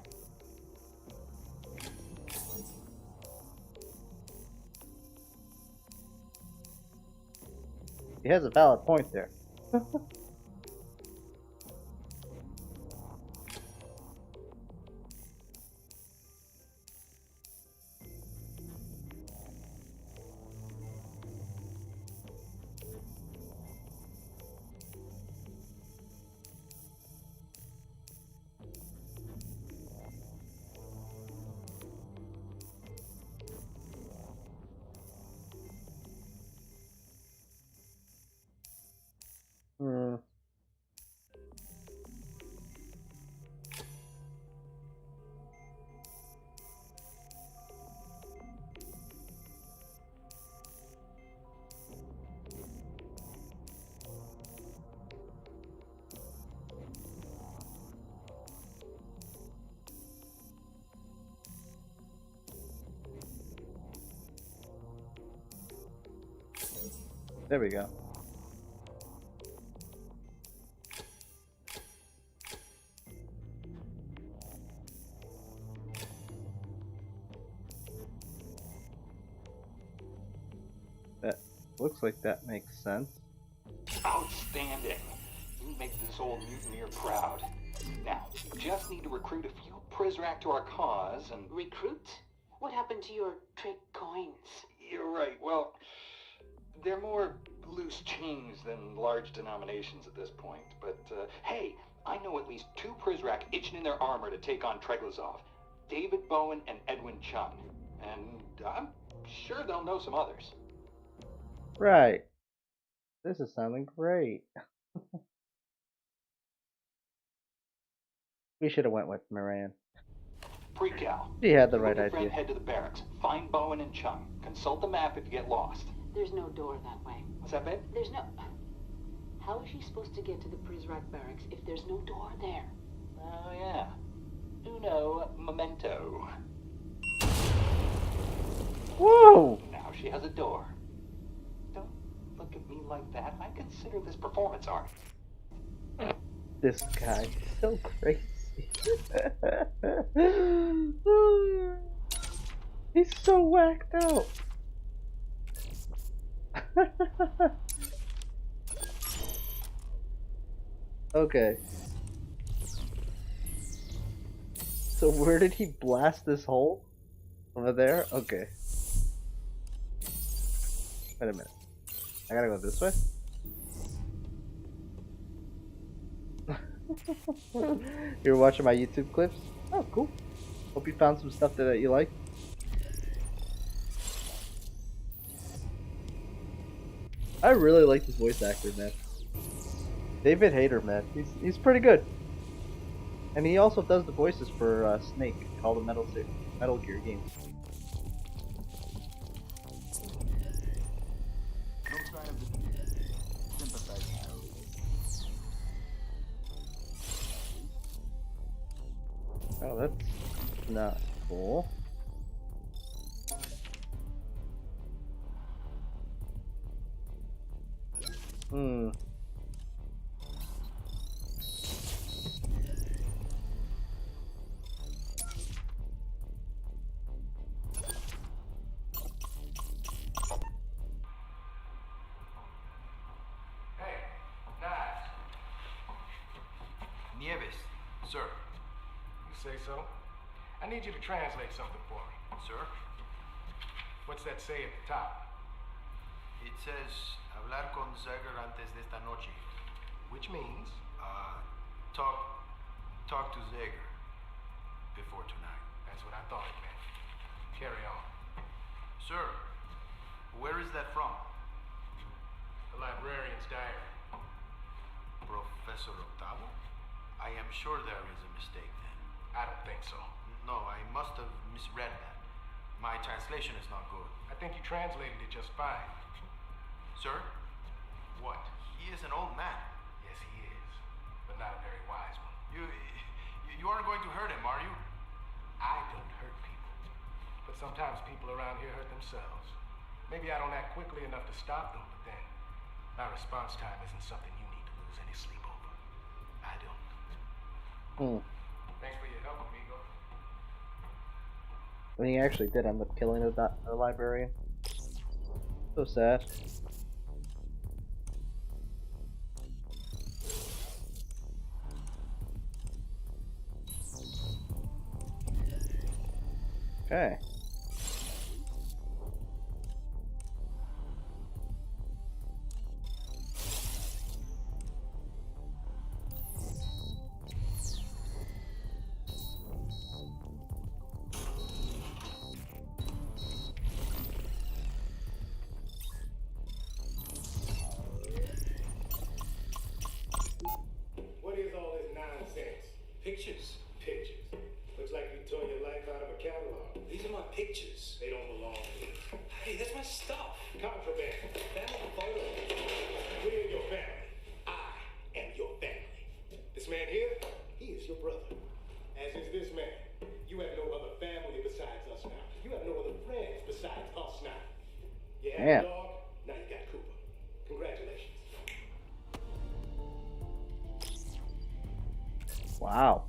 He has a valid point there. Hmm. There we go. That looks like that makes sense. Outstanding. You make this old mutineer proud. Now, you just need to recruit a few Prizrak to our cause and... Recruit? What happened to your trick coins? You're right. Well, they're more loose change than large denominations at this point. But, hey, I know at least 2 Prizrak itching in their armor to take on Treglazov. David Bowen and Edwin Chung. And I'm sure they'll know some others. Right. This is sounding great. We should have went with Moran. Pre-Cal. She had the You right and your friend idea. head to the barracks. Find Bowen and Chung. Consult the map if you get lost. There's no door that way. What's that, babe? There's no... How is she supposed to get to the Prizrak barracks if there's no door there? Oh, yeah. Uno memento. Whoa! Now she has a door. Don't look at me like that. I consider this performance art. This guy is so crazy. He's so whacked out. Okay. So where did he blast this hole? Over there? Okay. Wait a minute. I gotta go this way? You were watching my YouTube clips? Oh, cool. Hope you found some stuff that you like. I really like this voice actor, man. David Hayter, man. He's pretty good. And he also does the voices for Snake, all the Metal Gear games. Oh, that's not cool. Hmm. Nieves, sir. You say so? I need you to translate something for me. Sir? What's that say at the top? It says, hablar con Zegger antes de esta noche. Which means? Talk to Zegger before tonight. That's what I thought it meant. Carry on. Sir, where is that from? The librarian's diary. Professor Octavo? I am sure there is a mistake then. I don't think so. No, I must have misread that. My translation is not good. I think you translated it just fine. Sir? What? He is an old man. Yes, he is. But not a very wise one. You aren't going to hurt him, are you? I don't hurt people. Sometimes people around here hurt themselves. Maybe I don't act quickly enough to stop them, but then my response time isn't something you need to lose any sleep over. I don't. Thanks for your help, amigo. I mean, he actually did end up killing the librarian. So sad. Okay. What is all this nonsense? Pictures. Pictures. Looks like you tore your life out of a catalog. These are my pictures. They don't belong here. Hey, that's my stuff. Contraband. Family photos. We're your family. I am your family. This man here, he is your brother. As is this man. You have no other family besides us now. You have no other friends besides us now. You had a dog, now you got Cooper. Congratulations. Wow.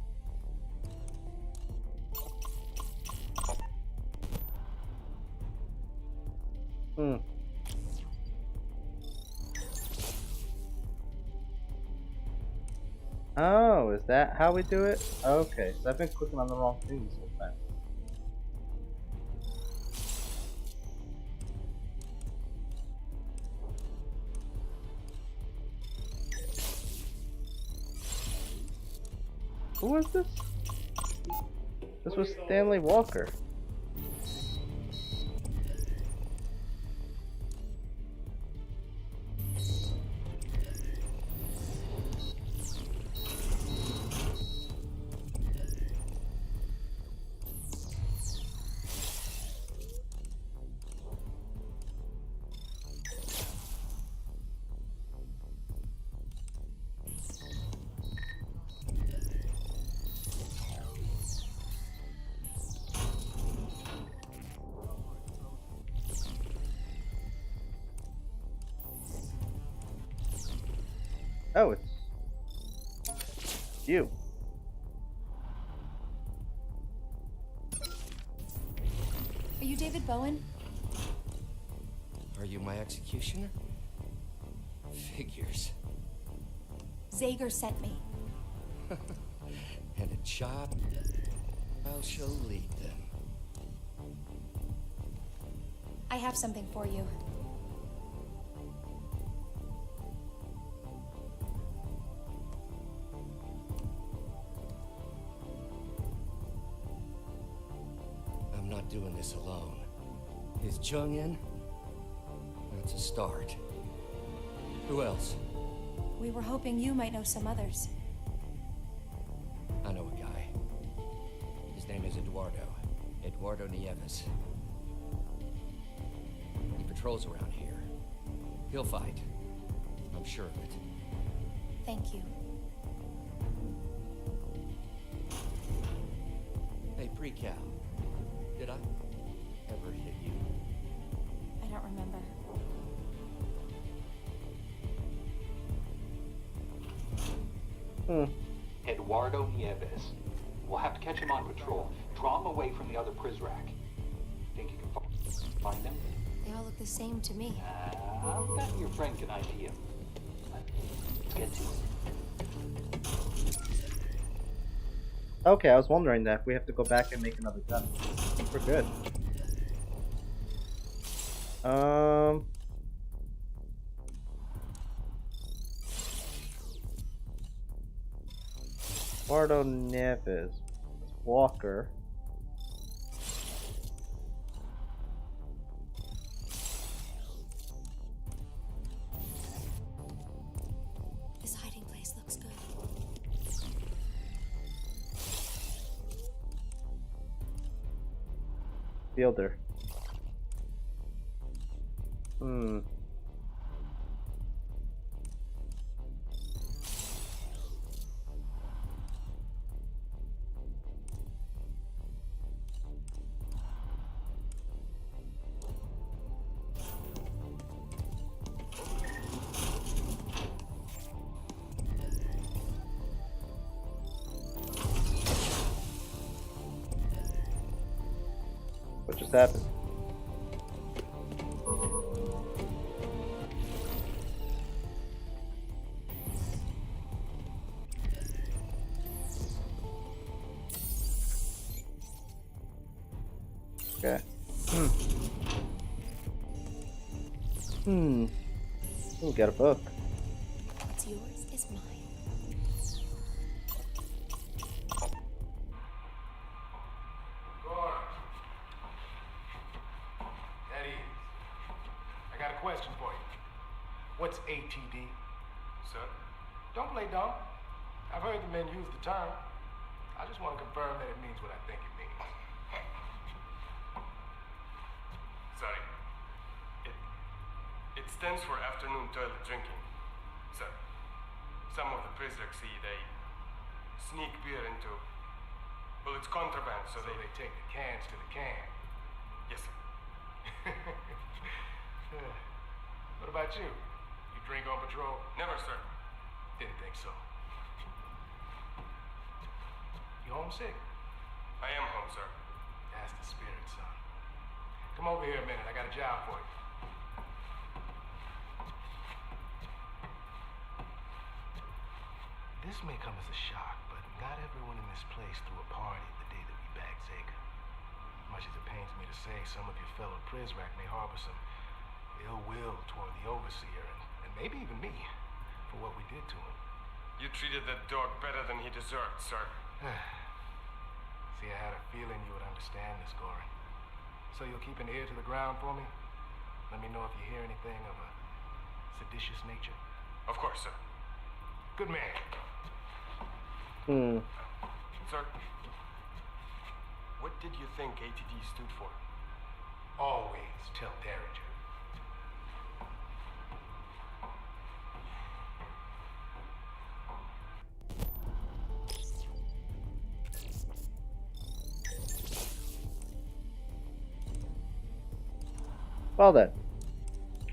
Oh, is that how we do it? Okay, so I've been clicking on the wrong thing this whole time. Who was this? This was Stanley Walker. Oh, it's you. Are you David Bowen? Are you my executioner? Figures. Zager sent me. And a job, I shall lead them. I have something for you. I'm not doing this alone. Is Chung in? That's a start. Who else? We were hoping you might know some others. I know a guy. His name is Eduardo Nieves. He patrols around here. He'll fight. I'm sure of it. Thank you. Hey, Pre-Cal. Did I ever hit you? I don't remember. Eduardo Nieves. We'll have to catch him on patrol. Draw him away from the other Prizrak. Think you can find him? They all look the same to me. I'll bet your friend can ID him. Let's get to it. Okay, I was wondering that if we have to go back and make another gun. I think we're good. Eduardo Nieves. Walker. This hiding place looks good. Fielder. What just happened? Okay. We got a book. What's yours is mine. Eddie, I got a question for you. What's ATD? Sir? Don't play dumb. I've heard the men use the term. I just want to confirm that it means what I think it means. Sorry. It stands for afternoon toilet drinking, sir. Some of the prisoners see they sneak beer into. Well, it's contraband, so they take the cans to the can. Yes, sir. What about you? You drink on patrol? Never, sir. Didn't think so. You homesick? I am home, sir. That's the spirit, son. Come over here a minute. I got a job for you. This may come as a shock, but not everyone in this place threw a party the day that we bagged Zeka. Much as it pains me to say, some of your fellow Prizrak may harbor some ill will toward the Overseer, and maybe even me, for what we did to him. You treated that dog better than he deserved, sir. See, I had a feeling you would understand this, Goran. So you'll keep an ear to the ground for me? Let me know if you hear anything of a seditious nature. Of course, sir. Good man. Sir, what did you think ATD stood for? Always tell Derringer. Well then,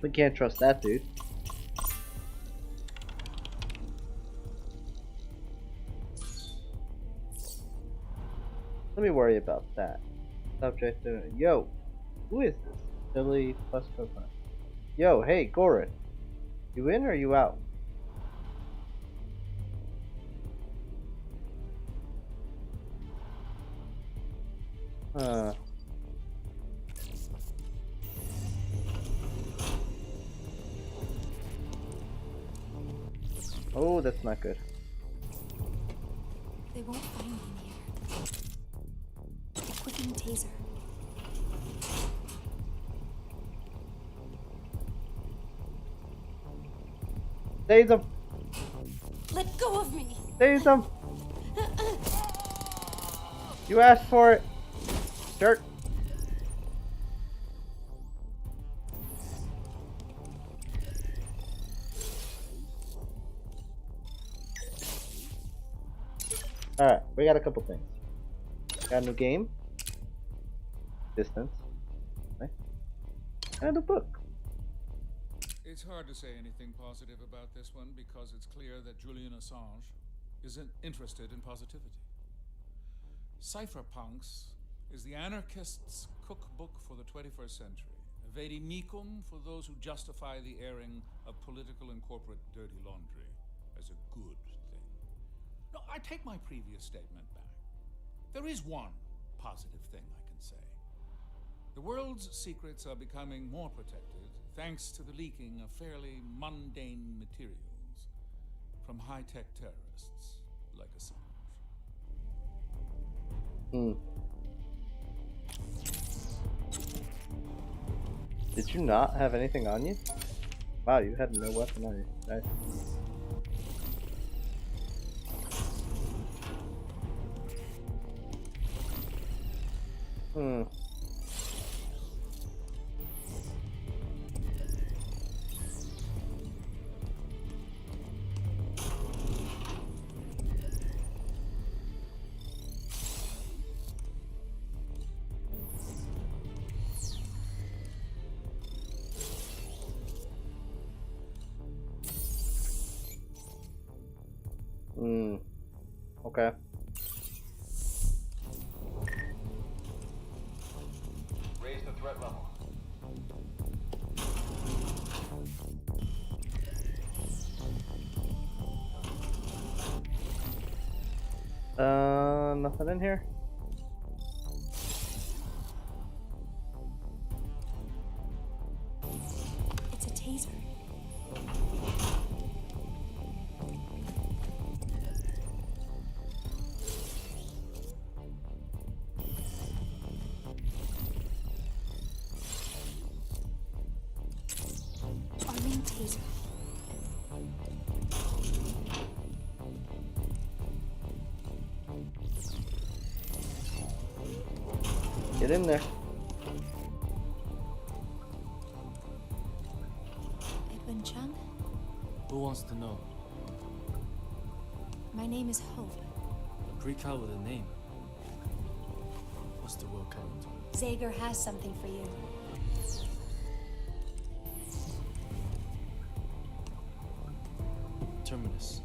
we can't trust that dude. Let me worry about that. Subject yo, who is this? Billy plus coconut. Yo, hey, Goran. You in or you out? Oh, that's not good. They won't find me in here. Quicken the taser. Save them! Let go of me! Save them! You asked for it! Dirt! Alright, we got a couple things. Got a new game. Distance. Okay. And a book. It's hard to say anything positive about this one because it's clear that Julian Assange isn't interested in positivity. Cypherpunks is the anarchist's cookbook for the 21st century. A vade mecum for those who justify the airing of political and corporate dirty laundry as a good thing. No, I take my previous statement back. There is one positive thing I can say. The world's secrets are becoming more protected thanks to the leaking of fairly mundane materials from high-tech terrorists like Assange. Did you not have anything on you? Wow, you had no weapon on you. Nice. Okay. threat level. Nothing in here? It's a taser. Our main taser. Get in there. Edwin Chung? Who wants to know? My name is Hope. A pre-cal with a name. What's the world coming to? Zager has something for you. Terminus.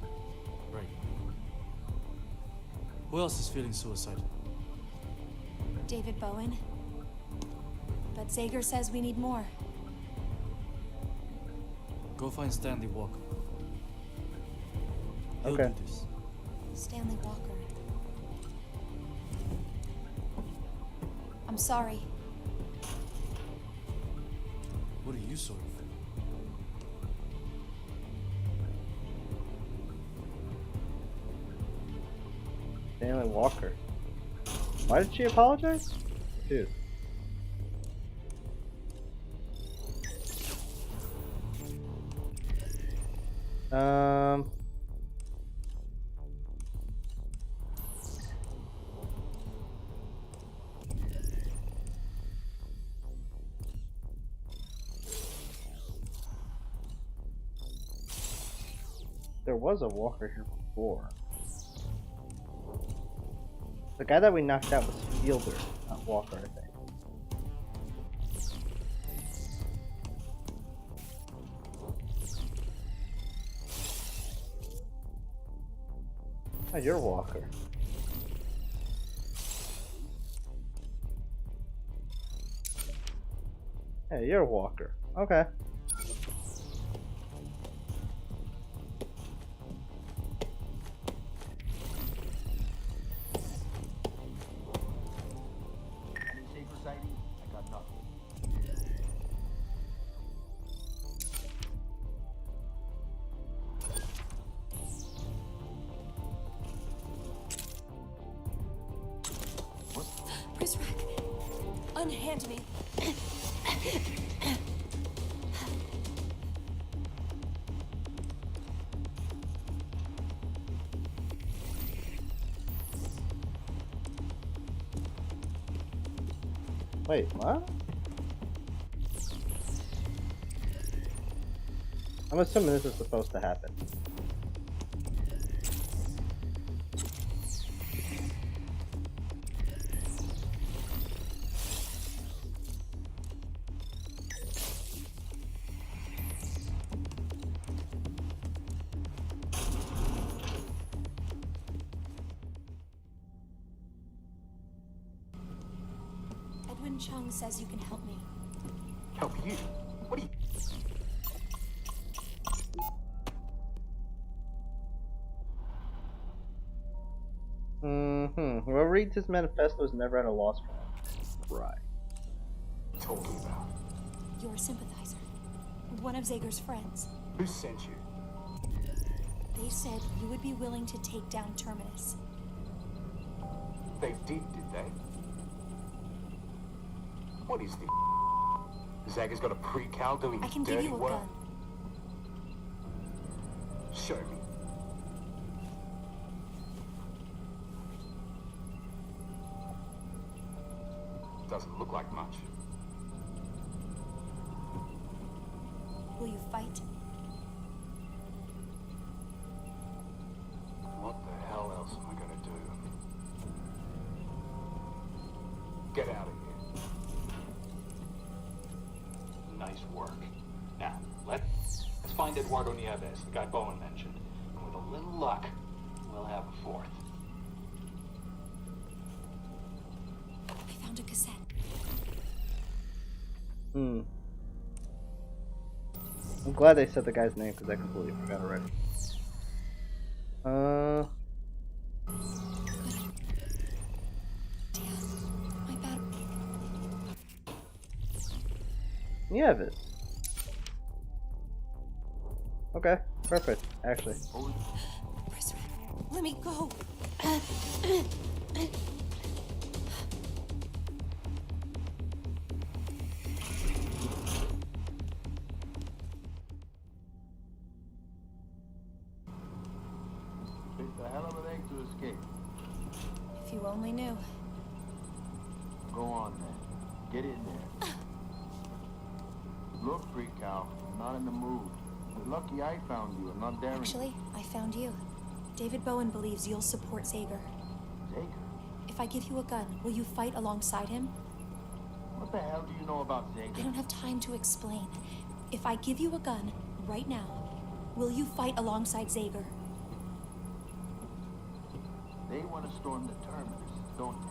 Right. Who else is feeling suicidal? David Bowen. But Zager says we need more. Go find Stanley Walker. He'll Okay. do this. Stanley Walker. I'm sorry. What are you sort of? Stanley Walker. Why did she apologize? Dude. There was a Walker here before. The guy that we knocked out was Fielder, not Walker, I think. Oh, you're Walker. Hey, you're Walker. Okay. I got nothing. Prisrak, unhand me. Wait, what? I'm assuming this is supposed to happen. Edwin Chung says you can help me. Help you? What do you... Whoever reads his manifesto is never at a loss for him. Right. Talking about? You're a sympathizer. One of Zager's friends. Who sent you? They said you would be willing to take down Terminus. They did they? What is this? Zager's got a pre-cal doing I can dirty give you a work? gun. Show me. Doesn't look like much. Will you fight? What the hell else am I gonna do? Get out of here. Nice work. Now, let's find Eduardo Nieves, the guy Bowen mentioned. And with a little luck, we'll have a fourth. I found a cassette. I'm glad they said the guy's name because I completely forgot already. My bad. You have it. Okay, perfect, actually. Let me go. It's a hell of a thing to escape. If you only knew. Go on then. Get in there. Look, freak cow, I'm not in the mood. You're lucky I found you and not Darren. Actually, I found you. David Bowen believes you'll support Zager. Zager? If I give you a gun, will you fight alongside him? What the hell do you know about Zager? I don't have time to explain. If I give you a gun right now, will you fight alongside Zager? They want to storm the terminus, don't they?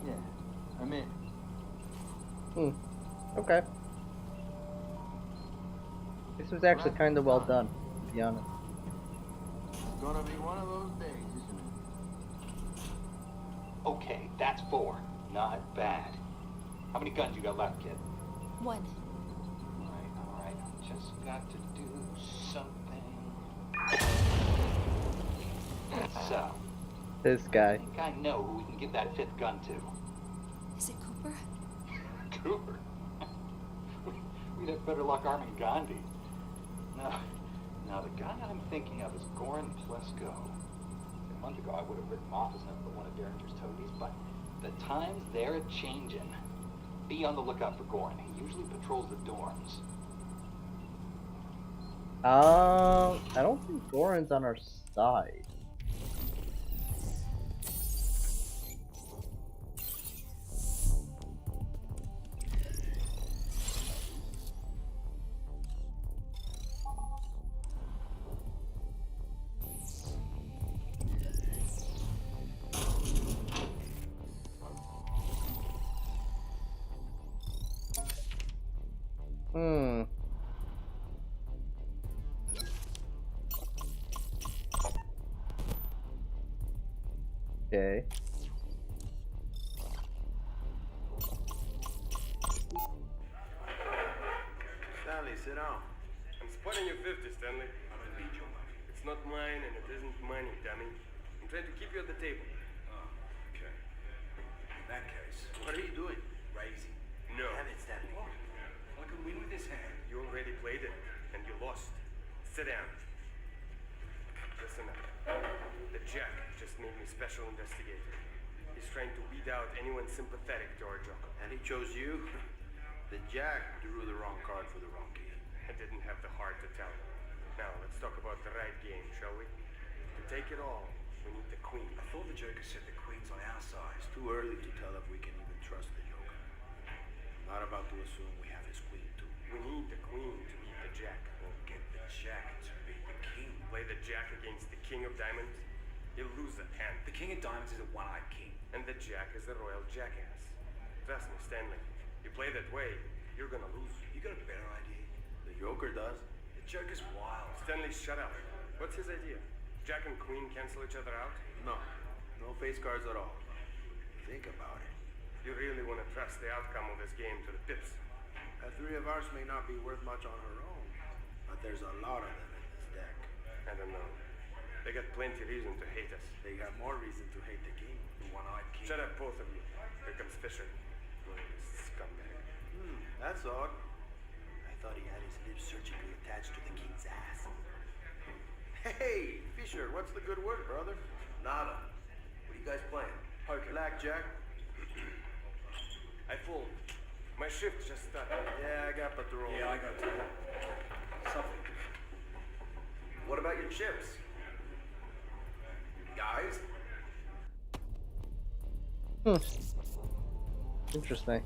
Yeah, I'm in. Okay. This was actually kind of well done, to be honest. It's gonna be one of those days, isn't it? Okay, that's 4. Not bad. How many guns you got left, kid? 1. Alright. Just got to do something. So. This guy. I think I know who we can give that 5th gun to. Is it Cooper? Cooper? We'd have better luck arming Gandhi. Now the guy I'm thinking of is Goran Plesko. A month ago I would have written him off as nothing but one of Derringer's toadies, but the times they're a-changin'. Be on the lookout for Goran. He usually patrols the dorms. I don't think Goran's on our side. Okay. Stanley, sit down. I'm splitting your 50, Stanley. I'm gonna need your money. It's not mine and it isn't money, dummy. I'm trying to keep you at the table. Oh, okay. In that case, what are you doing? Raising. No. Damn it, Stanley. I can win with this hand. You already played it, and you lost. Sit down. Listen up. The Jack just made me special investigator. He's trying to weed out anyone sympathetic to our job. And he chose you? The Jack drew the wrong card for the wrong key. I didn't have the heart to tell him. Now, let's talk about the right game, shall we? To take it all, we need the Queen. I thought the Joker said the Queen's on our side. It's too early to tell if we can even trust the Joker. I'm not about to assume we have his Queen, too. We need the Queen to beat the Jack. We'll get the Jack to beat the King. Play the Jack against the King of Diamonds, you'll lose that hand. The King of Diamonds is a one-eyed king. And the Jack is a royal jackass. Trust me, Stanley. You play that way, you're gonna lose. You got a better idea? The Joker does. The Joker's wild. Stanley, shut up. What's his idea? Jack and Queen cancel each other out? No. No face cards at all. Think about it. You really want to trust the outcome of this game to the pips? That 3 of ours may not be worth much on her own, but there's a lot of them in this deck. I don't know. They got plenty reason to hate us. They got more reason to hate the king, the one-eyed king. Shut up, both of you. Here comes Fisher. Scumbag. That's odd. I thought he had his lips surgically attached to the king's ass. Hey, Fisher, what's the good word, brother? Nada. What are you guys playing? Poker. Blackjack. I fooled. My shift just started. Yeah, I got but the roll. Yeah, I got two. Something. What about your chips? Guys? Interesting.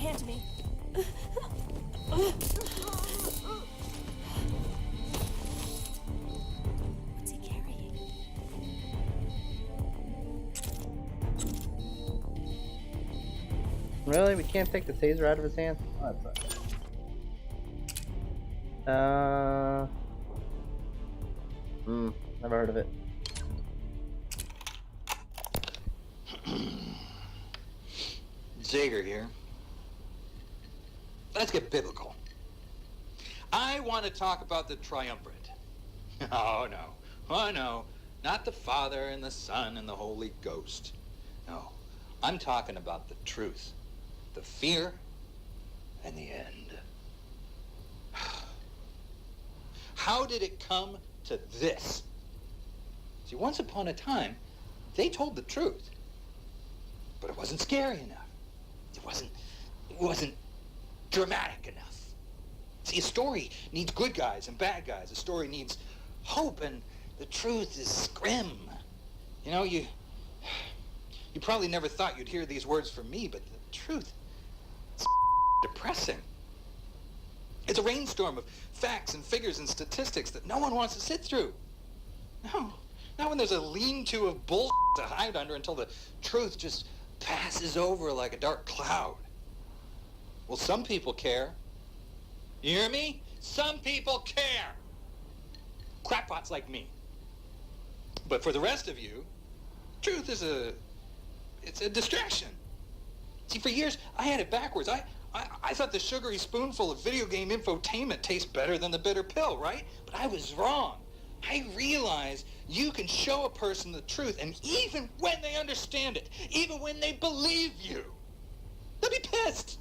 hand me. What's he carrying? Really? We can't take the taser out of his hand? Oh, that's fine. Never heard of it. Zager here. Let's get biblical. I want to talk about the triumvirate. Oh, no. Oh, no. Not the Father and the Son and the Holy Ghost. No. I'm talking about the truth, the fear, and the end. How did it come to this? See, once upon a time, they told the truth, but it wasn't scary enough. It wasn't dramatic enough. See, a story needs good guys and bad guys. A story needs hope, and the truth is grim. You know, you probably never thought you'd hear these words from me, but the truth is depressing. It's a rainstorm of facts and figures and statistics that no one wants to sit through. No, not when there's a lean-to of bullshit to hide under until the truth just passes over like a dark cloud. Well, some people care. You hear me? Some people care. Crackpots like me. But for the rest of you, truth is it's a distraction. See, for years, I had it backwards. I thought the sugary spoonful of video game infotainment tastes better than the bitter pill, right? But I was wrong. I realize you can show a person the truth, and even when they understand it, even when they believe you, they'll be pissed.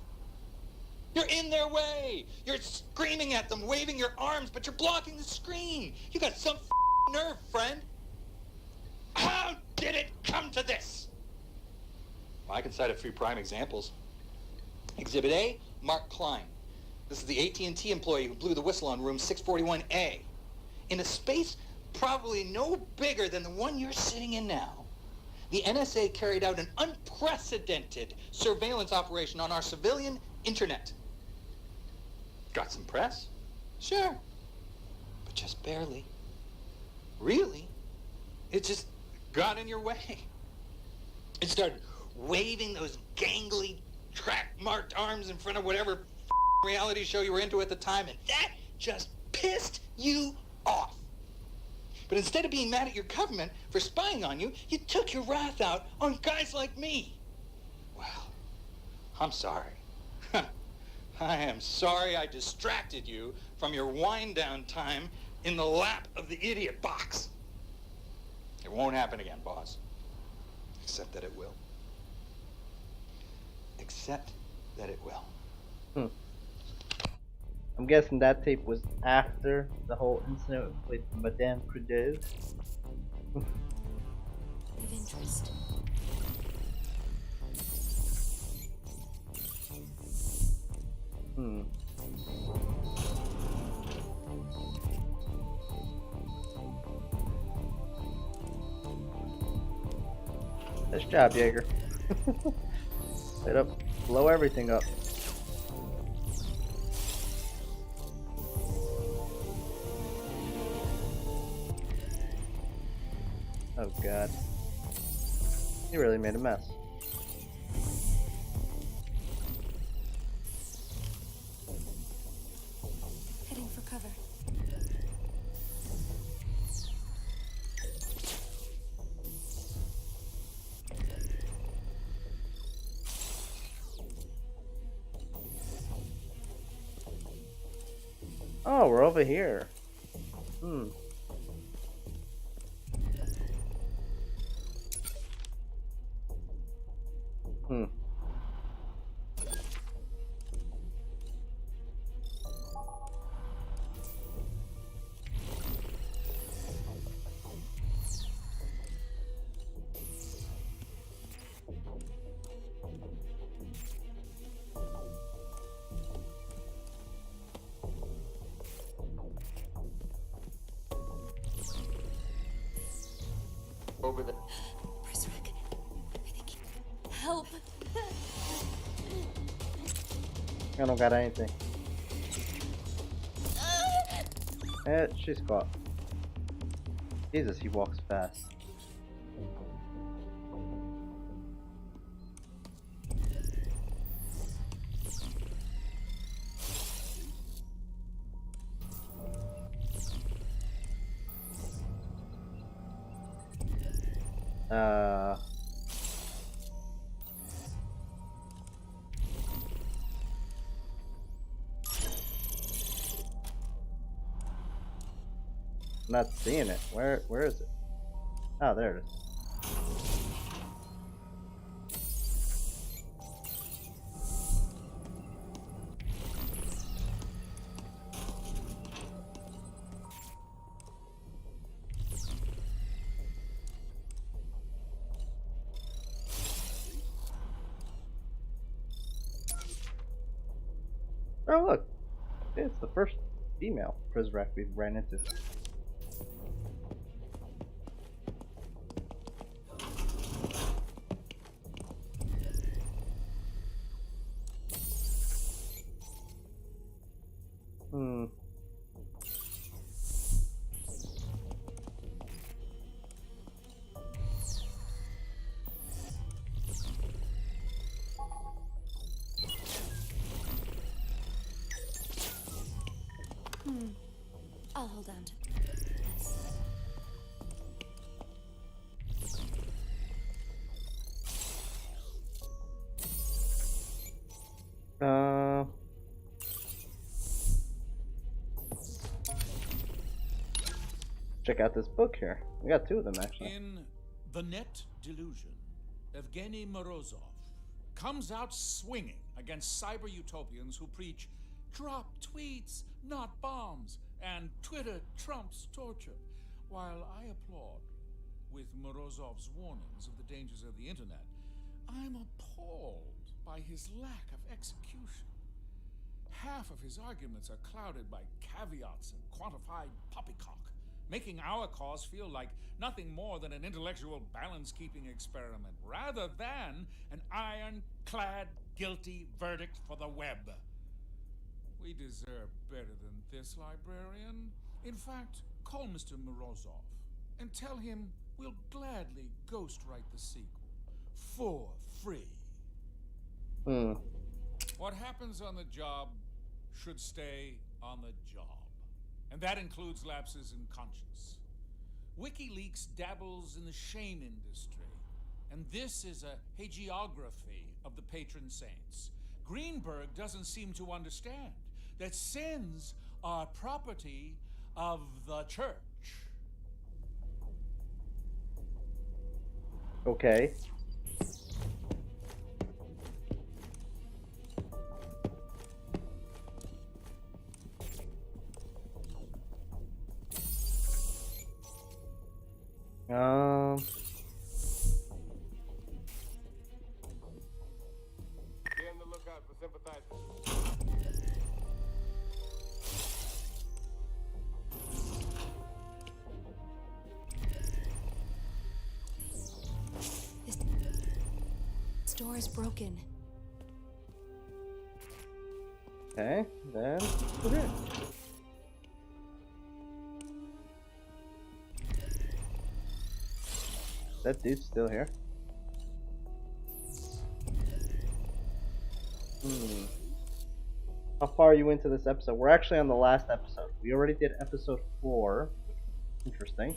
You're in their way. You're screaming at them, waving your arms, but you're blocking the screen. You got some nerve, friend. How did it come to this? Well, I can cite a few prime examples. Exhibit A, Mark Klein. This is the AT&T employee who blew the whistle on room 641A. In a space probably no bigger than the one you're sitting in now, the NSA carried out an unprecedented surveillance operation on our civilian internet. Got some press? Sure. But just barely. Really? It just got in your way. It started waving those gangly, track-marked arms in front of whatever reality show you were into at the time, and that just pissed you off. But instead of being mad at your government for spying on you, you took your wrath out on guys like me. Well, I'm sorry. I am sorry I distracted you from your wind-down time in the lap of the idiot box. It won't happen again, boss. Except that it will. Except that it will. I'm guessing that tape was after the whole incident with Madame Prudhoe. Of interest. Nice job, Jaeger. Straight up, blow everything up. Oh god. He really made a mess. Heading for cover. Oh, we're over here. Over the... Berserk. I think... Help! I don't got anything. She's caught. Jesus, he walks fast. Not seeing it. Where is it? Oh, there it is. Oh look, it's the first female Prizrak we've ran into. I'll hold on to this. Check out this book here. We got two of them actually. In The Net Delusion, Evgeny Morozov comes out swinging against cyber utopians who preach drop tweets, not bombs, and Twitter trumps torture. While I applaud with Morozov's warnings of the dangers of the internet, I'm appalled by his lack of execution. Half of his arguments are clouded by caveats and quantified poppycock, making our cause feel like nothing more than an intellectual balance-keeping experiment, rather than an ironclad guilty verdict for the web. We deserve better than this, librarian. In fact, call Mr. Morozov and tell him we'll gladly ghostwrite the sequel for free. What happens on the job should stay on the job. And that includes lapses in conscience. WikiLeaks dabbles in the shame industry, and this is a hagiography of the patron saints. Greenberg doesn't seem to understand that sins are property of the church. Okay. Be on the lookout for sympathizers. This door is broken. Okay, then we're good. That dude's still here. How far are you into this episode? We're actually on the last episode. We already did episode 4. Interesting.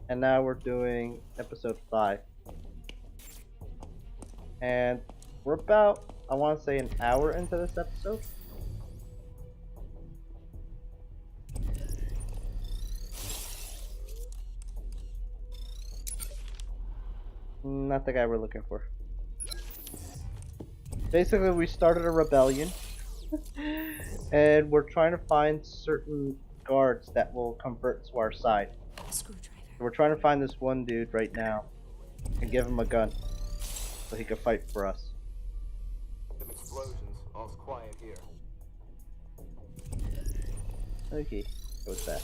And now we're doing episode 5. And we're about, I want to say, an hour into this episode. Not the guy we're looking for. Basically, we started a rebellion. And we're trying to find certain guards that will convert to our side. We're trying to find this one dude right now and give him a gun so he can fight for us. Some explosions. All's quiet here. Okay, what's that?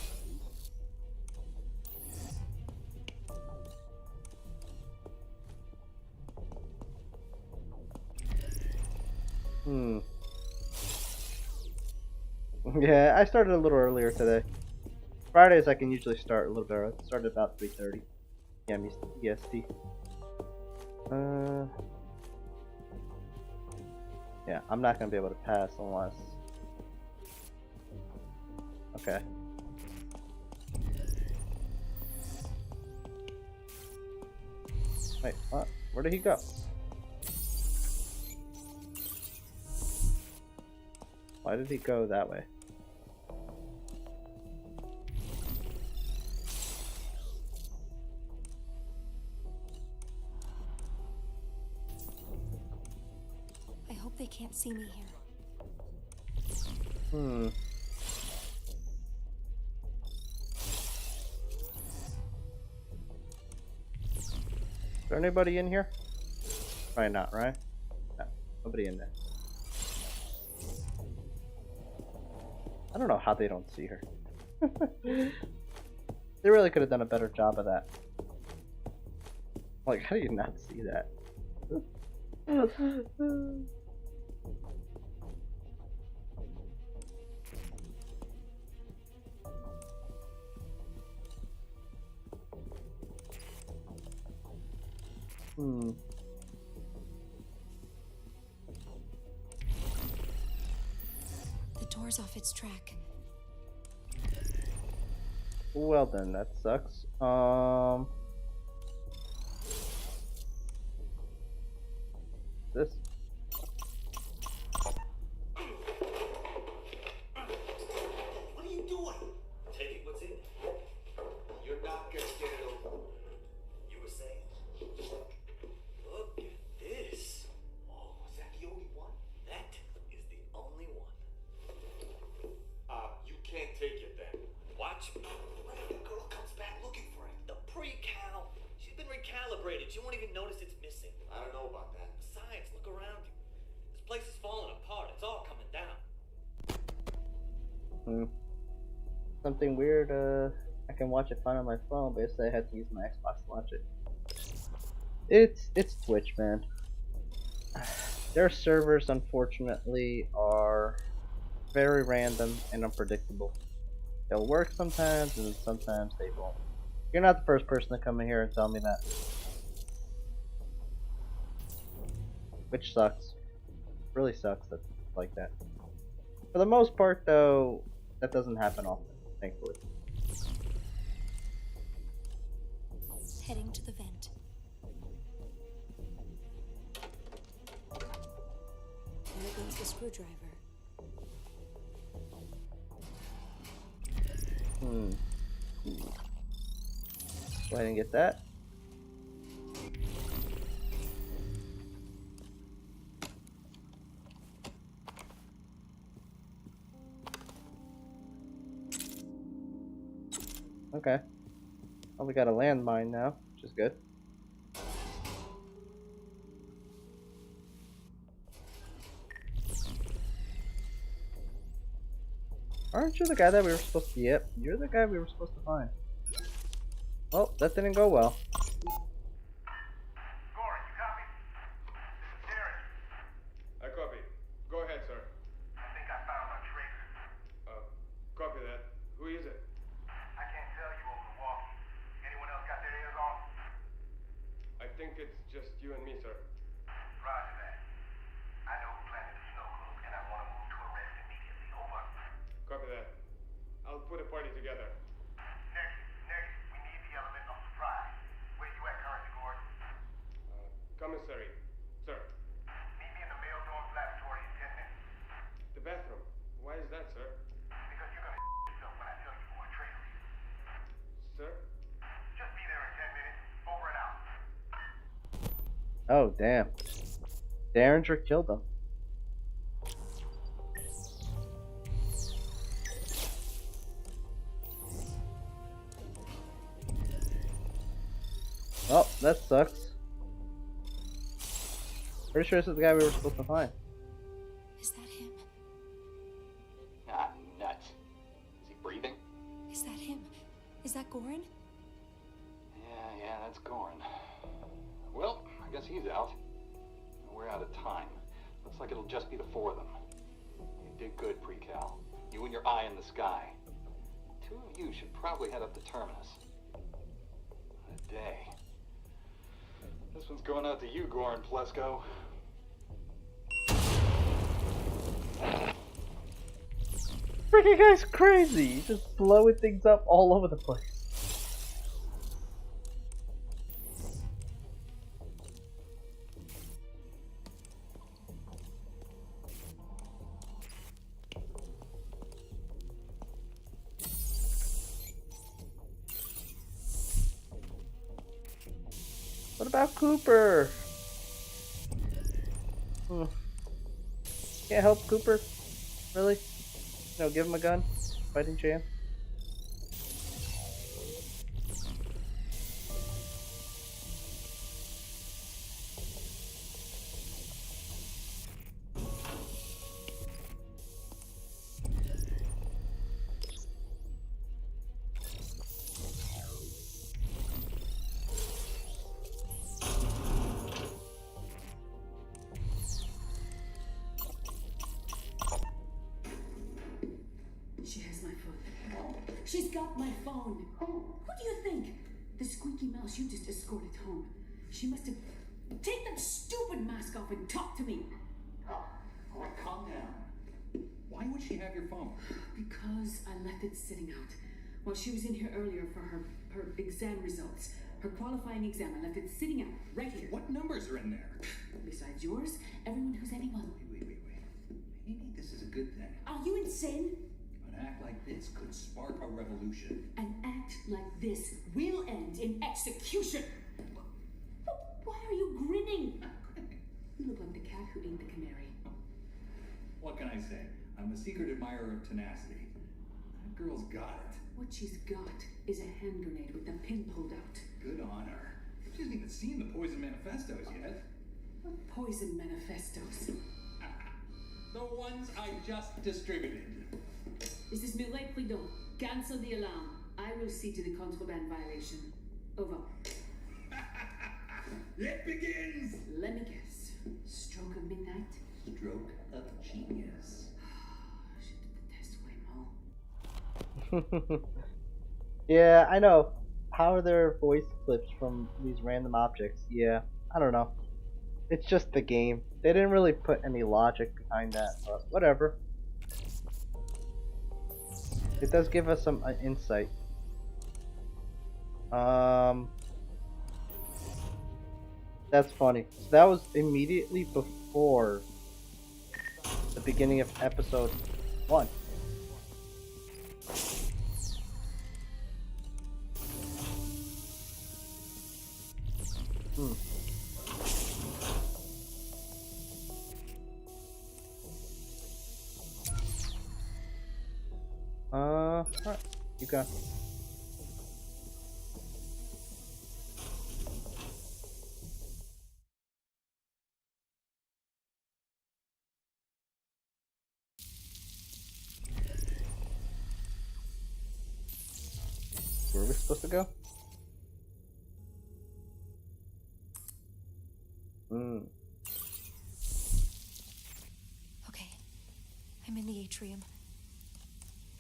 Yeah, I started a little earlier today. Fridays I can usually start a little bit early. Start at about 3:30. Yeah, EST. Yeah, I'm not gonna be able to pass unless. Okay. Wait, what? Where did he go? Why did he go that way? I hope they can't see me here. Is there anybody in here? Probably not, right? No, nobody in there. I don't know how they don't see her. They really could have done a better job of that. Like, how do you not see that? The door's off its track. Well then, that sucks. This. What are you doing? Taking what's in. You're not gonna get it over. You were saying? Look at this. Oh, is that the only one? That is the only one. You can't take it then. Watch. What if the girl comes back looking for it? The pre-cal. She's been recalibrated. She won't even notice it's missing. I don't know about that. Besides, look around you. This place is falling apart. It's all coming down. Something weird, I can watch it fine on my phone, but yesterday I had to use my Xbox to watch it. It's Twitch, man. Their servers, unfortunately, are very random and unpredictable. They'll work sometimes, and sometimes they won't. You're not the first person to come in here and tell me that. Which sucks. Really sucks that it's like that. For the most part, though, that doesn't happen often, thankfully. Heading to the vent. There goes the screwdriver. So I didn't get that. Okay. Well, we got a landmine now, which is good. Aren't you the guy that we were supposed to... Yep, you're the guy we were supposed to find. Well, that didn't go well. I copy. Go ahead, sir. I think I found a tracer. Copy that. Who is it? I can't tell you over the walkie. Anyone else got their ears on? I think it's just you and me, sir. Roger that. I know who planted the snow globe, and I want to move to arrest immediately. Over. Copy that. I'll put a party together. Next, we need the element of surprise. Where you at currently, Gordon? Commissary. Sir. Meet me in the male dorm laboratory in 10 minutes. The bathroom. Why is that, sir? Because you're gonna yourself when I tell you who a traitor is. Sir? Just be there in 10 minutes. Over and out. Oh, damn. Derringer killed him. Oh, that sucks. Pretty sure this is the guy we were supposed to find. Is that him? Ah, nuts. Is he breathing? Is that him? Is that Goran? Yeah, that's Goran. Well, I guess he's out. We're out of time. Looks like it'll just be the four of them. You did good, pre-cal. You and your eye in the sky. Two of you should probably head up to Terminus. A day. This one's going out to you, Goran Plesko. Freaking guy's crazy. He's just blowing things up all over the place. What about Cooper? Can't help Cooper? Really? No, give him a gun? Fighting chance? She has my phone. She's got my phone. Who do you think? The squeaky mouse you just escorted home. She must have... Take that stupid mask off and talk to me. All right, calm down. Why would she have your phone? Because I left it sitting out. While she was in here earlier for her exam results. Her qualifying exam. I left it sitting out, right here. What numbers are in there? Besides yours, everyone who's anyone. Wait. Maybe this is a good thing. Are you insane? An act like this could spark a revolution. An act like this will end in execution. Why are you grinning? You look like the cat who ate the canary. What can I say? I'm a secret admirer of tenacity. That girl's got it. What she's got is a hand grenade with the pin pulled out. Good on her. She hasn't even seen the poison manifestos yet. What poison manifestos? The ones I just distributed. This is Mireille Prudhomme. Cancel the alarm. I will see to the contraband violation. Over. It begins! Let me guess. Stroke of midnight? Stroke of genius. Should did the test way more. Yeah, I know. How are there voice clips from these random objects? Yeah, I don't know. It's just the game. They didn't really put any logic behind that, but whatever. It does give us some insight. That's funny. So that was immediately before the beginning of episode 1. Alright, you go. Where are we supposed to go? Okay, I'm in the atrium.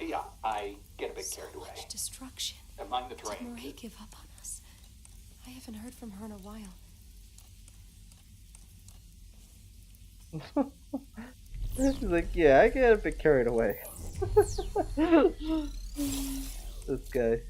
Yeah, I get a bit carried away. Much destruction. And mind the Did train. Marie give up on us? I haven't heard from her in a while. She's like, yeah, I get a bit carried away. This guy.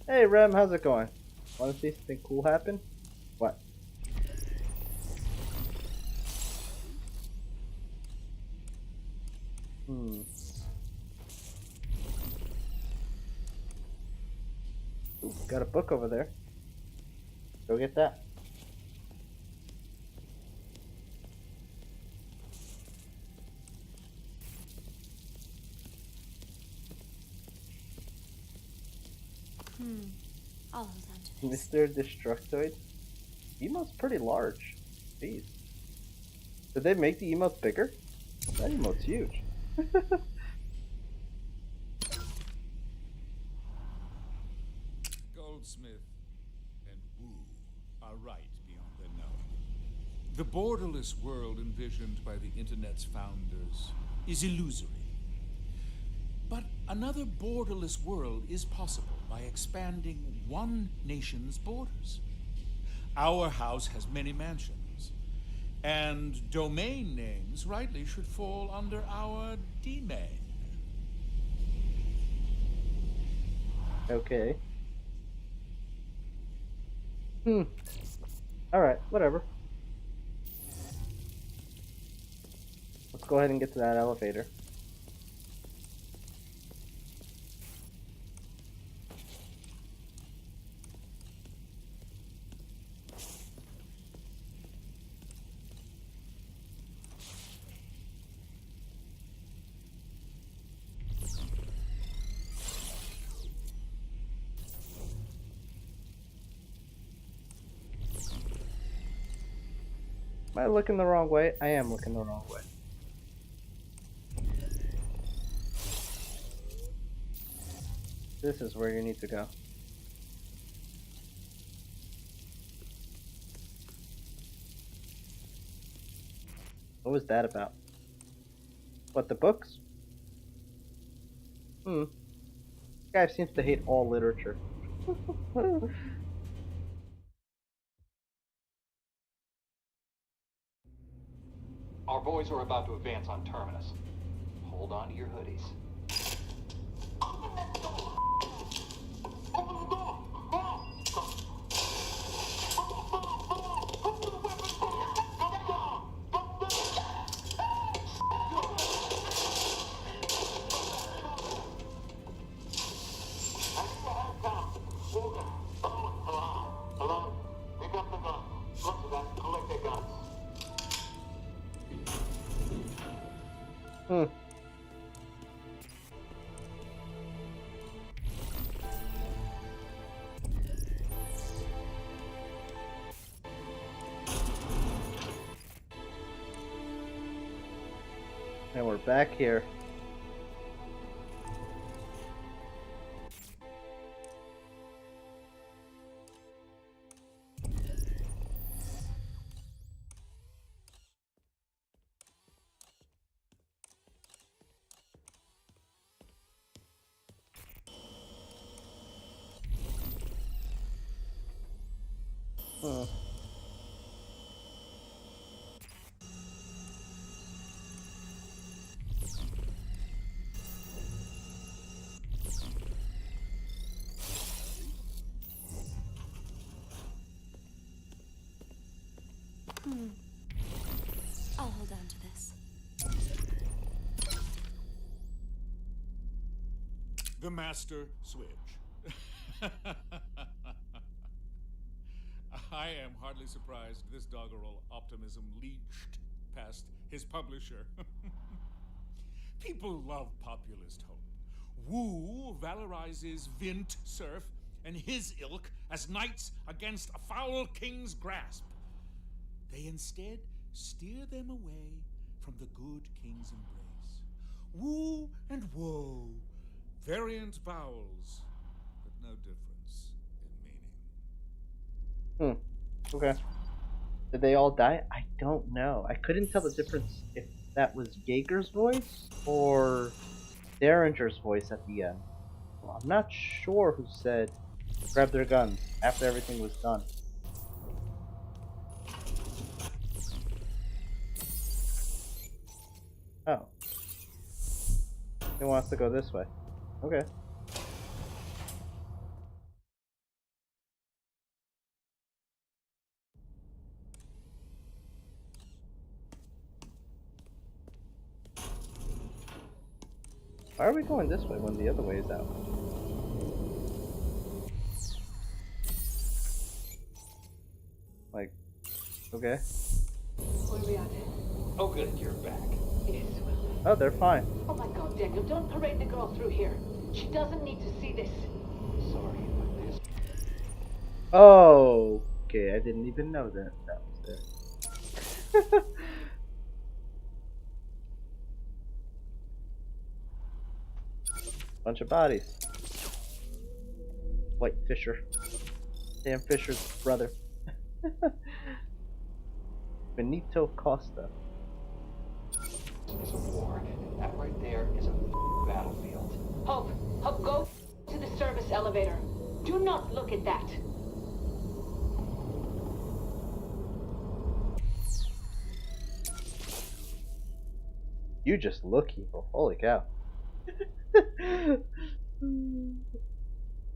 Hey Rem, how's it going? Wanna see something cool happen? What? Ooh, got a book over there. Go get that. I'll hold on to this. Mr. Destructoid? Emote's pretty large. Jeez. Did they make the emote bigger? That emote's huge. The borderless world envisioned by the Internet's founders is illusory. But another borderless world is possible by expanding one nation's borders. Our house has many mansions, and domain names rightly should fall under our domain. Okay. Alright, whatever. Let's go ahead and get to that elevator. Am I looking the wrong way? I am looking the wrong way. This is where you need to go. What was that about? What, the books? This guy seems to hate all literature. Our boys are about to advance on Terminus. Hold on to your hoodies. And we're back here. I'll hold on to this. The master switch. I am hardly surprised this doggerel optimism leached past his publisher. People love populist hope. Wu valorizes Vint Cerf and his ilk as knights against a foul king's grasp. They instead steer them away from the good king's embrace. Woo and woe, variant vowels, but no difference in meaning. Okay. Did they all die? I don't know. I couldn't tell the difference if that was Jaeger's voice or Derringer's voice at the end. Well, I'm not sure who said grab their guns after everything was done. Oh. He wants to go this way. Okay. Why are we going this way when the other way is out? Like, okay. Where are we at? Oh good, you're back. Yes, well. Oh, they're fine. Oh my God, Daniel, don't parade the girl through here. She doesn't need to see this. Sorry about this. Oh, okay. I didn't even know that was there. Bunch of bodies. White Fisher. Sam Fisher's brother. Benito Costa. It's a war. That right there is a battlefield. Hope, go to the service elevator. Do not look at that. You just look evil. Holy cow.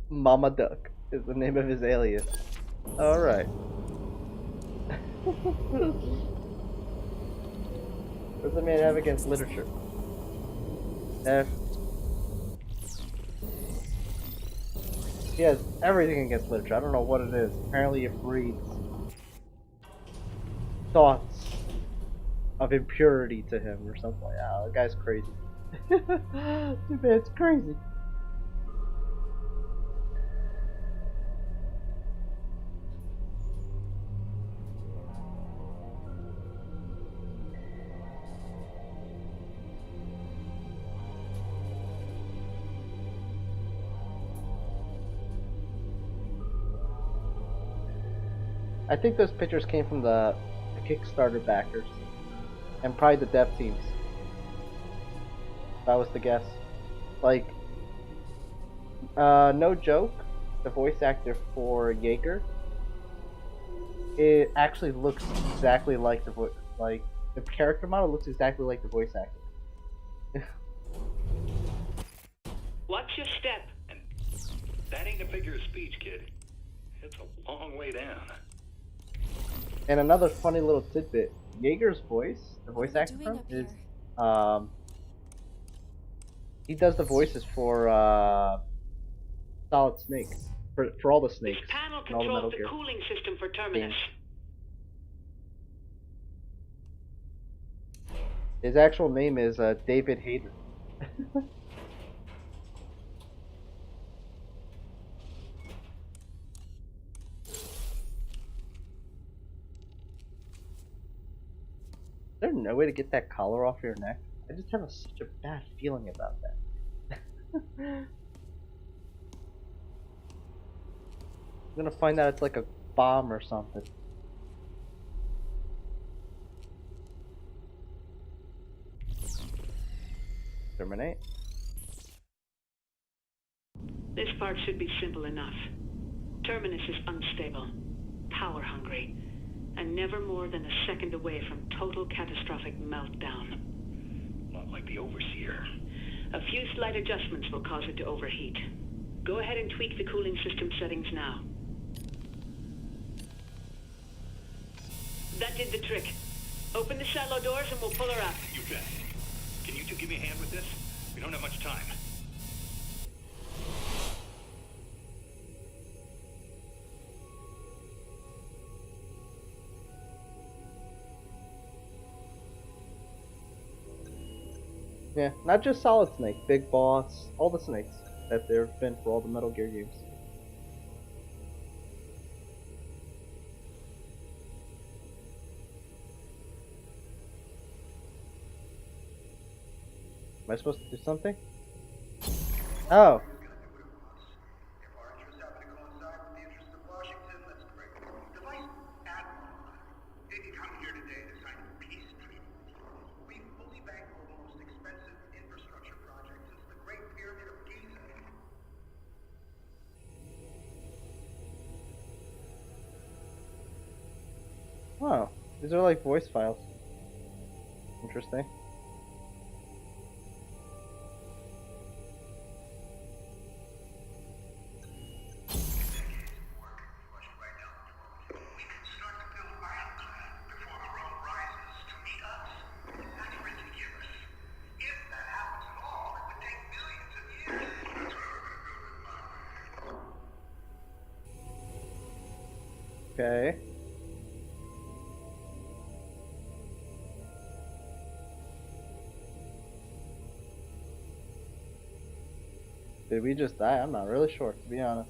Mama Duck is the name of his alias. Alright. What does the man have against literature? He has everything against literature. I don't know what it is. Apparently it breeds thoughts of impurity to him or something like that. The guy's crazy. Dude, man, it's crazy. I think those pictures came from the Kickstarter backers and probably the dev teams. If I was to guess. Like, no joke, the voice actor for Jaeger, it actually looks exactly like the character model looks exactly like the voice actor. Watch your step. And that ain't a figure of speech, kid. It's a long way down. And another funny little tidbit, Jaeger's voice, the voice actor from, is, he does the voices for, Solid Snake. For all the snakes. This panel and all the Metal controls the Gear cooling system for Terminus. games. His actual name is, David Hayter. Is there no way to get that collar off your neck? I just have such a bad feeling about that. I'm gonna find out it's like a bomb or something. Terminate. This part should be simple enough. Terminus is unstable, power hungry, and never more than a second away from total catastrophic meltdown. Not like the Overseer. A few slight adjustments will cause it to overheat. Go ahead and tweak the cooling system settings now. That did the trick. Open the silo doors and we'll pull her up. You bet. Can you two give me a hand with this? We don't have much time. Yeah, not just Solid Snake, Big Boss, all the snakes that there have been for all the Metal Gear games. Am I supposed to do something? Oh. Oh, these are like voice files. Interesting. Okay. Did we just die? I'm not really sure, to be honest.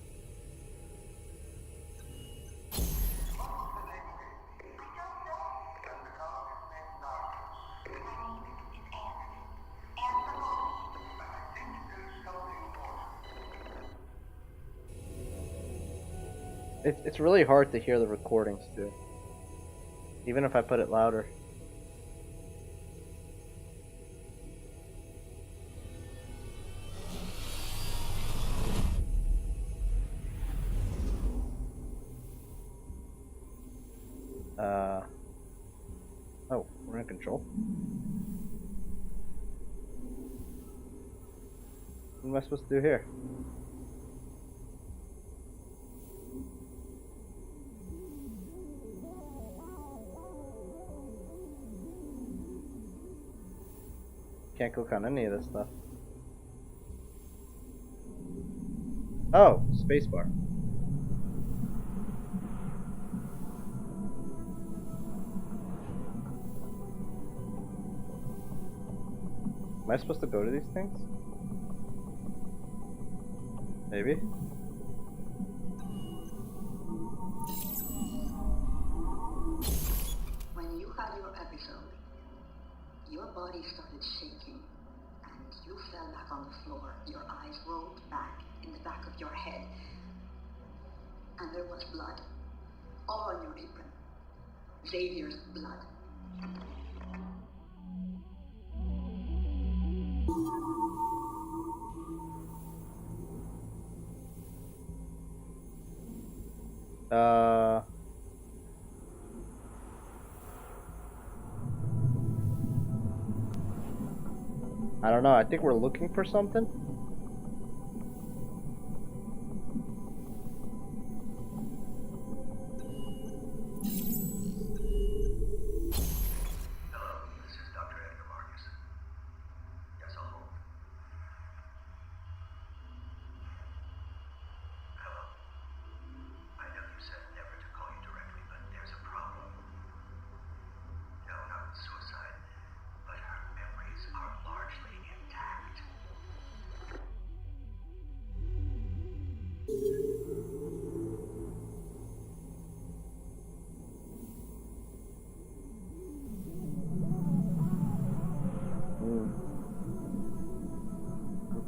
It's really hard to hear the recordings too. Even if I put it louder. Oh, we're in control. What am I supposed to do here? Can't click on any of this stuff. Oh, spacebar. Am I supposed to go to these things? Maybe. When you had your episode, your body started shaking and you fell back on the floor. Your eyes rolled back in the back of your head. And there was blood all on your apron. Xavier's blood. I don't know. I think we're looking for something.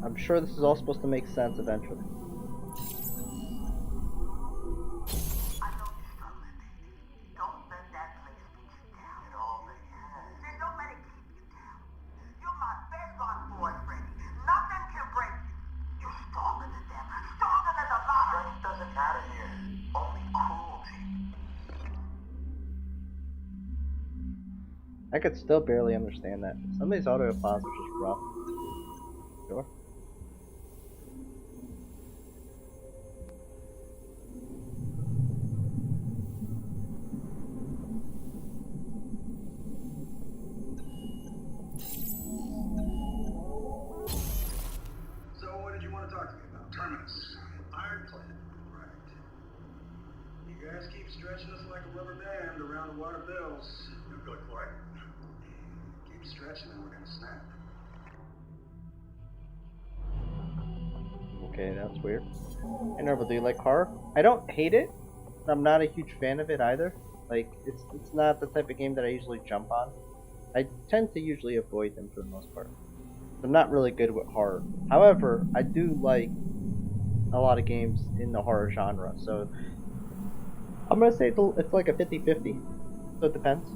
I'm sure this is all supposed to make sense eventually. I could still barely understand that. Some of these audio files are just rough. Sure. So what did you want to talk to me about? Terminus. Ironclad. Right. You guys keep stretching us like a rubber band around the water bills. You're good for it. Keep stretching and we're gonna snap. Okay, that's weird. Hey Nurbothecat, do you like horror? I don't hate it, but I'm not a huge fan of it either. Like, it's not the type of game that I usually jump on. I tend to usually avoid them for the most part. I'm not really good with horror. However, I do like a lot of games in the horror genre, so I'm gonna say it's like a 50-50. So it depends.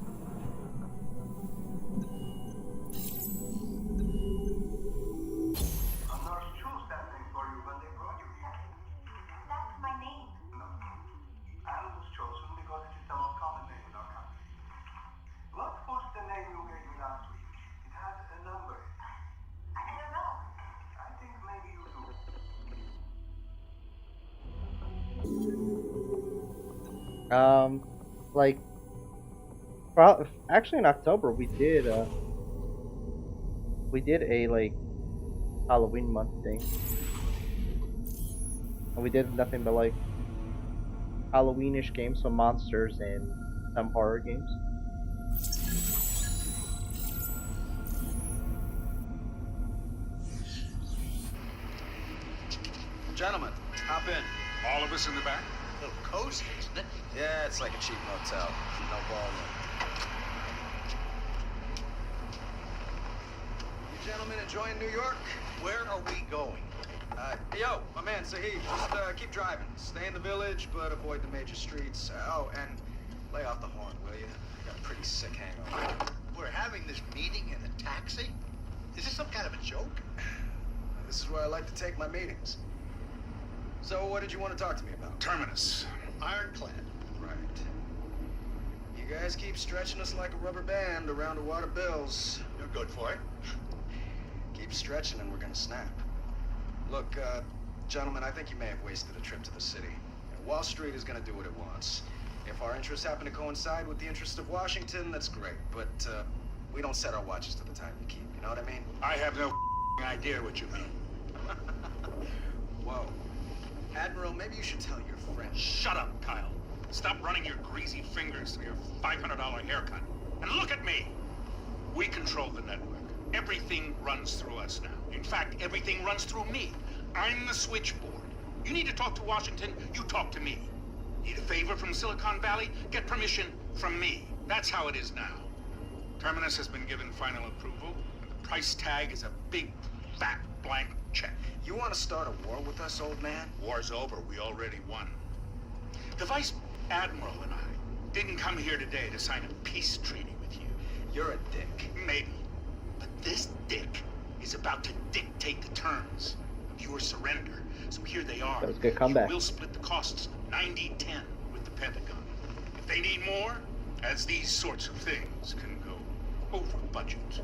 Like, actually in October we did a like Halloween month thing, and we did nothing but like Halloweenish games, so monsters and some horror games. Gentlemen, hop in. All of us in the back? A little cozy, isn't it? Yeah, it's like a cheap motel. No ballroom. You gentlemen enjoying New York? Where are we going? Hey, yo, my man Sahib, just keep driving. Stay in the village, but avoid the major streets. Oh, and lay off the horn, will you? I got sick hangover. We're having this meeting in a taxi? Is this some kind of a joke? This is where I like to take my meetings. So, what did you want to talk to me about? Terminus. Ironclad. Right. You guys keep stretching us like a rubber band around a wad of bills. You're good for it. Keep stretching and we're gonna snap. Look, gentlemen, I think you may have wasted a trip to the city. Wall Street is gonna do what it wants. If our interests happen to coincide with the interests of Washington, that's great. But, we don't set our watches to the time we keep. You know what I mean? I have no idea what you mean. Whoa. Admiral, maybe you should tell your friend. Shut up, Kyle. Stop running your greasy fingers through your $500 haircut. And look at me. We control the network. Everything runs through us now. In fact, everything runs through me. I'm the switchboard. You need to talk to Washington, you talk to me. Need a favor from Silicon Valley? Get permission from me. That's how it is now. Terminus has been given final approval, and the price tag is a big, fat, blank check. You want to start a war with us, old man? War's over. We already won. The Vice Admiral and I didn't come here today to sign a peace treaty with you. You're a dick. Maybe. But this dick is about to dictate the terms of your surrender. So here they are. That was a good comeback. We'll split the costs 90-10 with the Pentagon. If they need more, as these sorts of things can go over budget,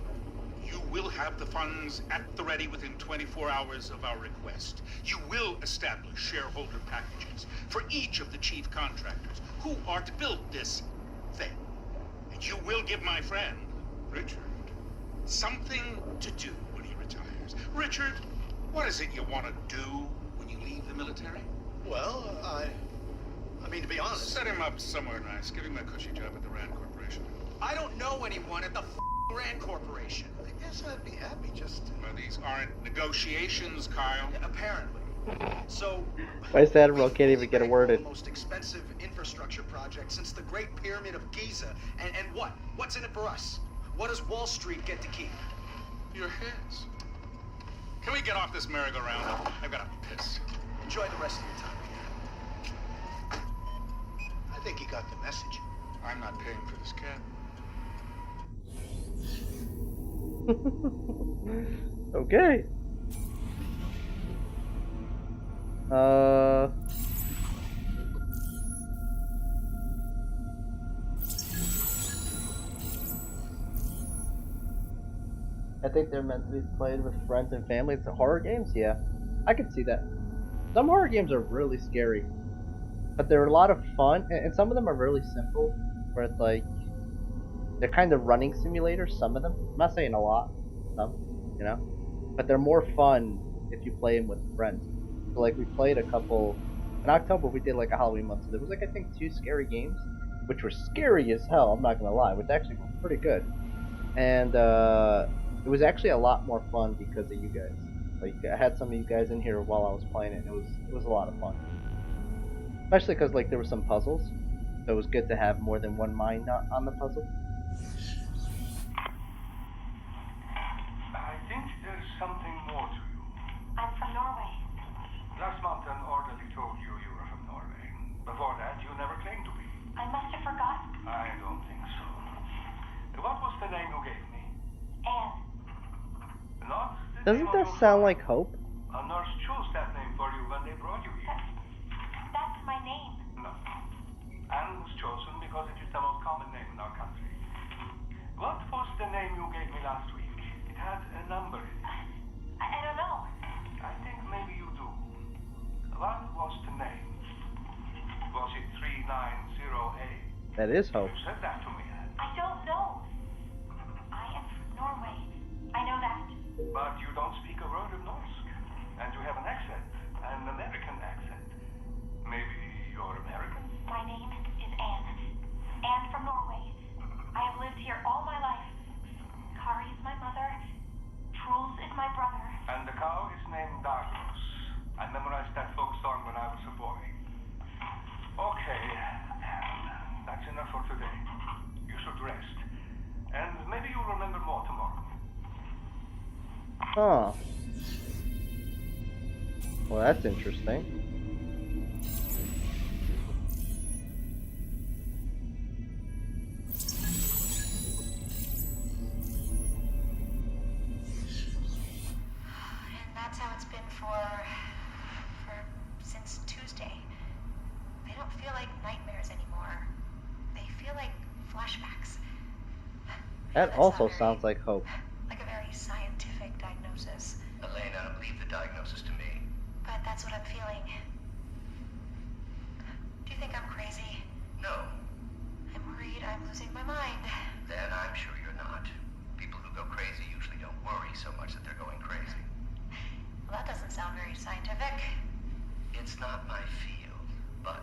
you will have the funds at the ready within 24 hours of our request. You will establish shareholder packages for each of the chief contractors who are to build this thing. And you will give my friend, Richard, something to do when he retires. Richard, what is it you want to do when you leave the military? Well, I mean, to be honest... Set him up somewhere nice. Give him a cushy job at the Rand Corporation. I don't know anyone at the Rand Corporation. I guess I'd be happy just to... Well, these aren't negotiations, Kyle. Apparently. So... Vice Admiral can't even get a word in. The most expensive infrastructure project since the Great Pyramid of Giza. And what? What's in it for us? What does Wall Street get to keep? Your heads. Can we get off this merry-go-round? I've got to piss. Enjoy the rest of your time. I think he got the message. I'm not paying for this cab. Okay. I think they're meant to be played with friends and family. It's horror games, yeah. I could see that. Some horror games are really scary, but they're a lot of fun, and some of them are really simple, where it's like, they're kind of running simulators, some of them. I'm not saying a lot, some, you know? But they're more fun if you play them with friends. So like, we played a couple, in October we did like a Halloween month, so there was like, I think 2 scary games, which were scary as hell, I'm not gonna lie, which actually were pretty good. And, it was actually a lot more fun because of you guys. Like, I had some of you guys in here while I was playing it, and it was a lot of fun. Especially because, like, there were some puzzles, so it was good to have more than one mind on the puzzle. I think there's something more to you. I'm from Norway. Last month, an orderly told you you were from Norway. Before that, you never claimed to be. I must have forgotten. I don't think so. What was the name you gave me? Anne. Not the Doesn't name of that your sound father. like Hope? A nurse chose that name for you when they brought you here. That's my name. No. Anne was chosen because it is the most common name in our country. What was the name you gave me last week? It had a number in it. I don't know. I think maybe you do. What was the name? Was it 390A? That is Hope. You said that to me, Anne. I don't know. I am from Norway. I know that. But you don't speak a word of Norse. And you have an accent. An American accent. Maybe you're American? My name is Anne. Anne from Norway. I have lived here all my life. Kari is my mother. Truls is my brother. And the cow is named Darkness. I memorized that folk song when I was a boy. Okay, Anne. That's enough for today. You should rest. And maybe you'll remember more tomorrow. Huh. Well, that's interesting. That also sounds like Hope. Like a very scientific diagnosis. Elena, leave the diagnosis to me. But that's what I'm feeling. Do you think I'm crazy? No. I'm worried I'm losing my mind. Then I'm sure you're not. People who go crazy usually don't worry so much that they're going crazy. Well, that doesn't sound very scientific. It's not my field, but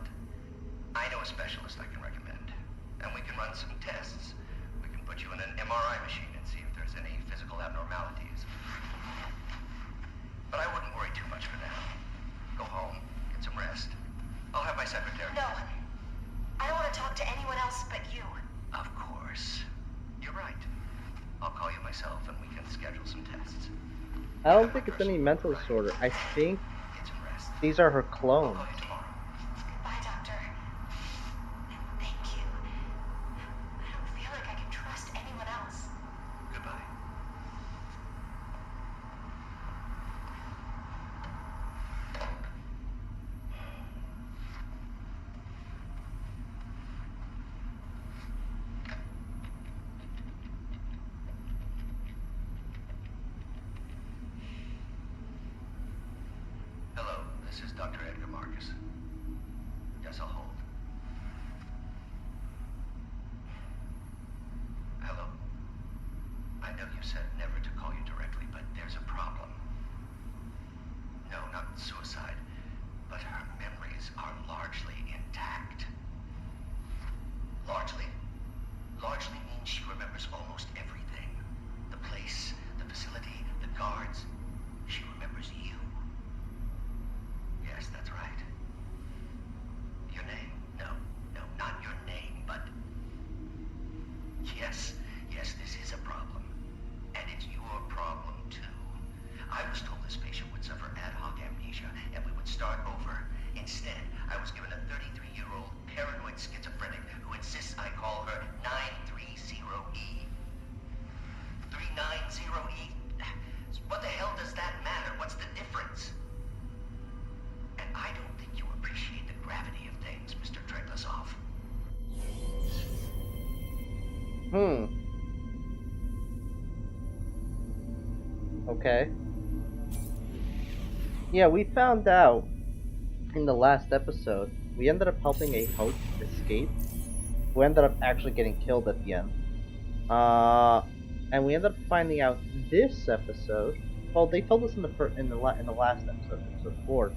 I know a specialist I can recommend. And we can run some tests. We can put you in an MRI machine and see if there's any physical abnormalities. But I wouldn't worry too much for now. Go home, get some rest. I'll have my secretary. No. I don't want to talk to anyone else but you. Of course. You're right. I'll call you myself and we can schedule some tests. I don't think it's any mental disorder. I think these are her clones. Goodbye, Doctor. Thank you. I don't feel like I can trust anyone else. Goodbye. Hello, this is Dr. Edgar Marcus. Yes, I'll hold. Hello. I know you said never to call you directly, but there's a problem. No, not suicide, but her memories are largely intact. Largely means she remembers almost everything. The place, the facility, the guards. She remembers you. Yes, that's right. Your name? No, not your name, but... Yes, this is a problem. And it's your problem, too. I was told this patient would suffer ad hoc amnesia, and we would start over. Instead, I was given a 33-year-old paranoid schizophrenic who insists I call her 930E. 390E? What the hell does that matter? What's the difference? And I don't think you appreciate the gravity of things, Mr. Triglasov. Okay. Yeah, we found out in the last episode, we ended up helping a Hope escape, who ended up actually getting killed at the end. And we ended up finding out this episode. Well, they told us in the last episode, episode 4,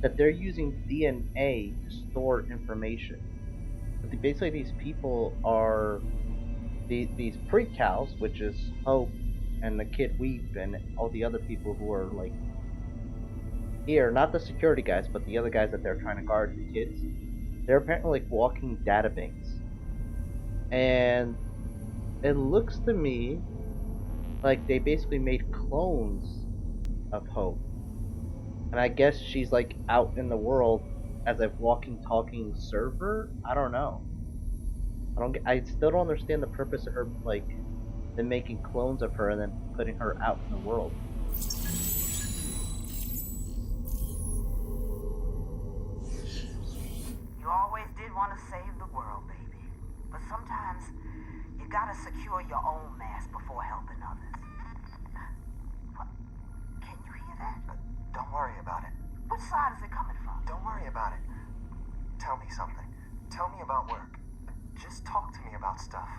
that they're using DNA to store information. But basically, these people are these pre-cows, which is Hope and the kid Weep and all the other people who are like here, not the security guys, but the other guys that they're trying to guard the kids. They're apparently like walking databanks, and it looks to me like they basically made clones of Hope, and I guess she's like out in the world as a walking, talking server. I don't know. I still don't understand the purpose of her, like, them making clones of her and then putting her out in the world. You always did want to save the world, baby. But sometimes you gotta secure your own mask before helping others. What? Can you hear that? Don't worry about it. Which side is it coming from? Don't worry about it. Tell me something. Tell me about work. Just talk to me about stuff.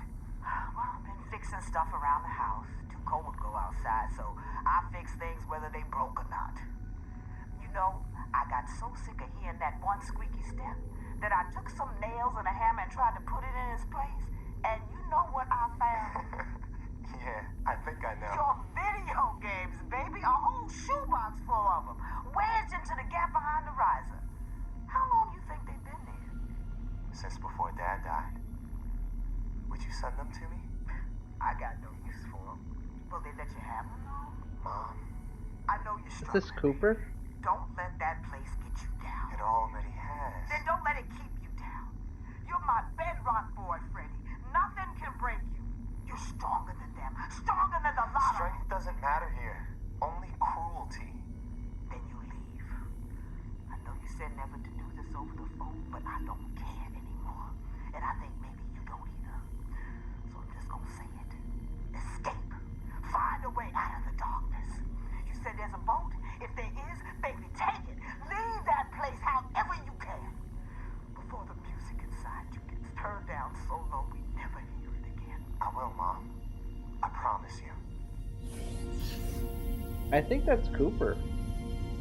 Well, I've been fixing stuff around the house. Too cold to go outside, so I fix things whether they broke or not. You know, I got so sick of hearing that one squeaky step that I took some nails and a hammer and tried to put it in its place. And you know what I found? Yeah, I think I know. Your video games, baby. A whole shoebox full of them. Wedged into the gap behind the riser. How long you think they've been there? Since before Dad died. Would you send them to me? I got no use for them. Will they let you have them, though? Mom. I know you're Is struggling. this Cooper? Don't let that place get you down. It already has. Then don't let it keep you down. You're my bedrock boy, Freddy. Nothing can break you. You're stronger than them. Stronger than the lot of them. Strength doesn't matter here. Only cruelty. Then you leave. I know you said never to do this over the phone, but I don't care anymore. And I think maybe you don't either. So I'm just gonna say it. will, Mom. I promise you. I think that's Cooper.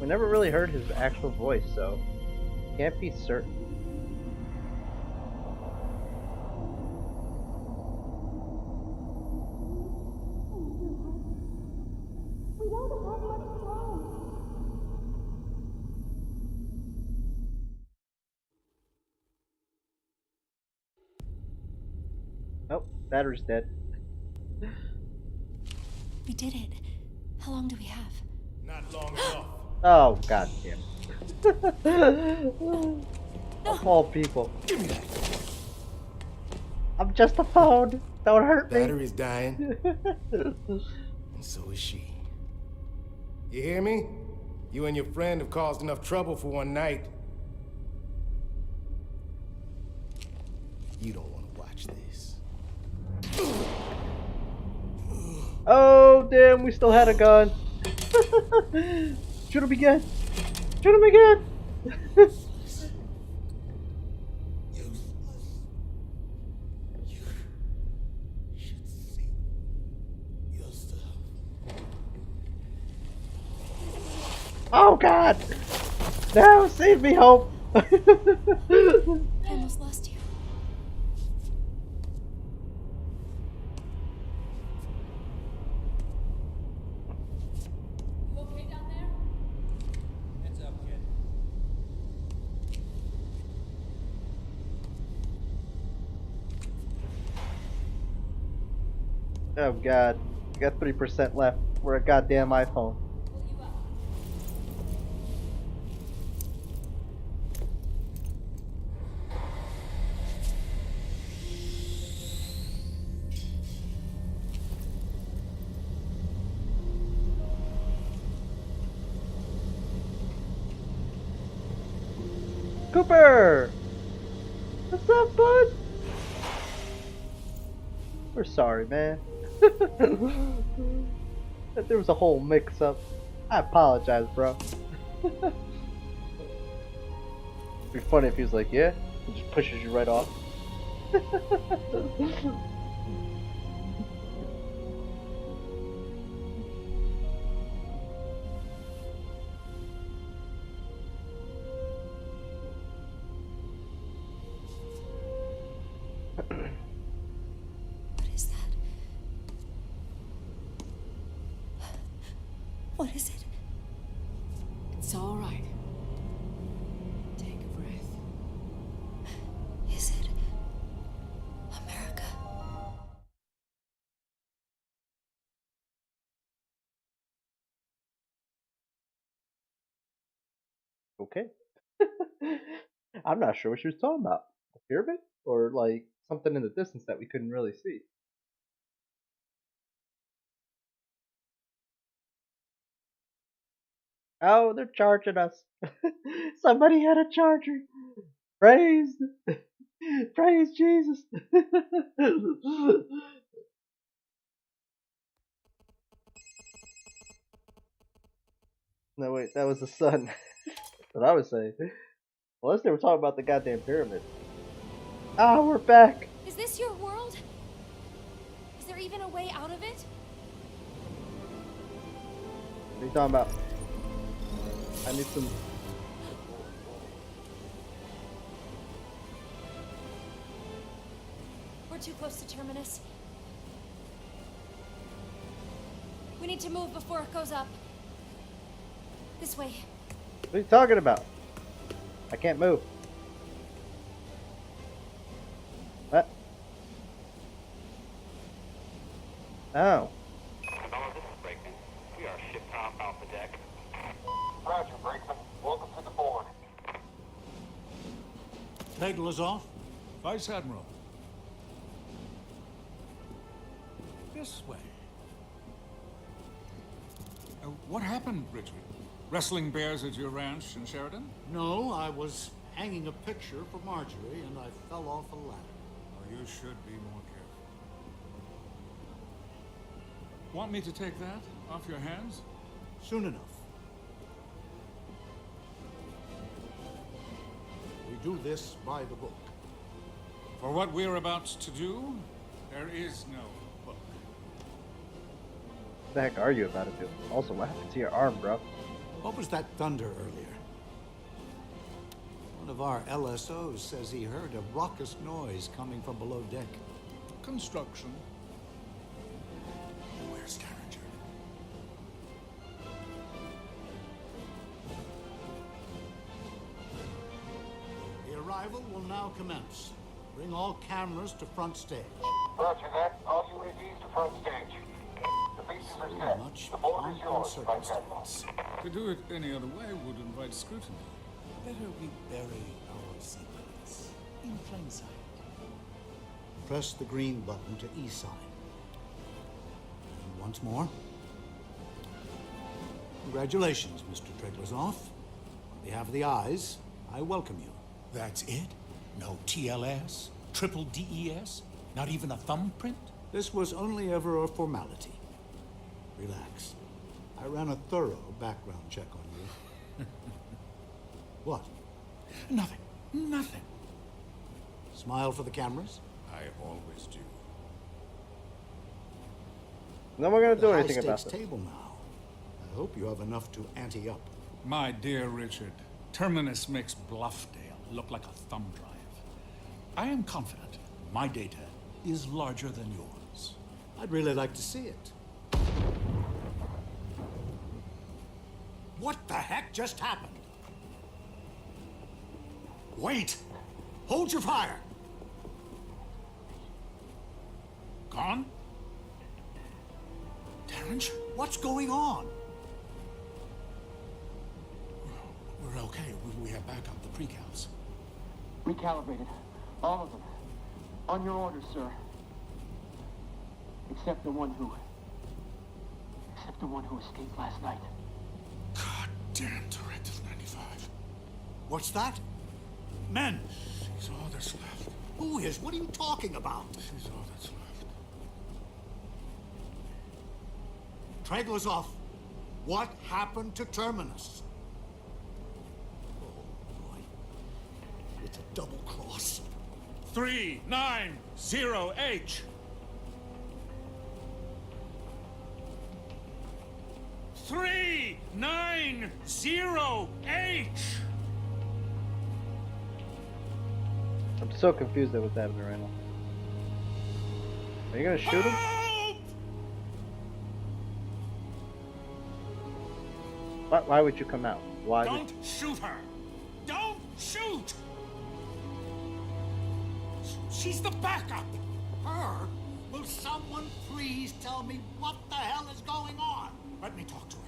We never really heard his actual voice, so can't be certain. Nope, battery's dead. We did it. How long do we have? Not long enough. Oh, god damn. Of all people. Give me that. I'm just a phone. Don't hurt me. Battery's dying. And so is she. You hear me? You and your friend have caused enough trouble for one night. You don't want to watch this. Oh, damn, we still had a gun. Shoot him again. Shoot him again. Oh, God. No, save me, Hope. I almost lost you. You okay down there? Heads up, kid. Oh, God. I got 3% left. We're a goddamn iPhone. Cooper! What's up, bud? We're sorry, man. There was a whole mix-up. I apologize, bro. It'd be funny if he was like, yeah, he just pushes you right off. What is that? What is it? It's all right. Take a breath. Is it America? Okay. I'm not sure what she was talking about. A pyramid? Or like something in the distance that we couldn't really see. Oh, they're charging us. Somebody had a charger. Praise. Praise Jesus. No, wait, that was the sun. That's what I was saying. Unless they were talking about the goddamn pyramid. Ah, we're back. Is this your world? Is there even a way out of it? What are you talking about? I need some. We're too close to Terminus. We need to move before it goes up. This way. What are you talking about? I can't move. What? Oh. Hello, this is Brakeman. We are ship top Alpha Deck. Roger, Brakeman. Welcome to the board. Teglazov, Vice Admiral. This way. What happened, Richard? Wrestling bears at your ranch in Sheridan? No, I was hanging a picture for Marjorie and I fell off a ladder. Oh, you should be more careful. Want me to take that off your hands? Soon enough. We do this by the book. For what we're about to do, there is no the heck are you about to do? Also, what happened to your arm, bro? What was that thunder earlier? One of our LSOs says he heard a raucous noise coming from below deck. Construction. Where's Derringer? The arrival will now commence. Bring all cameras to front stage. Roger that. All UAVs to front stage. The bases are set. Much The board is yours, uncircumcised. circumstance. To do it any other way would invite scrutiny. Better we bury our secrets in plain sight. Press the green button to e-sign. And once more. Congratulations, Mr. Treglazoff. On behalf of the Eyes, I welcome you. That's it? No TLS? Triple DES? Not even a thumbprint? This was only ever a formality. Relax. I ran a thorough background check on you. What? Nothing. Nothing. Smile for the cameras? I always do. No one gonna do The anything about high-stakes this. table now. I hope you have enough to ante up. My dear Richard, Terminus makes Bluffdale look like a thumb drive. I am confident my data is larger than yours. I'd really like to see it. What the heck just happened? Wait! Hold your fire! Gone? Derringer? What's going on? We're okay. We have backup, the precals. Recalibrated. All of them. On your orders, sir. Except the one who escaped last night. God damn Directive 95. What's that? Men! She's all that's left. Who is? What are you talking about? She's all that's left. Treglazoff, what happened to Terminus? Oh, boy. It's a double cross. 390H. 390H. I'm so confused at what's happening right now. Are you gonna shoot him? Why would you come out? Why? Don't shoot her! Don't shoot! She's the backup! Her? Will someone please tell me what the hell is going on? Let me talk to her.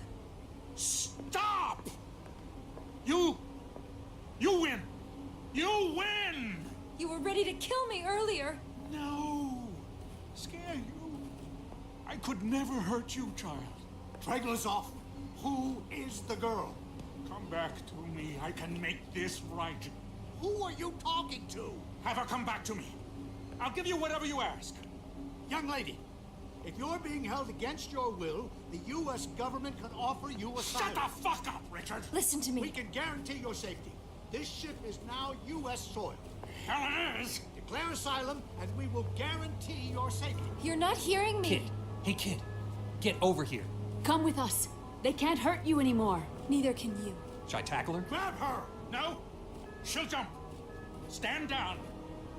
Stop! You win! You win! You were ready to kill me earlier. No! Scare you? I could never hurt you, child. Treglazoff, who is the girl? Come back to me. I can make this right. Who are you talking to? Have her come back to me. I'll give you whatever you ask. Young lady, if you're being held against your will, the U.S. government can offer you asylum. Shut the fuck up, Richard! Listen to me. We can guarantee your safety. This ship is now U.S. soil. Hell it is! Declare asylum, and we will guarantee your safety. You're not hearing me. Kid. Hey, kid. Get over here. Come with us. They can't hurt you anymore. Neither can you. Should I tackle her? Grab her! No! She'll jump! Stand down!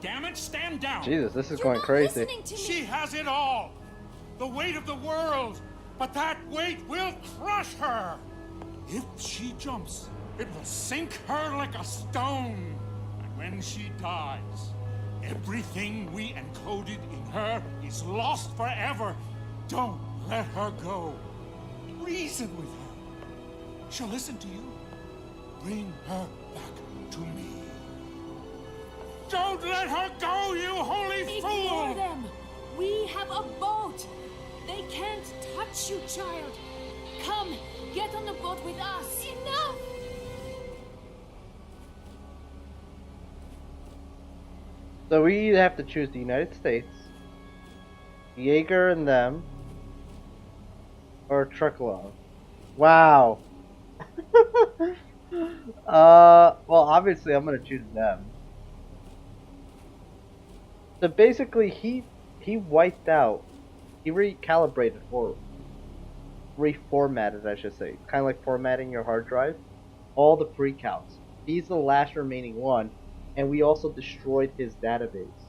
Damn it, stand down! Jesus, this is You're going not crazy. listening to me. She has it all! The weight of the world! But that weight will crush her! If she jumps, it will sink her like a stone. And when she dies, everything we encoded in her is lost forever. Don't let her go. Reason with her. She'll listen to you. Bring her back to me. Don't let her go, you holy Ignore fool! them. We have a boat. They can't touch you, child. Come, get on the boat with us. Enough! So we either have to choose the United States, Jaeger and them, or Trucklove. Wow. Well, obviously I'm gonna choose them. So basically, he wiped out. He recalibrated horror. reformatted, I should say. Kind of like formatting your hard drive. All the pre-counts. He's the last remaining one, and we also destroyed his database.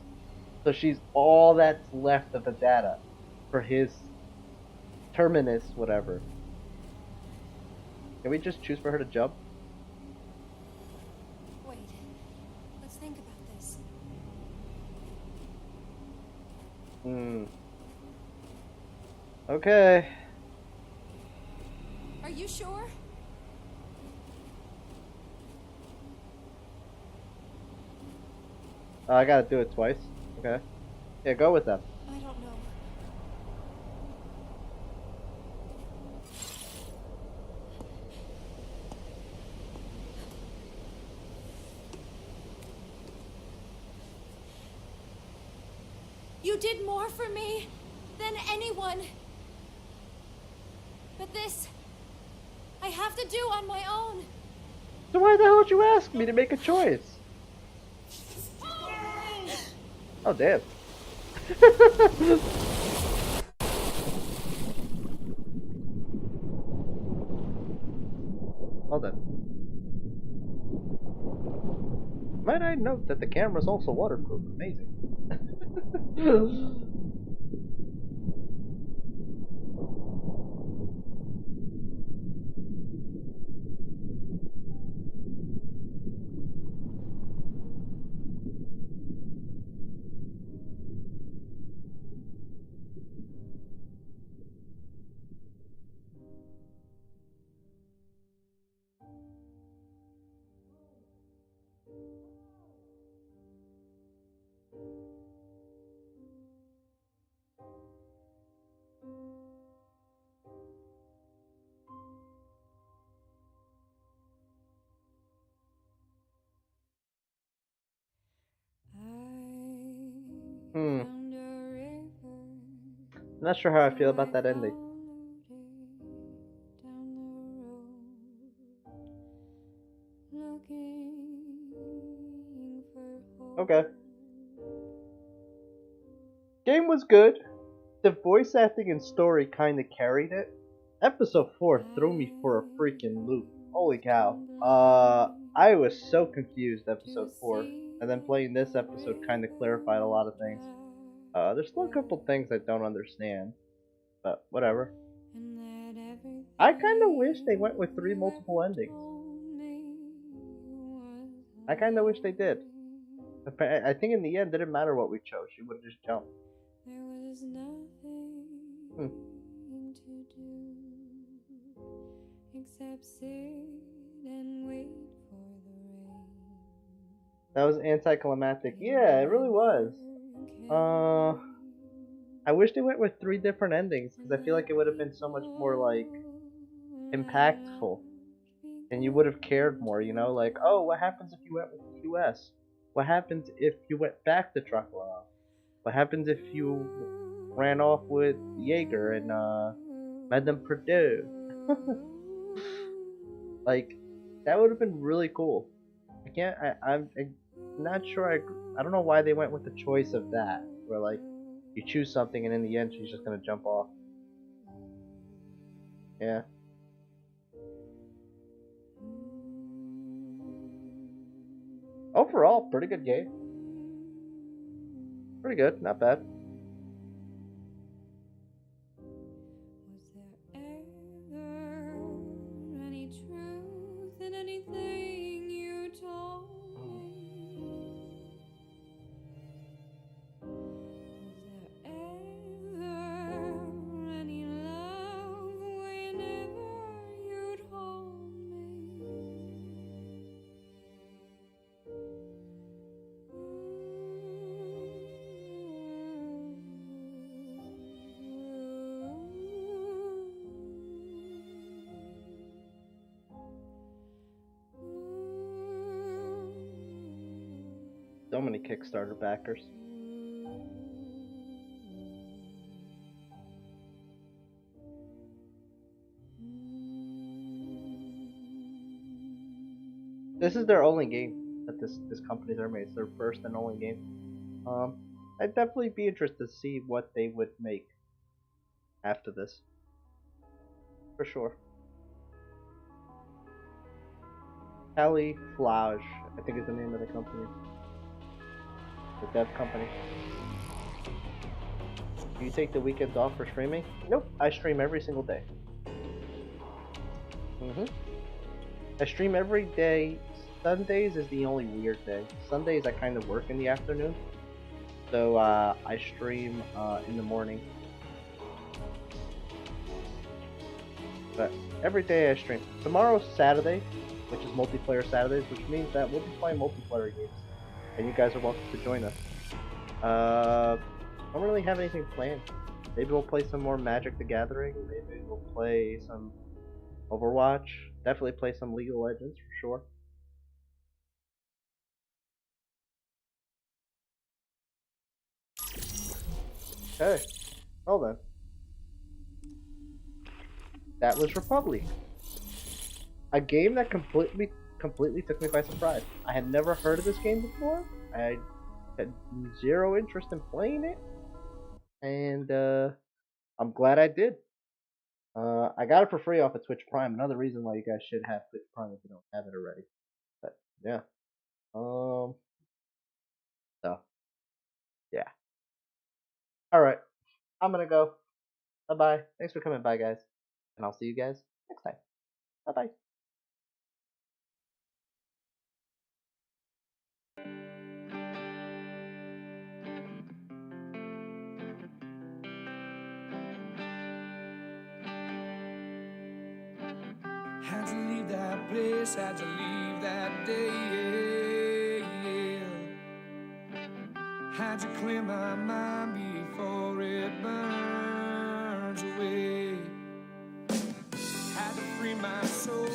So she's all that's left of the data for his terminus, whatever. Can we just choose for her to jump? Wait. Let's think about this. Okay. Are you sure? I gotta do it twice. Okay. Yeah, go with them. I don't know. You did more for me than anyone. But this, I have to do on my own. So why the hell would you ask me to make a choice? Oh, damn. Hold on. Might I note that the camera's also waterproof? Amazing. Not sure how I feel about that ending. Okay. Game was good. The voice acting and story kinda carried it. Episode 4 threw me for a freaking loop. Holy cow. I was so confused episode 4. And then playing this episode kinda clarified a lot of things. There's still a couple things I don't understand. But whatever. I kinda wish they went with 3 multiple endings. I kinda wish they did. I think in the end, it didn't matter what we chose. She would have just jumped. That was anticlimactic. Yeah, it really was. I wish they went with 3 different endings because I feel like it would have been so much more like impactful, and you would have cared more. You know, like, oh, what happens if you went with the U.S.? What happens if you went back to Trucklow? What happens if you ran off with Jaeger and Madame Perdue? Like, that would have been really cool. I'm not sure. I don't know why they went with the choice of that, where like you choose something and in the end she's just gonna jump off. Yeah. Overall, pretty good game. Pretty good, not bad. So many Kickstarter backers. This is their only game that this company's ever made. It's their first and only game. I'd definitely be interested to see what they would make after this. for sure. Camouflage, I think is the name of the company. The dev company. Do you take the weekends off for streaming? Nope, I stream every single day. I stream every day. Sundays is the only weird day. Sundays I kind of work in the afternoon. So I stream in the morning. But every day I stream. Tomorrow's Saturday, which is multiplayer Saturdays, which means that we'll be playing multiplayer games. And you guys are welcome to join us. I don't really have anything planned. Maybe we'll play some more Magic the Gathering. Maybe we'll play some Overwatch. Definitely play some League of Legends for sure. Okay, well then. That was Republique. A game that completely took me by surprise. I had never heard of this game before. I had zero interest in playing it. And I'm glad I did. I got it for free off of Twitch Prime. Another reason why you guys should have Twitch Prime if you don't have it already. But yeah. So yeah. Alright. I'm gonna go. Bye bye. Thanks for coming by, guys. And I'll see you guys next time. Bye bye. How'd you leave that place? How'd you leave that day? How'd you clear my mind before it burns away? Had to free my soul.